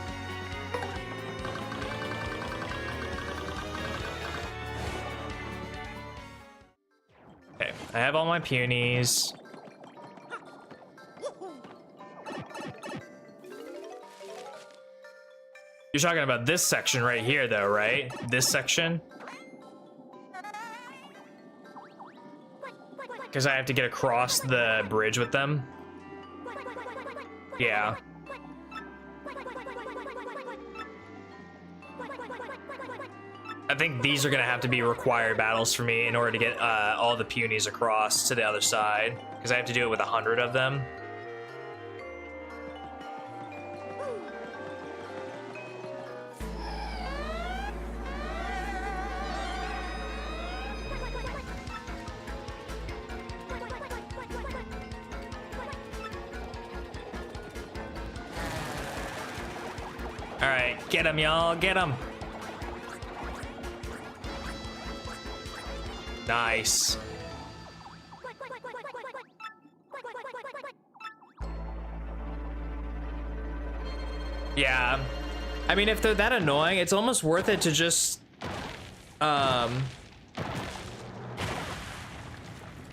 Okay, I have all my punies. You're talking about this section right here, though, right? This section? Because I have to get across the bridge with them. Yeah. I think these are going to have to be required battles for me in order to get all the punies across to the other side. Because I have to do it with 100 of them. right, get him, y'all, get him. Nice. Yeah, I mean, if they're that annoying, it's almost worth it to just,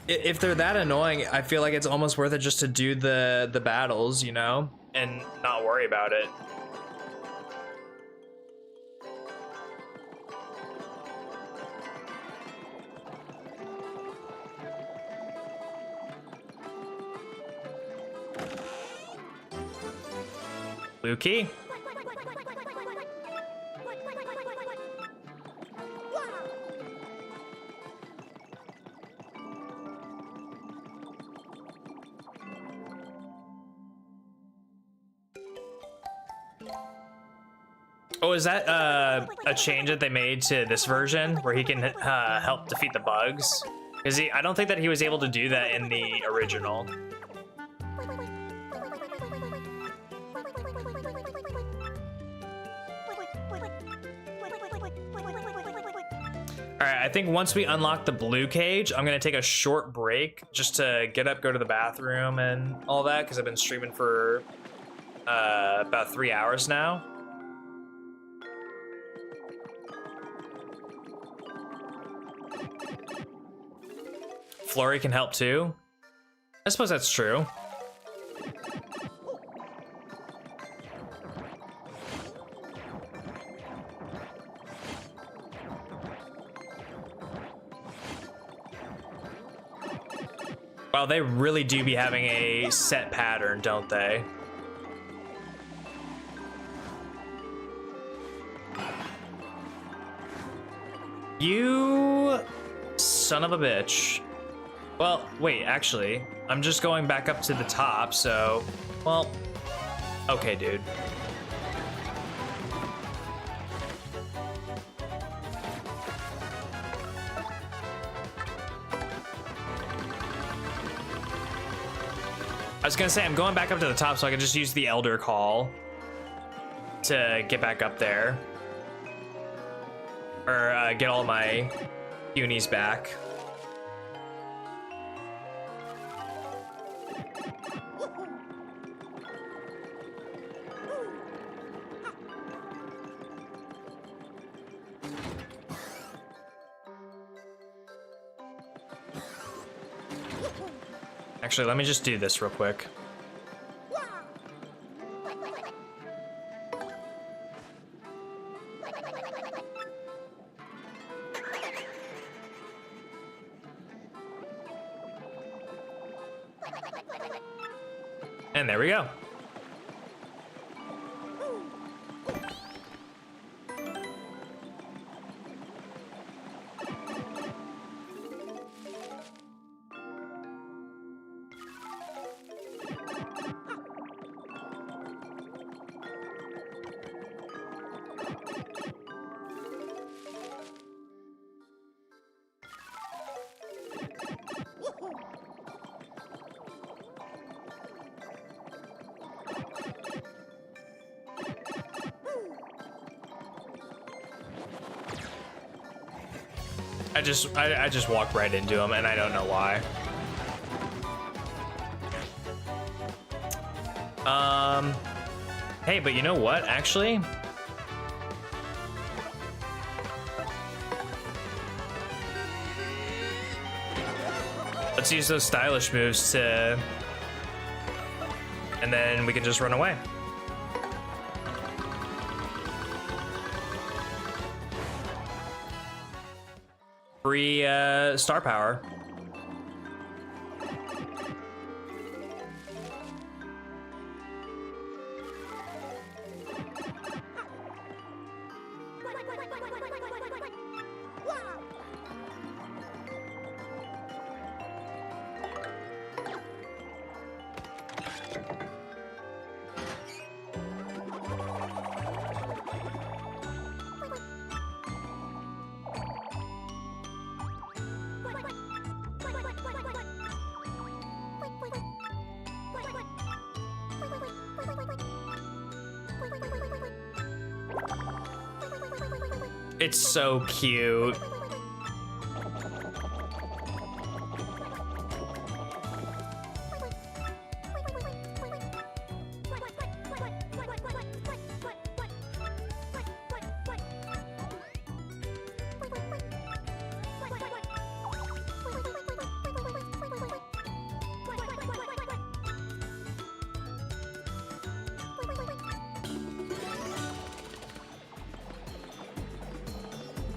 if they're that annoying, I feel like it's almost worth it just to do the battles, you know, and not worry about it. Blue key. Oh, is that a change that they made to this version where he can help defeat the bugs? Because I don't think that he was able to do that in the original. Alright, I think once we unlock the blue cage, I'm gonna take a short break just to get up, go to the bathroom and all that, because I've been streaming for about 3 hours now. Flurry can help too. I suppose that's true. Wow, they really do be having a set pattern, don't they? You son of a bitch. Well, wait, actually, I'm just going back up to the top, so, well, okay, dude. I was gonna say, I'm going back up to the top so I can just use the Elder Call to get back up there. Or get all my unis back. Actually, let me just do this real quick. And there we go. I just walked right into him, and I don't know why. Hey, but you know what, actually? Let's use those stylish moves to... and then we can just run away. Free star power. It's so cute.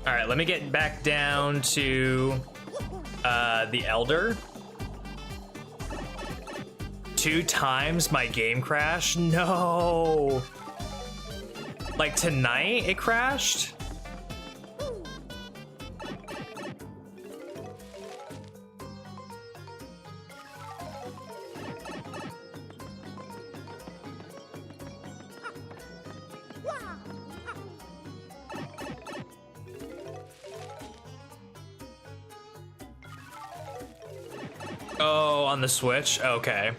All right, let me get back down to the Elder. 2 times my game crashed? No. Like tonight it crashed? Oh, on the Switch? Okay.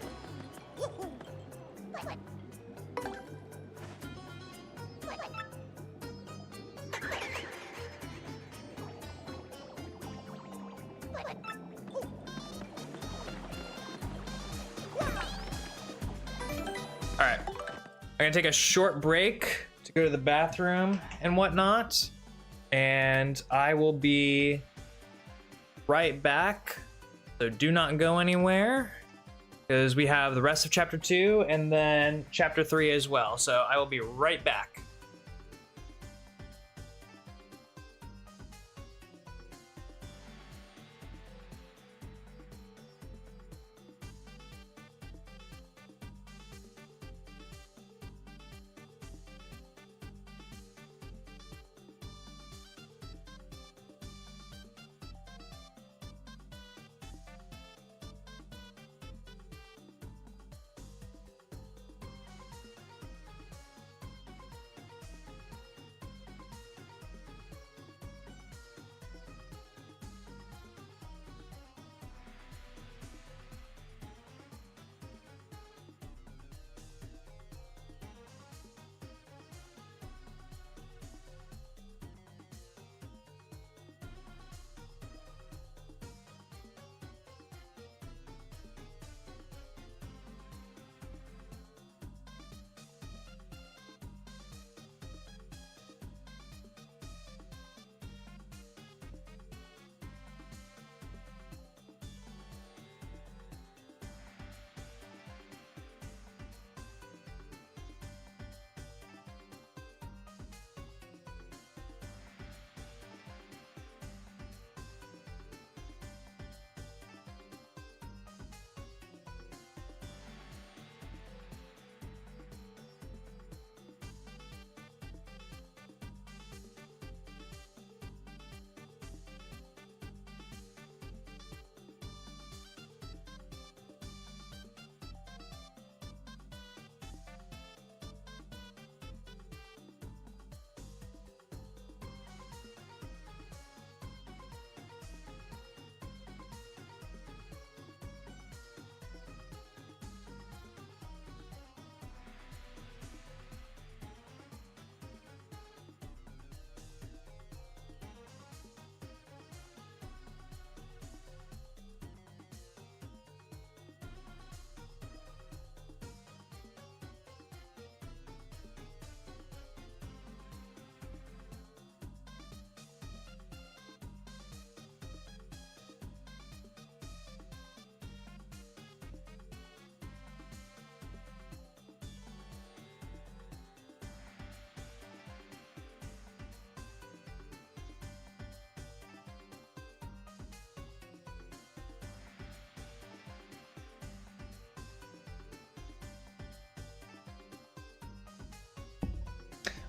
All right, I'm gonna take a short break to go to the bathroom and whatnot, and I will be right back. So do not go anywhere, because we have the rest of chapter 2 and then chapter 3 as well. So I will be right back.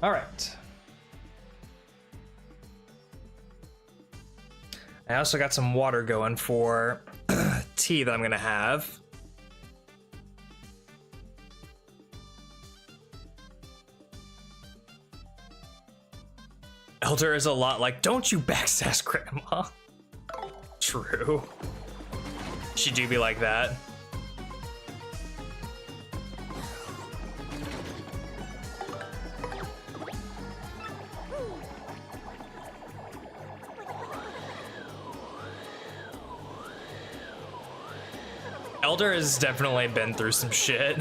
All right. I also got some water going for tea that I'm gonna have. Elder is a lot like, don't you backsass grandma. True. She do be like that. Elder has definitely been through some shit.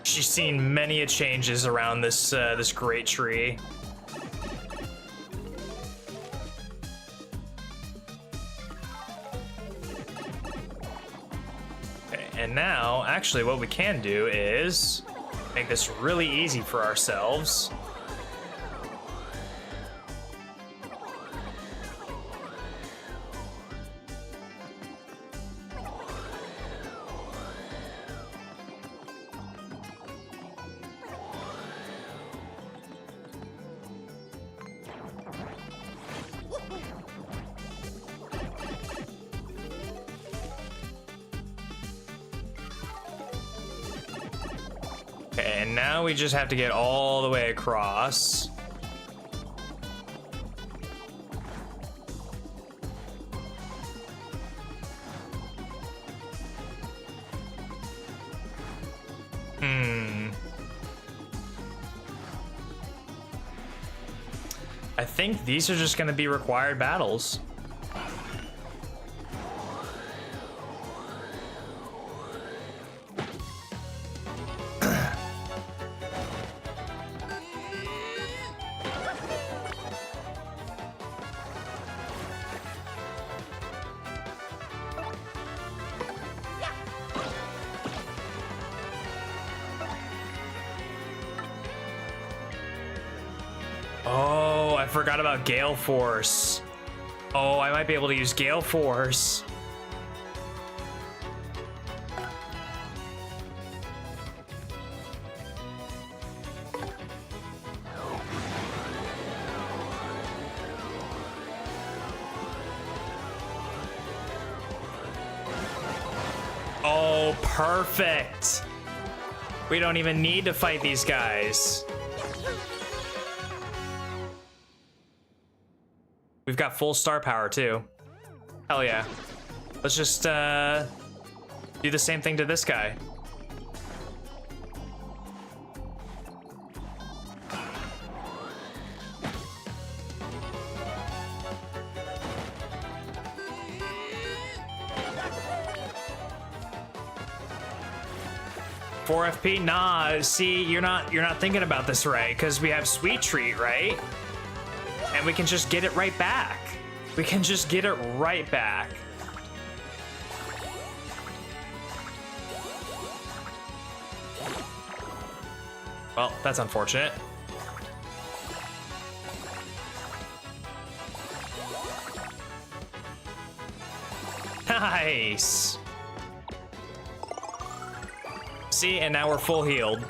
She's seen many changes around this this great tree. Okay, and now, actually, what we can do is make this really easy for ourselves. Okay, and now we just have to get all the way across. I think these are just gonna be required battles. Oh, I forgot about Gale Force. Oh, I might be able to use Gale Force. Oh, perfect. We don't even need to fight these guys. We've got full star power too. Hell yeah. Let's just do the same thing to this guy. Four FP? Nah, see, you're not thinking about this right, because we have Sweet Treat, right? And we can just get it right back. We can just get it right back. Well, that's unfortunate. Nice. See, and now we're full healed.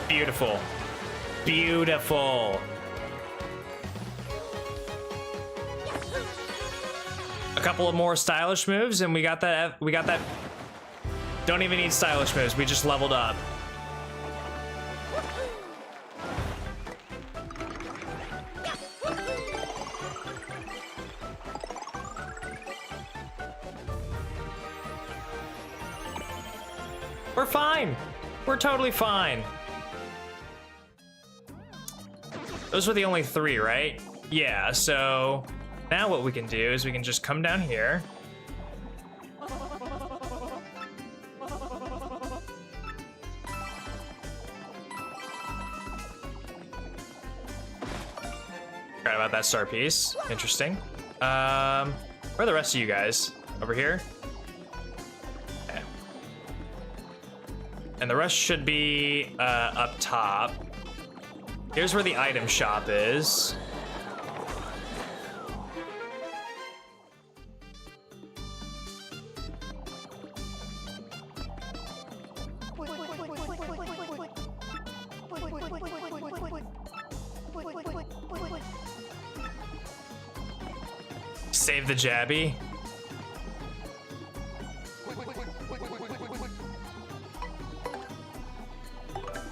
Beautiful. Beautiful. A couple of more stylish moves and we got that. Don't even need stylish moves. We just leveled up. We're fine. We're totally fine. Those were the only three, right? Yeah, so now what we can do is we can just come down here. Forgot about that star piece. Interesting. Where are the rest of you guys? Over here? Okay. And the rest should be up top. Here's where the item shop is. Save the Jabby.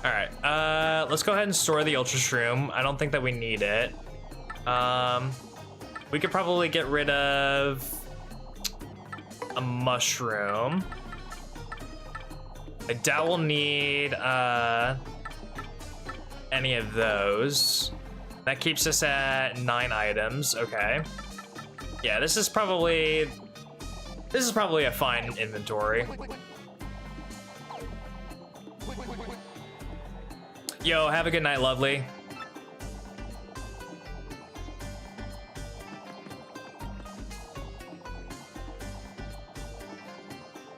All right, let's go ahead and store the Ultra Shroom. I don't think that we need it. We could probably get rid of a mushroom. I doubt we'll need any of those. That keeps us at 9 items. Okay. Yeah, this is probably a fine inventory. Yo, have a good night, lovely.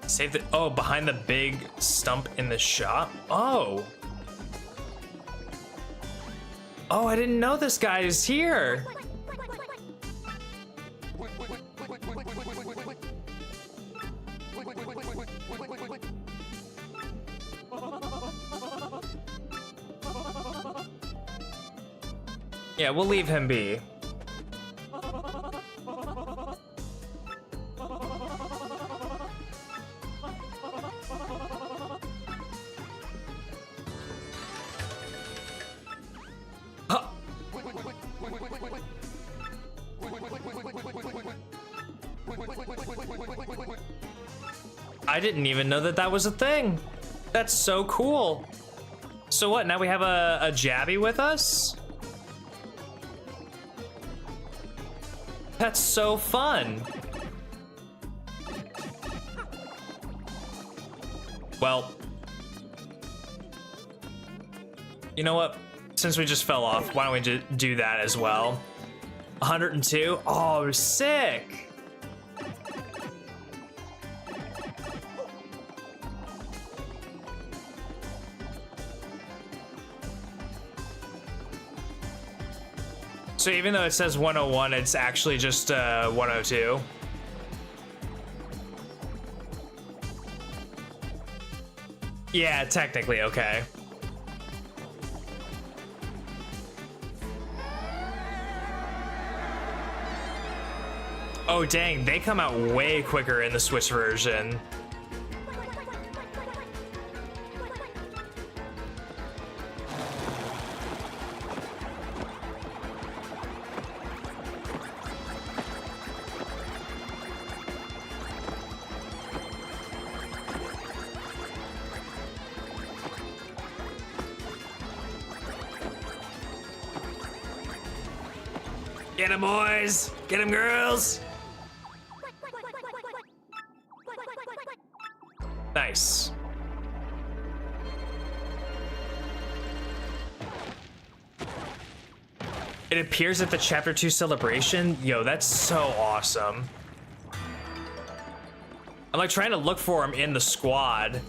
Save the, oh, behind the big stump in the shop? Oh. Oh, I didn't know this guy is here. Yeah, we'll leave him be. I didn't even know that that was a thing. That's so cool. So what, now we have a Jabby with us? That's so fun. Well, you know what? Since we just fell off, why don't we just do that as well? 102? Oh, sick. So even though it says 101, it's actually just 102. Yeah, technically, okay. Oh dang, they come out way quicker in the Switch version. Get him, boys! Get him, girls! Nice. It appears at the Chapter 2 celebration. Yo, that's so awesome. I'm like trying to look for him in the squad.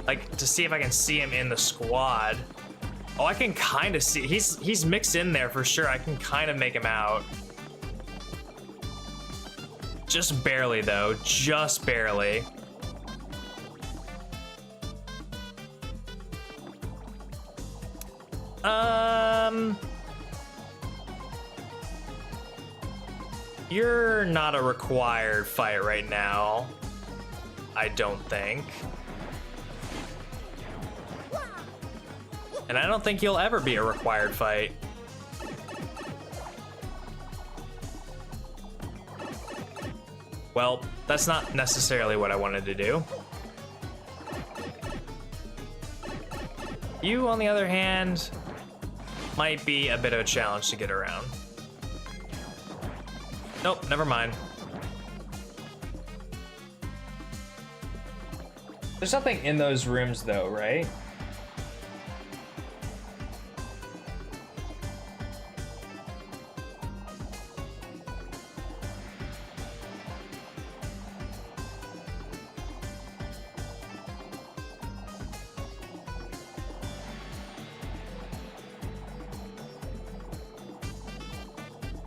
Like to see if I can see him in the squad. Oh, I can kind of see. He's mixed in there for sure. I can kind of make him out. Just barely though, just barely. You're not a required fight right now. I don't think. And I don't think you'll ever be a required fight. Well, that's not necessarily what I wanted to do. You, on the other hand, might be a bit of a challenge to get around. Nope, never mind. There's nothing in those rooms though, right?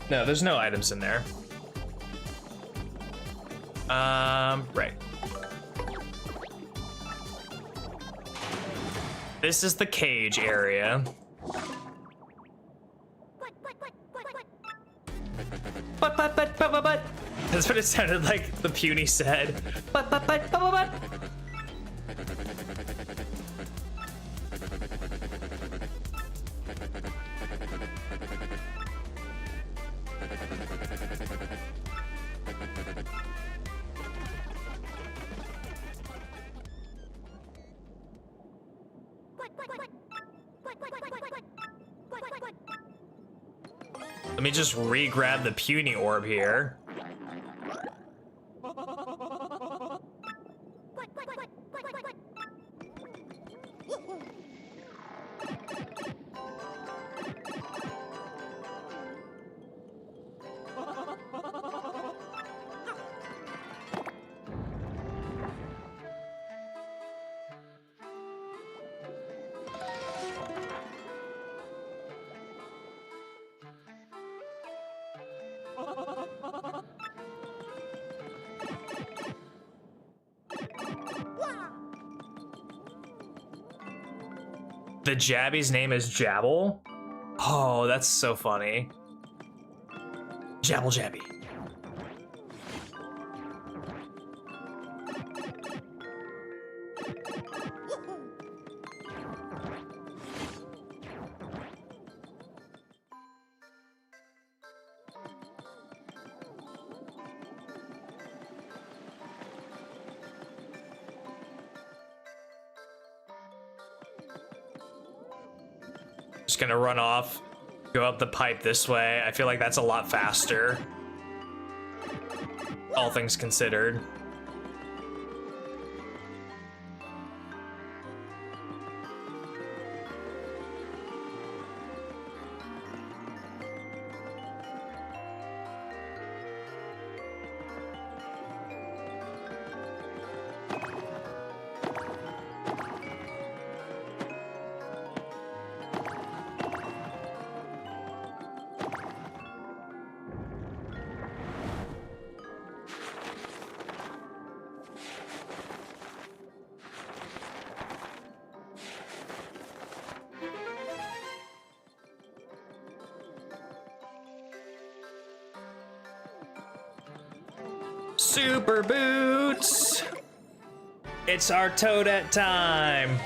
No, there's no items in there. Right. This is the cage area. But. That's what it sounded like the puny said. But. Let me just re-grab the puny orb here. The Jabby's name is Jabble? Oh, that's so funny. Jabble Jabby. Just gonna run off, go up the pipe this way. I feel like that's a lot faster, all things considered. Super Boots! It's our Toadette time!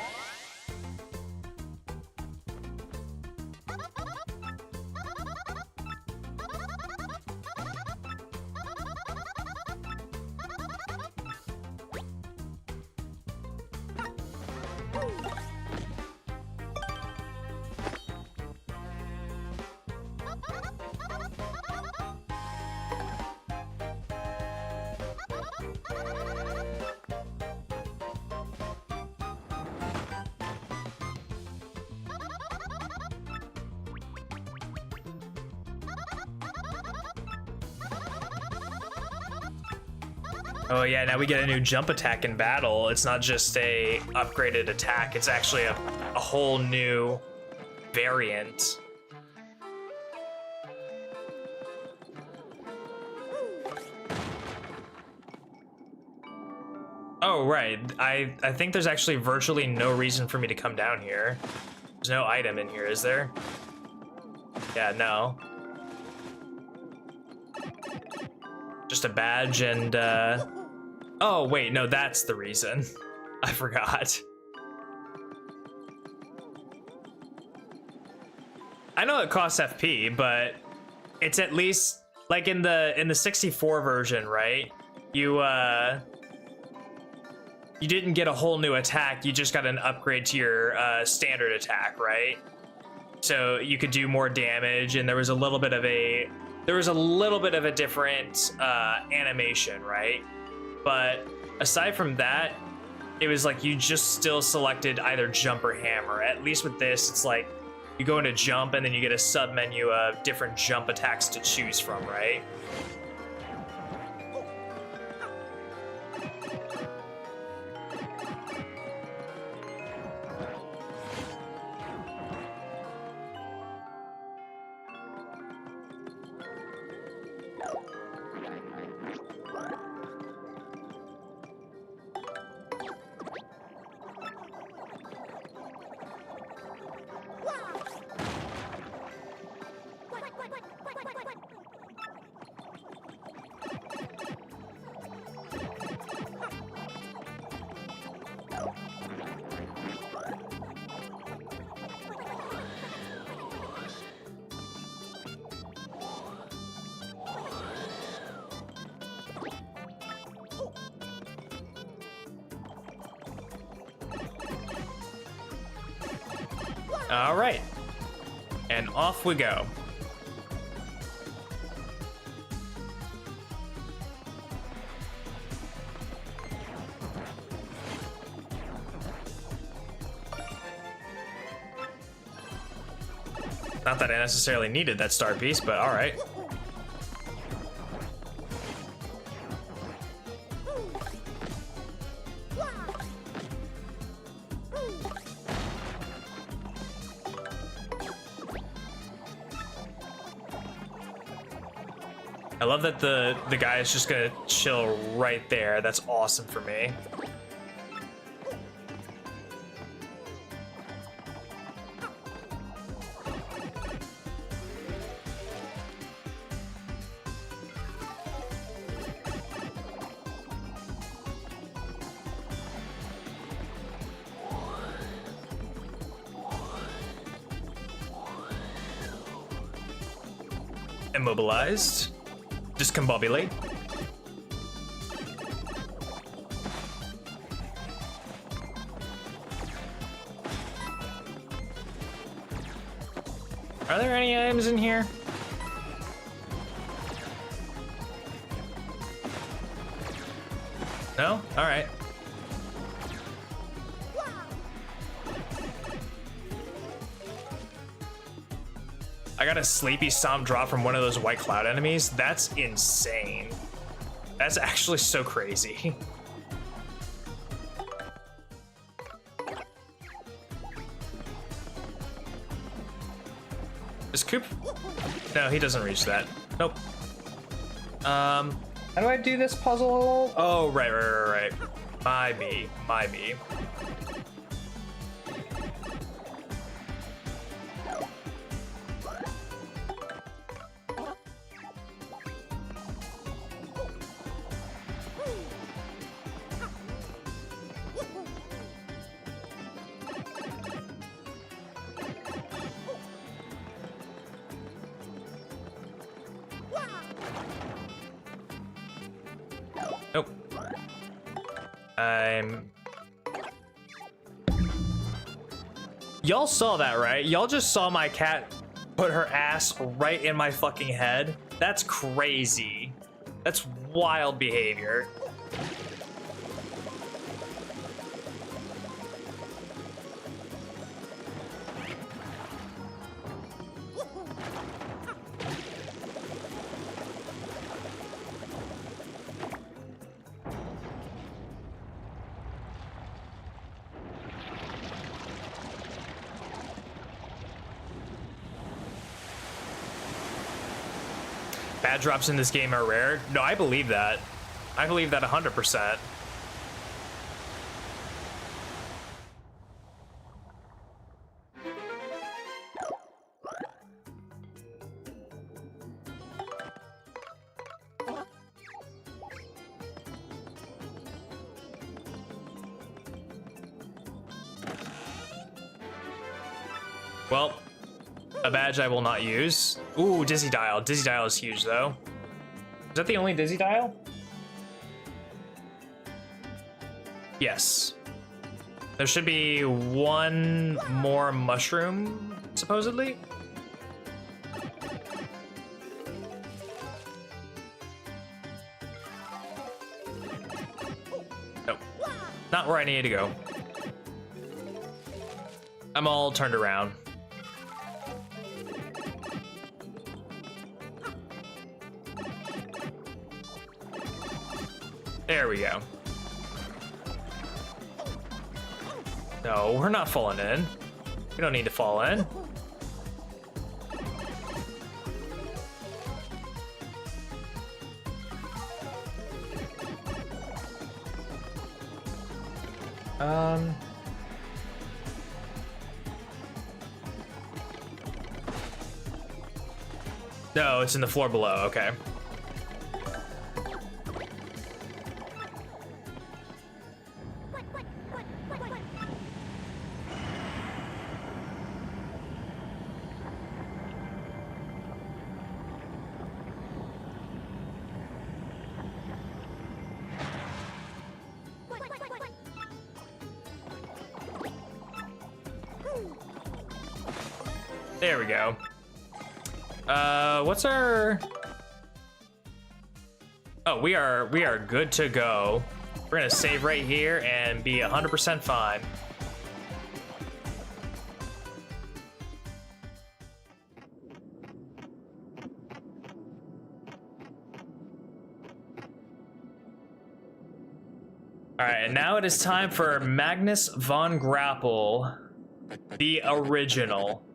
Oh yeah, now we get a new jump attack in battle. It's not just a upgraded attack, it's actually a whole new variant. Oh right, I think there's actually virtually no reason for me to come down here. There's no item in here, is there? Yeah, no. Just a badge and oh wait, no, that's the reason. I forgot. I know it costs FP, but it's at least like in the 64 version, right? You didn't get a whole new attack, you just got an upgrade to your standard attack, right? So you could do more damage, and there was a little bit of a different animation, right? But aside from that, it was like you just still selected either jump or hammer. At least with this, it's like you go into jump and then you get a sub menu of different jump attacks to choose from, right? All right. And off we go. Not that I necessarily needed that star piece, but all right. I love that the guy is just gonna chill right there. That's awesome for me. Immobilized. Discombobulate. Are there any items in here? No? All right. I got a sleepy stomp drop from one of those white cloud enemies. That's insane. That's actually so crazy. Is Coop? No, he doesn't reach that. Nope. How do I do this puzzle? Oh, right. My me. Nope. Y'all saw that, right? Y'all just saw my cat put her ass right in my fucking head. That's crazy. That's wild behavior. Bad drops in this game are rare. No, I believe that. I believe that 100%. Well, a badge I will not use. Ooh, Dizzy Dial. Dizzy Dial is huge, though. Is that the only Dizzy Dial? Yes. There should be one more mushroom, supposedly. Nope. Not where I need to go. I'm all turned around. There we go. No, we're not falling in. We don't need to fall in. No, it's in the floor below. Okay. There we go. What's our... Oh, we are good to go. We're gonna save right here and be 100% fine. All right, and now it is time for Magnus von Grapple, the original.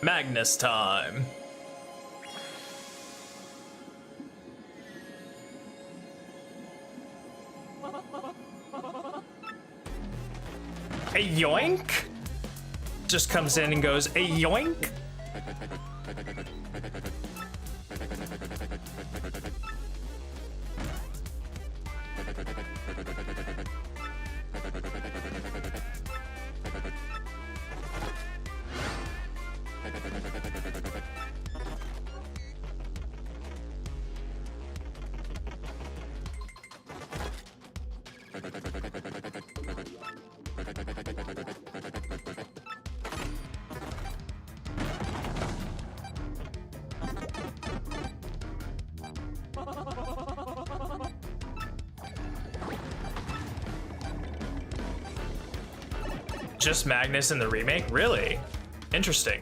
Magnus time. A yoink? Just comes in and goes, a yoink? Just Magnus in the remake? Really? Interesting.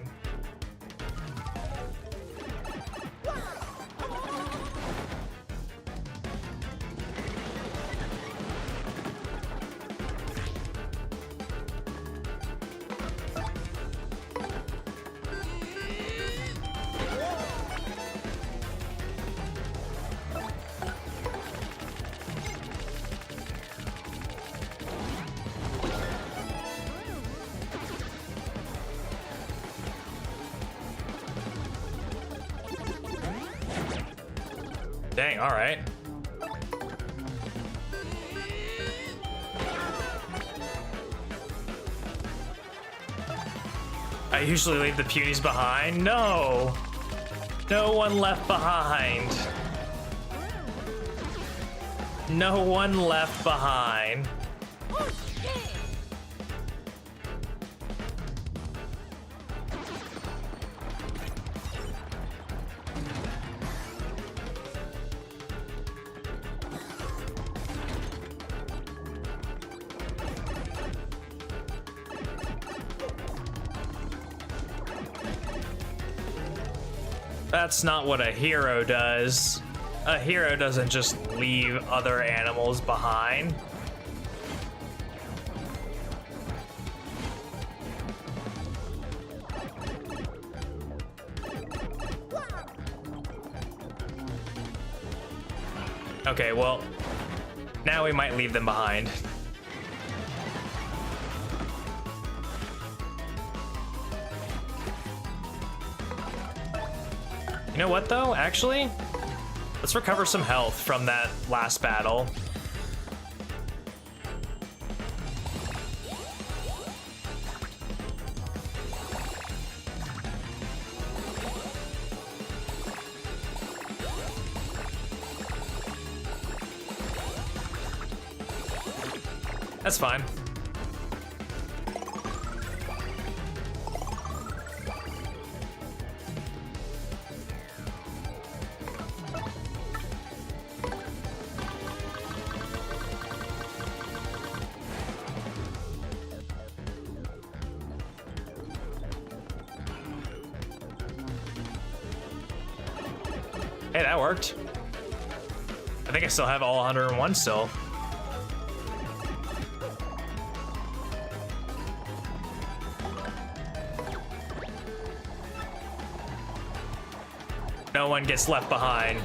Dang, all right. I usually leave the punies behind. No! No one left behind. No one left behind. That's not what a hero does. A hero doesn't just leave other animals behind. Okay, well, now we might leave them behind. You know what, though? Actually, let's recover some health from that last battle. That's fine. Hey, that worked. I think I still have all 101 still. No one gets left behind.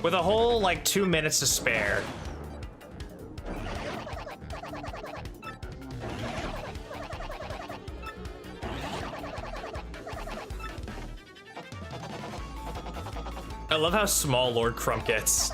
with a whole like 2 minutes to spare. I love how small Lord Crump gets.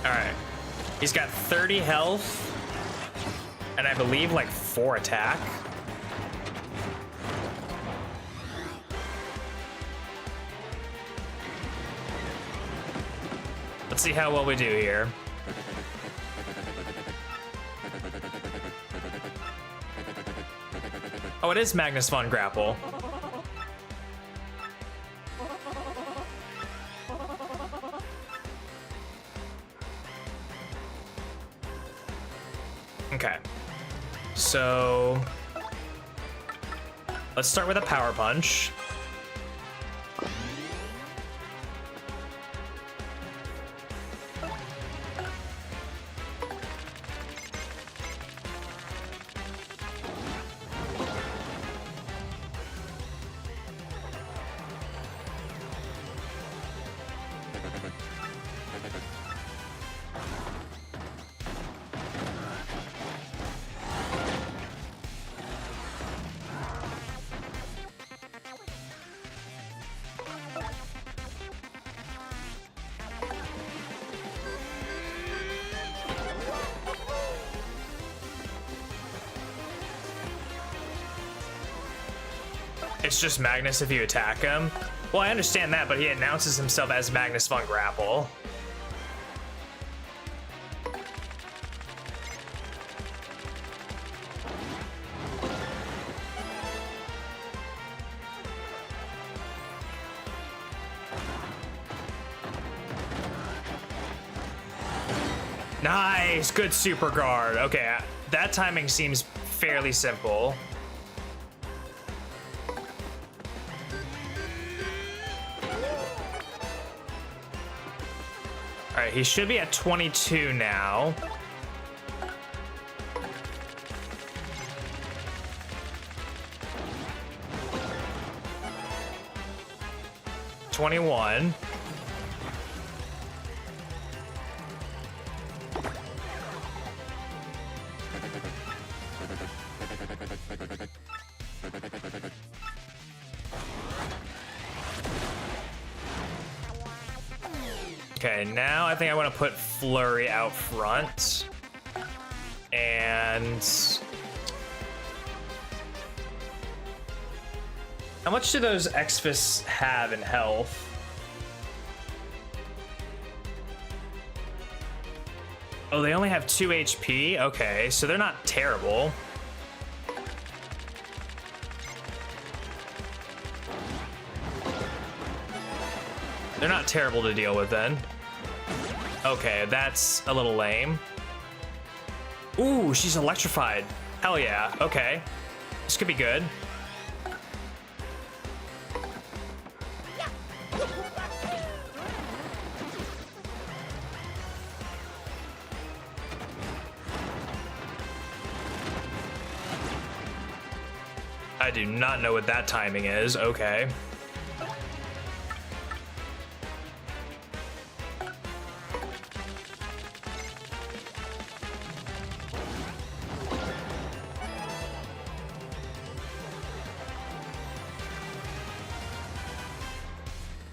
Alright. He's got 30 health. And I believe like 4 attack. Let's see how well we do here. Oh, it is Magnus von Grapple. Okay. So let's start with a power punch. It's just Magnus if you attack him. Well, I understand that, but he announces himself as Magnus von Grapple. Nice, good super guard. Okay, that timing seems fairly simple. All right, he should be at 22 now. $21. Okay, now I think I want to put Flurry out front. And how much do those X-Fists have in health? Oh, they only have 2 HP? Okay, so they're not terrible. They're not terrible to deal with then. Okay, that's a little lame. Ooh, she's electrified. Hell yeah, okay. This could be good. I do not know what that timing is, okay.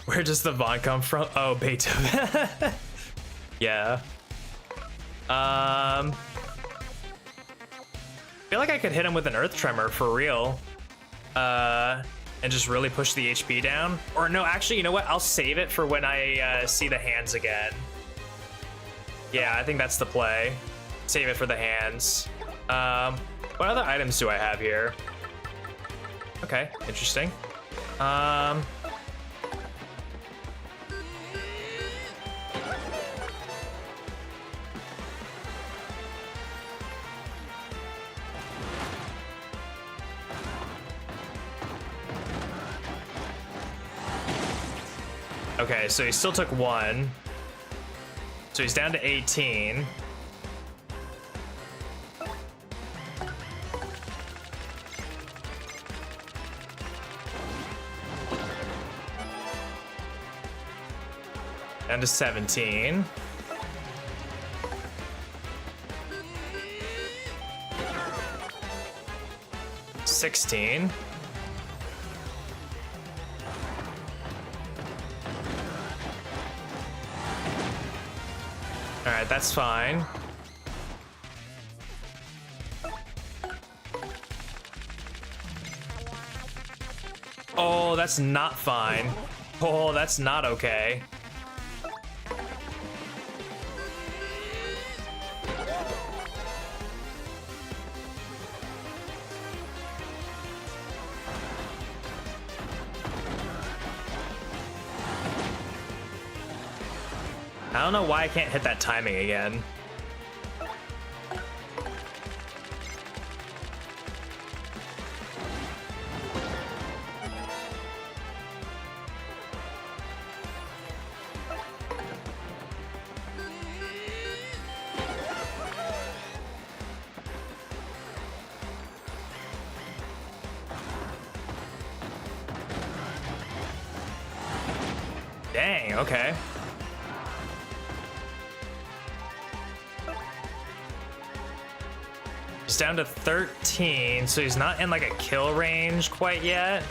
Where does the Vaughn come from? Oh, Beethoven. Yeah. I feel like I could hit him with an Earth Tremor for real. And just really push the HP down. Or no, actually, you know what? I'll save it for when I see the hands again. Yeah, I think that's the play. Save it for the hands. What other items do I have here? Okay, interesting. Okay, so he still took one. So he's down to 18. Down to 17. $16. All right, that's fine. Oh, that's not fine. Oh, that's not okay. I don't know why I can't hit that timing again. Dang, okay. He's down to 13, so he's not in like a kill range quite yet.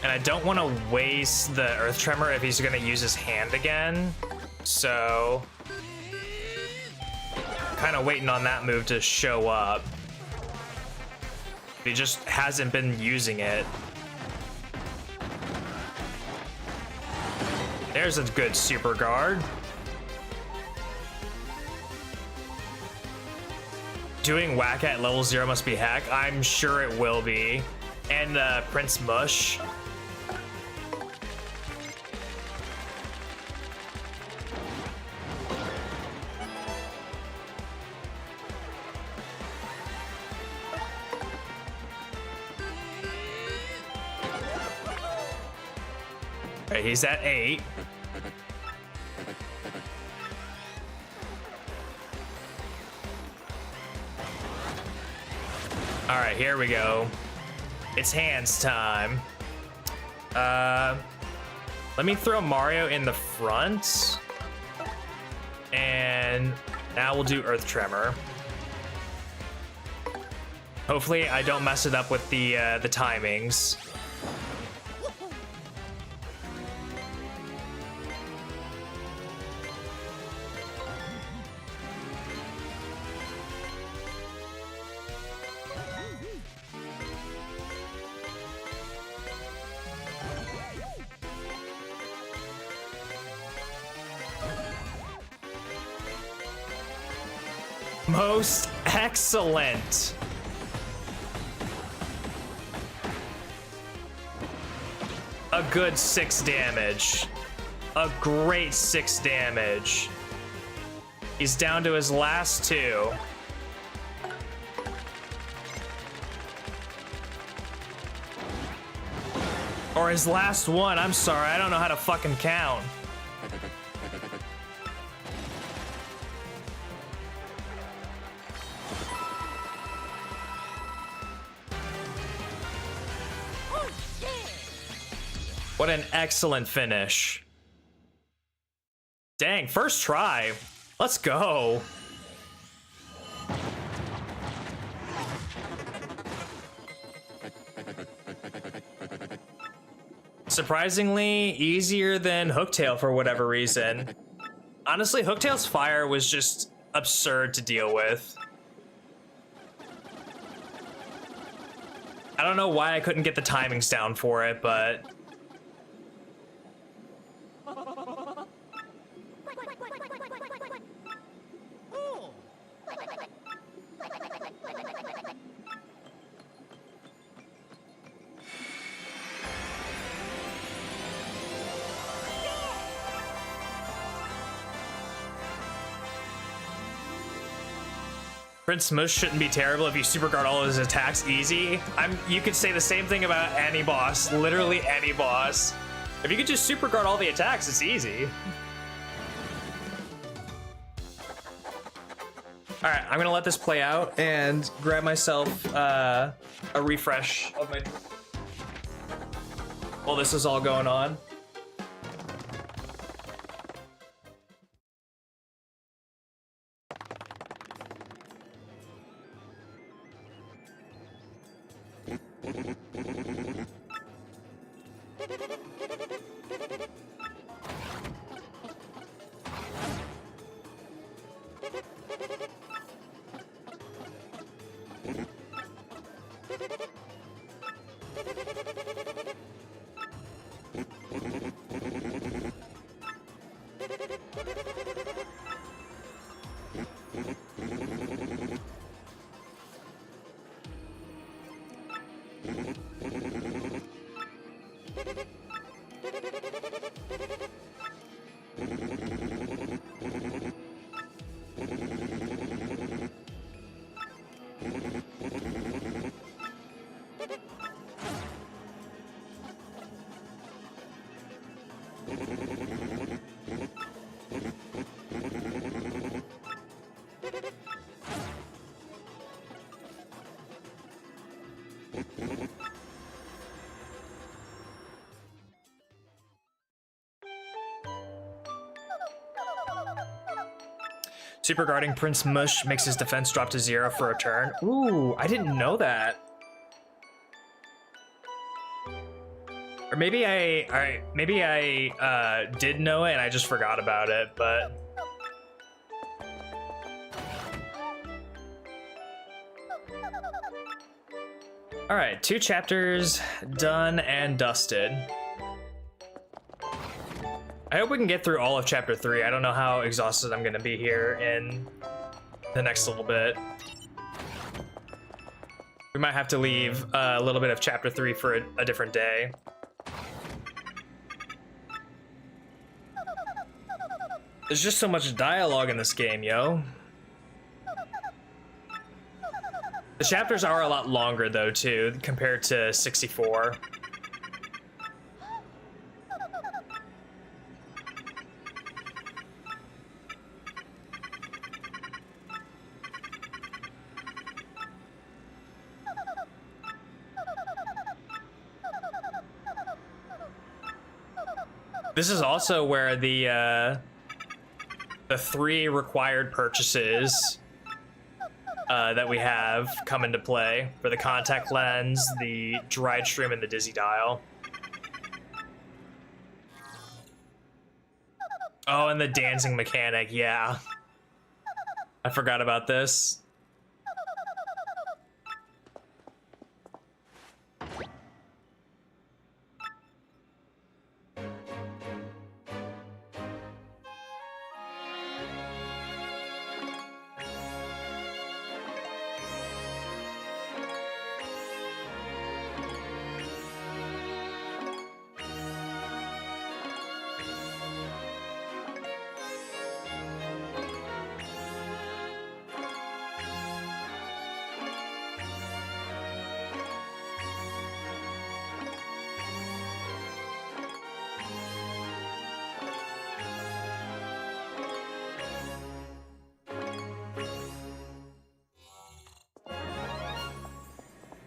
And I don't want to waste the Earth Tremor if he's going to use his hand again. So, kind of waiting on that move to show up. He just hasn't been using it. There's a good super guard. Doing whack at level 0 must be heck. I'm sure it will be. And Prince Mush. All right, he's at 8. All right, here we go. It's hands time. Let me throw Mario in the front. And now we'll do Earth Tremor. Hopefully I don't mess it up with the timings. Most excellent. A good 6 damage. A great 6 damage. He's down to his last 2. Or his last 1. I'm sorry, I don't know how to fucking count. What an excellent finish. Dang, first try. Let's go. Surprisingly easier than Hooktail for whatever reason. Honestly, Hooktail's fire was just absurd to deal with. I don't know why I couldn't get the timings down for it, but... Prince Mush shouldn't be terrible if you super guard all of his attacks easy. You could say the same thing about any boss, literally any boss. If you could just super guard all the attacks, it's easy. All right, I'm gonna let this play out and grab myself a refresh of my... while this is all going on. Super guarding Prince Mush makes his defense drop to 0 for a turn. Ooh, I didn't know that. Or maybe I did know it and I just forgot about it, but... All right, 2 chapters done and dusted. I hope we can get through all of chapter 3. I don't know how exhausted I'm gonna be here in the next little bit. We might have to leave a little bit of chapter 3 for a different day. There's just so much dialogue in this game, yo. The chapters are a lot longer though too, compared to 64. This is also where the 3 required purchases that we have come into play for the contact lens, the dried shroom, and the dizzy dial. Oh, and the dancing mechanic, yeah. I forgot about this.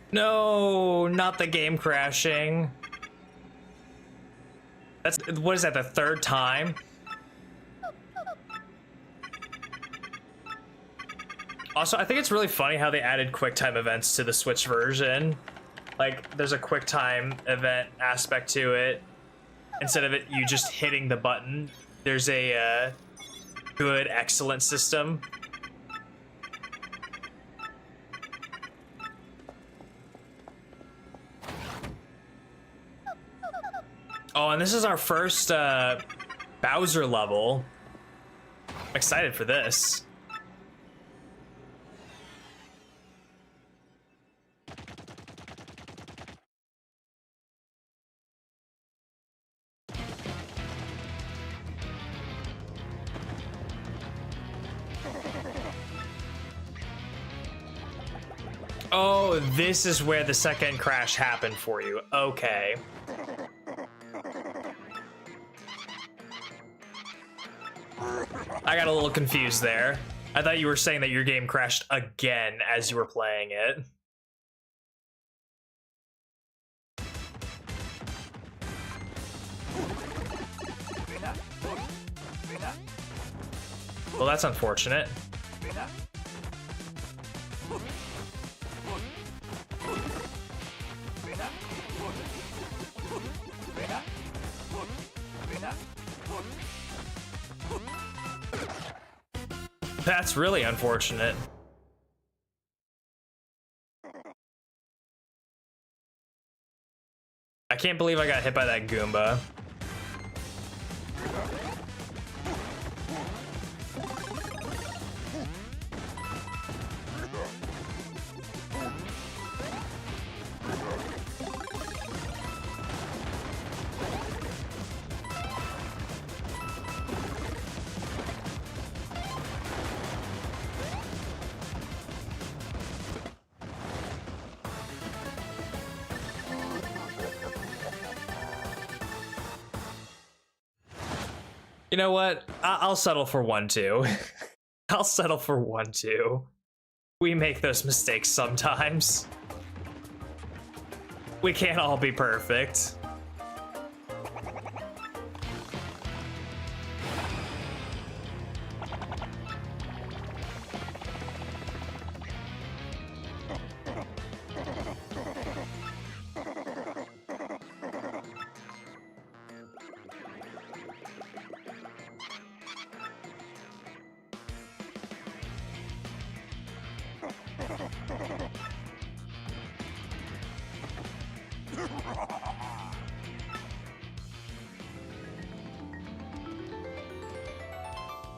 No, not the game crashing. That's, what is that, the 3rd time? Also, I think it's really funny how they added QuickTime events to the Switch version. Like, there's a QuickTime event aspect to it. Instead of it, you just hitting the button, there's a good, excellent system. Oh, and this is our first Bowser level. I'm excited for this. Oh, this is where the second crash happened for you. Okay. I got a little confused there. I thought you were saying that your game crashed again as you were playing it. Well, that's unfortunate. That's really unfortunate. I can't believe I got hit by that Goomba. You know what? I'll settle for 1-2. I'll settle for 1-2. We make those mistakes sometimes. We can't all be perfect.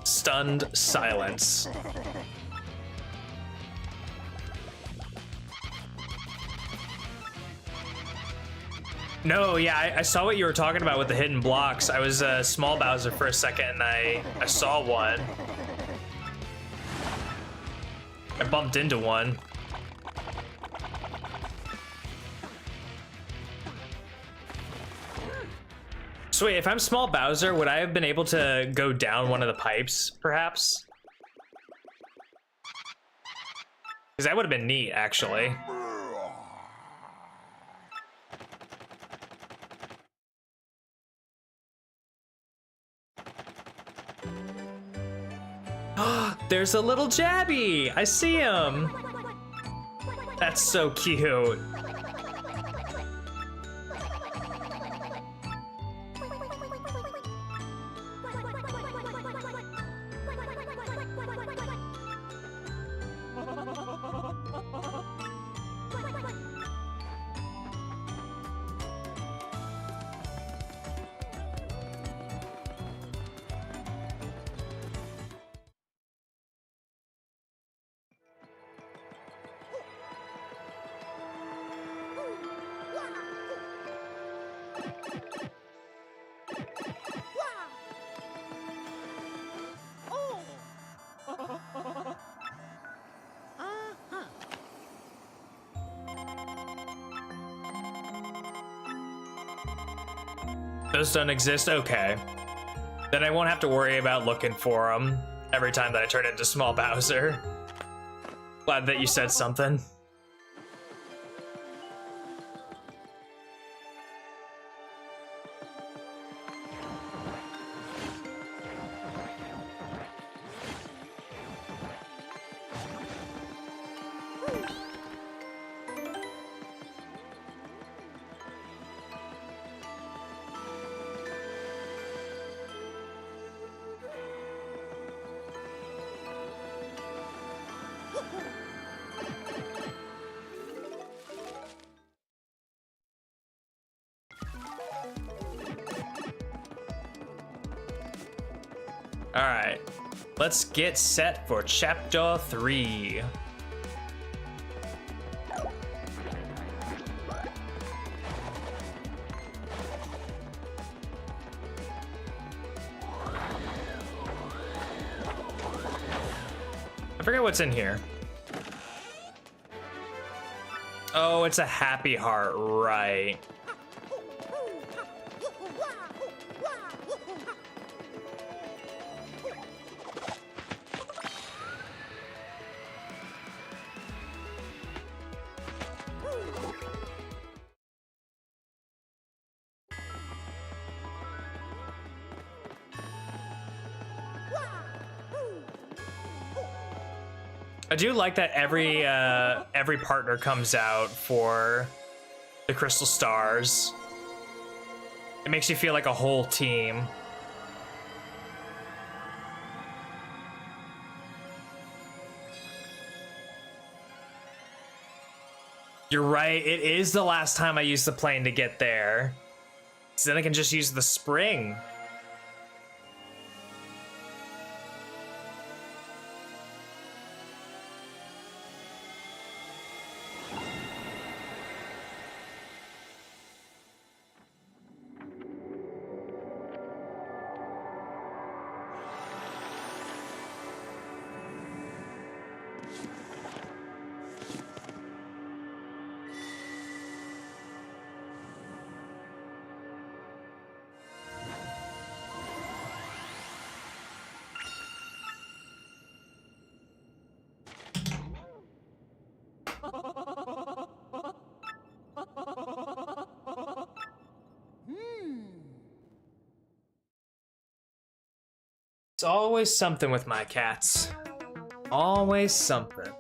Stunned silence. No, yeah, I saw what you were talking about with the hidden blocks. I was a small Bowser for a second and I saw one. I bumped into one. So wait, if I'm small Bowser, would I have been able to go down one of the pipes, perhaps? Because that would have been neat, actually. There's a little Jabby! I see him! That's so cute. Those don't exist? Okay. Then I won't have to worry about looking for them every time that I turn into small Bowser. Glad that you said something. All right, let's get set for chapter 3. I forget what's in here. Oh, it's a happy heart, right. I do like that every partner comes out for the Crystal Stars. It makes you feel like a whole team. You're right, it is the last time I use the plane to get there. So then I can just use the spring. It's always something with my cats. Always something.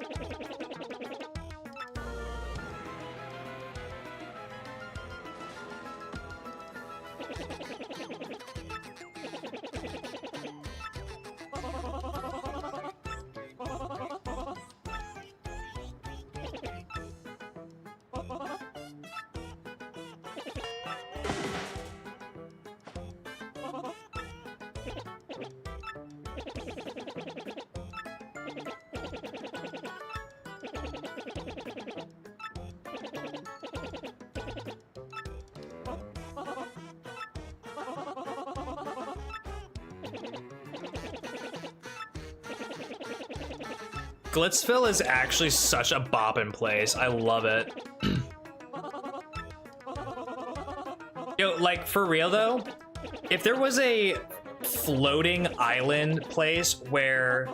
Glitzville is actually such a boppin' place. I love it. Yo, like, for real though, if there was a floating island place where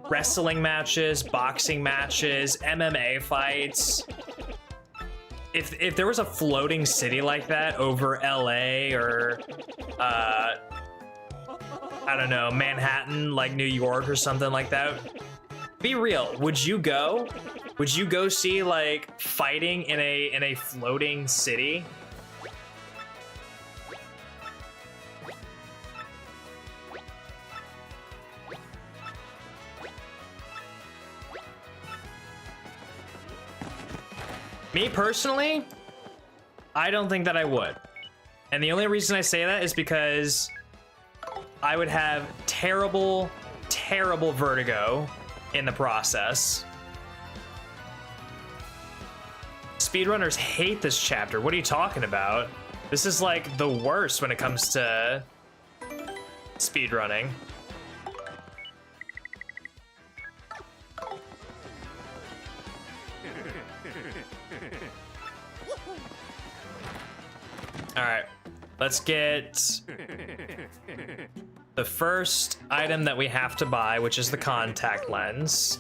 wrestling matches, boxing matches, MMA fights, if there was a floating city like that over LA or I don't know, Manhattan, like New York or something like that, be real, would you go? Would you go see like fighting in a floating city? Me personally, I don't think that I would. And the only reason I say that is because I would have terrible, terrible vertigo in the process. Speedrunners hate this chapter. What are you talking about? This is like the worst when it comes to speedrunning. All right, let's get the first item that we have to buy, which is the contact lens.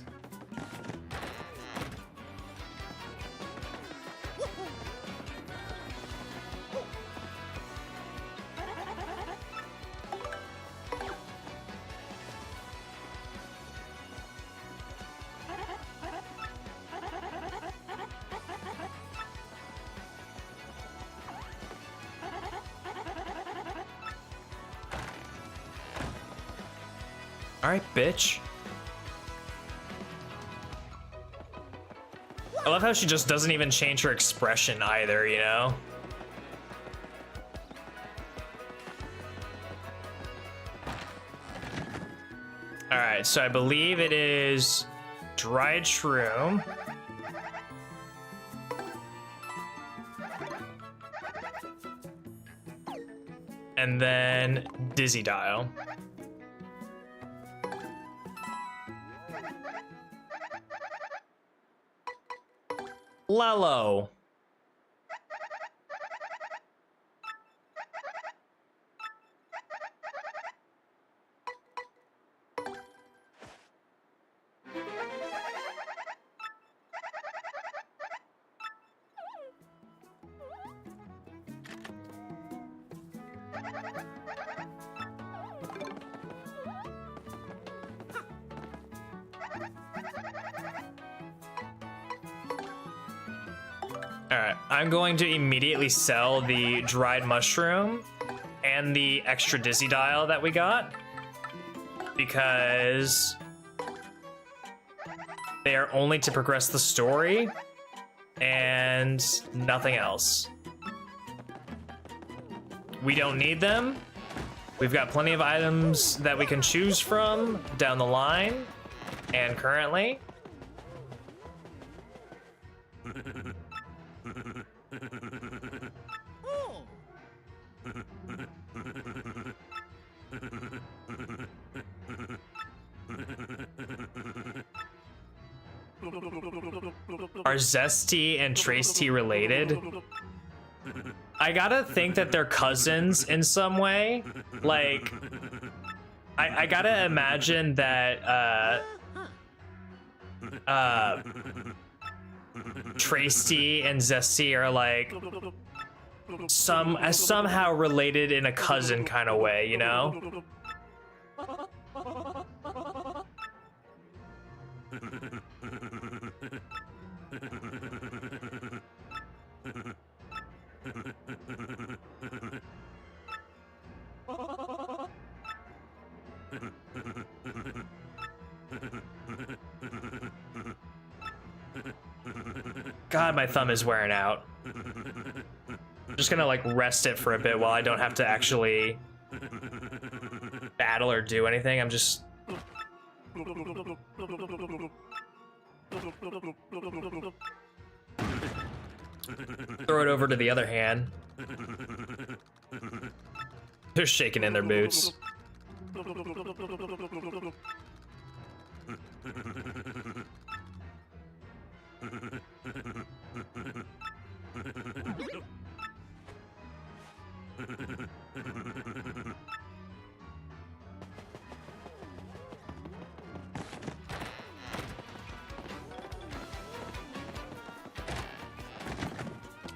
All right, bitch. I love how she just doesn't even change her expression either, you know? All right, so I believe it is dried shroom. And then dizzy dial. Lalo. Alright, I'm going to immediately sell the dried mushroom and the extra dizzy dial that we got, because they are only to progress the story and nothing else. We don't need them. We've got plenty of items that we can choose from down the line and currently. Are Zesty and Trace T related? I gotta think that they're cousins in some way. Like, I gotta imagine that Trace T and Zesty are like somehow related in a cousin kind of way, you know? God, my thumb is wearing out. I'm just gonna like rest it for a bit while I don't have to actually battle or do anything. I'm just throw it over to the other hand. They're shaking in their boots.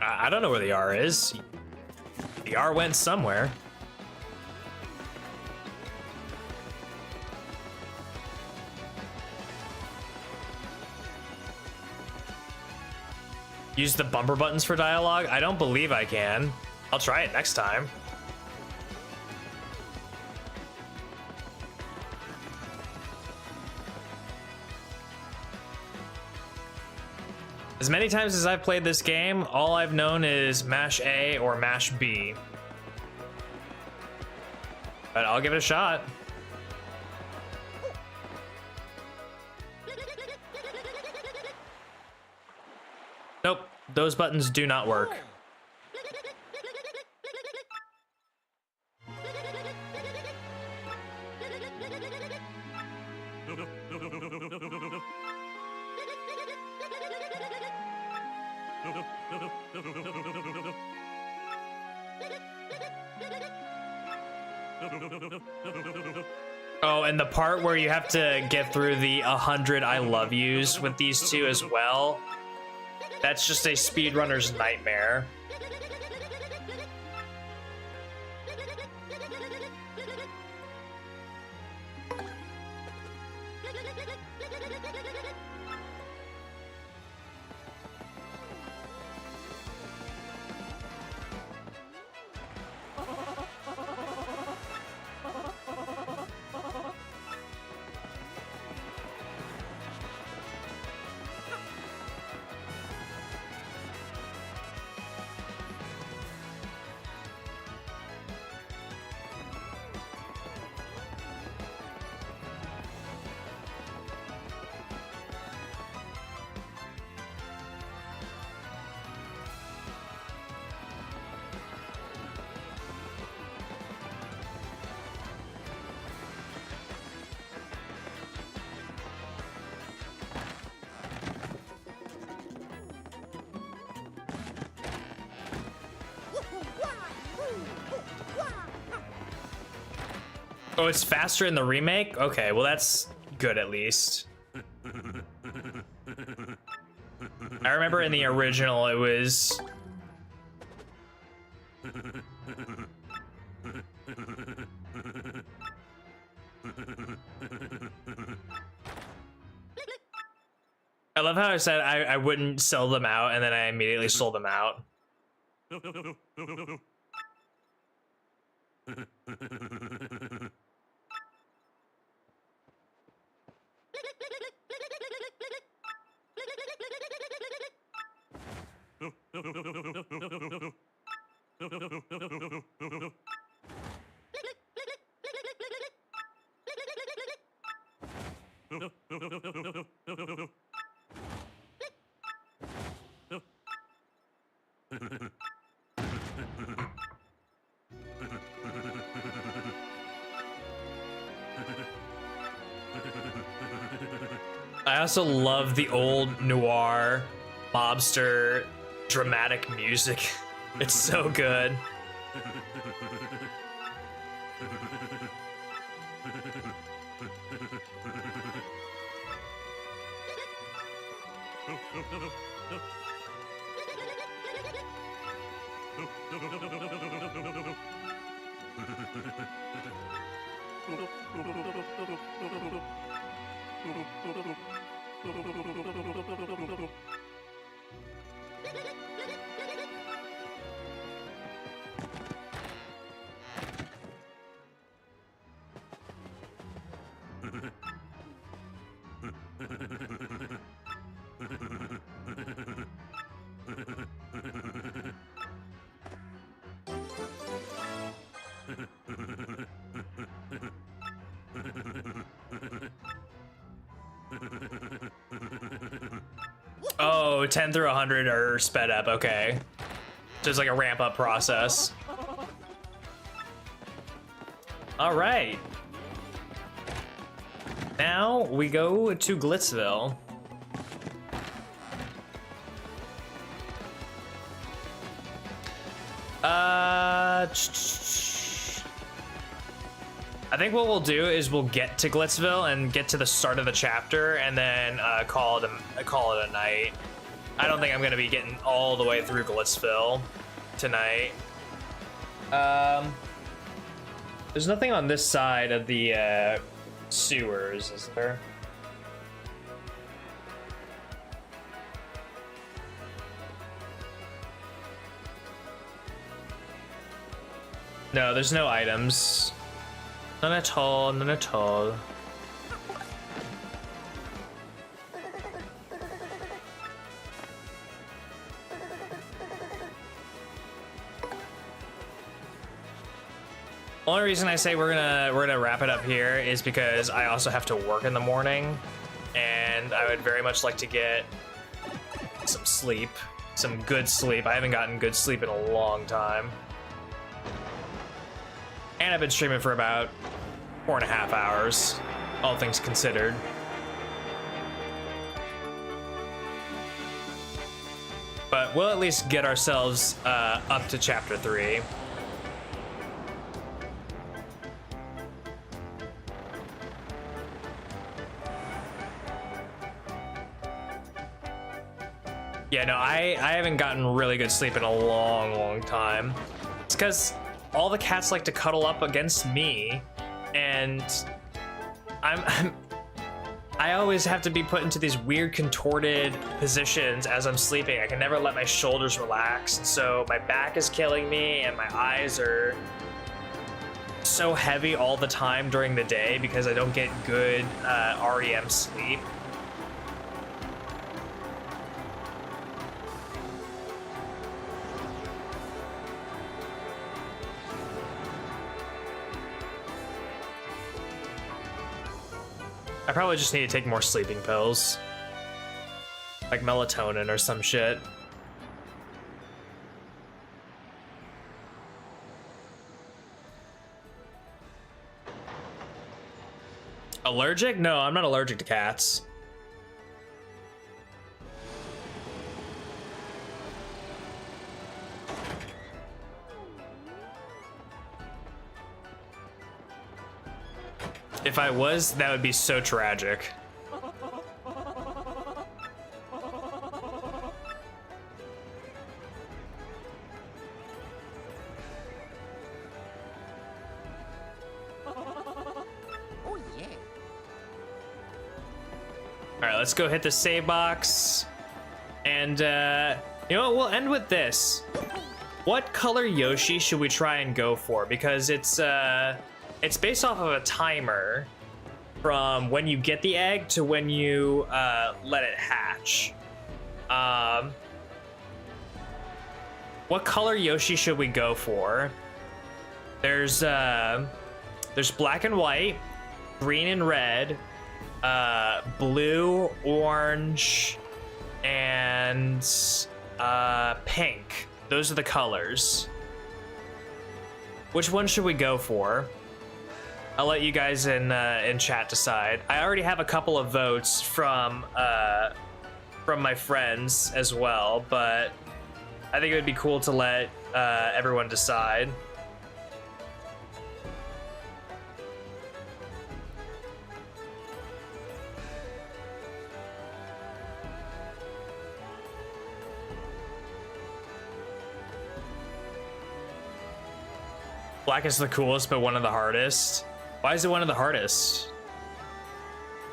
I don't know where the R is. The R went somewhere. Use the bumper buttons for dialogue? I don't believe I can. I'll try it next time. As many times as I've played this game, all I've known is mash A or mash B. But I'll give it a shot. Nope, those buttons do not work. Oh, and the part where you have to get through the 100 I love yous with these two as well. That's just a speedrunner's nightmare. Oh, it's faster in the remake? Okay, well that's good at least. I remember in the original it was... I love how I said I wouldn't sell them out, and then I immediately sold them out. I also love the old noir, mobster, dramatic music. It's so good. Oh, 10 through 100 are sped up, okay. So it's like a ramp up process. All right. Now we go to Glitzville. I think what we'll do is we'll get to Glitzville and get to the start of the chapter, and then call it a night. I don't think I'm gonna be getting all the way through Glitzville tonight. There's nothing on this side of the sewers, is there? No, there's no items. None at all, none at all. Only reason I say we're gonna wrap it up here is because I also have to work in the morning, and I would very much like to get some sleep, some good sleep. I haven't gotten good sleep in a long time. And I've been streaming for about 4.5 hours, all things considered. But we'll at least get ourselves up to chapter 3. Yeah, no, I haven't gotten really good sleep in a long time. It's because all the cats like to cuddle up against me, and I always have to be put into these weird contorted positions as I'm sleeping. I can never let my shoulders relax, so my back is killing me, and my eyes are so heavy all the time during the day because I don't get good REM sleep. I probably just need to take more sleeping pills. Like melatonin or some shit. Allergic? No, I'm not allergic to cats. If I was, that would be so tragic. All right, let's go hit the save box. And you know what, we'll end with this. What color Yoshi should we try and go for? Because it's based off of a timer from when you get the egg to when you let it hatch. What color Yoshi should we go for? There's black and white, green and red, blue, orange, and pink. Those are the colors. Which one should we go for? I'll let you guys in chat decide. I already have a couple of votes from my friends as well, but I think it would be cool to let everyone decide. Black is the coolest, but one of the hardest. Why is it one of the hardest?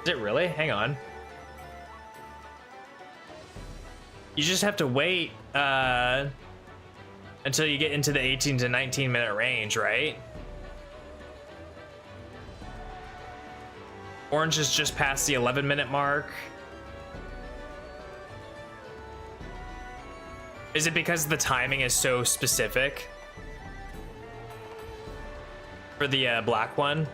Is it really? Hang on. You just have to wait until you get into the 18 to 19 minute range, right? Orange is just past the 11-minute mark. Is it because the timing is so specific? For the black one?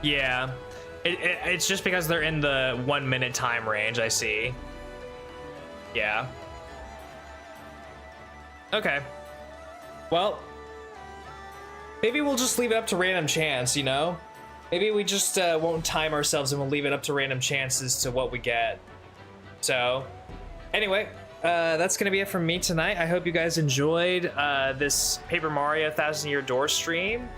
Yeah. It's just because they're in the 1 minute time range, I see. Yeah. Okay. Well, maybe we'll just leave it up to random chance, you know? Maybe we just won't time ourselves and we'll leave it up to random chances to what we get. So, anyway, that's gonna be it from me tonight. I hope you guys enjoyed this Paper Mario 1000-Year Door stream.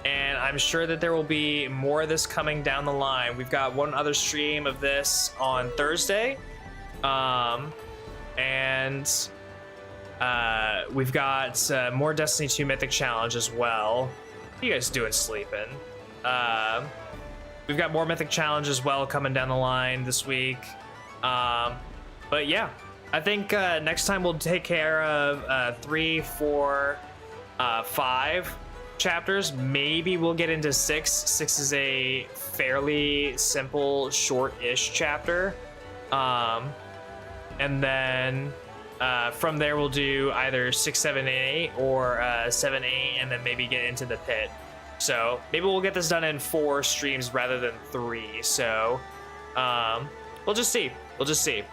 And I'm sure that there will be more of this coming down the line. We've got one other stream of this on Thursday. We've got more Destiny 2 Mythic Challenge as well. What are you guys doing sleeping? We've got more Mythic Challenge as well coming down the line this week. But yeah, I think next time we'll take care of 3, 4, 5 chapters. Maybe we'll get into 6. 6 is a fairly simple, short-ish chapter. And then from there we'll do either 6, 7, 8 or 7, 8, and then maybe get into the pit. So maybe we'll get this done in 4 streams rather than 3. So we'll just see. We'll just see.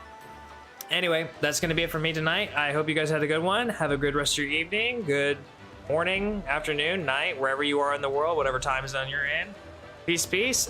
Anyway, that's going to be it for me tonight. I hope you guys had a good one. Have a good rest of your evening. Good morning, afternoon, night, wherever you are in the world, whatever time zone you're in. Peace, peace.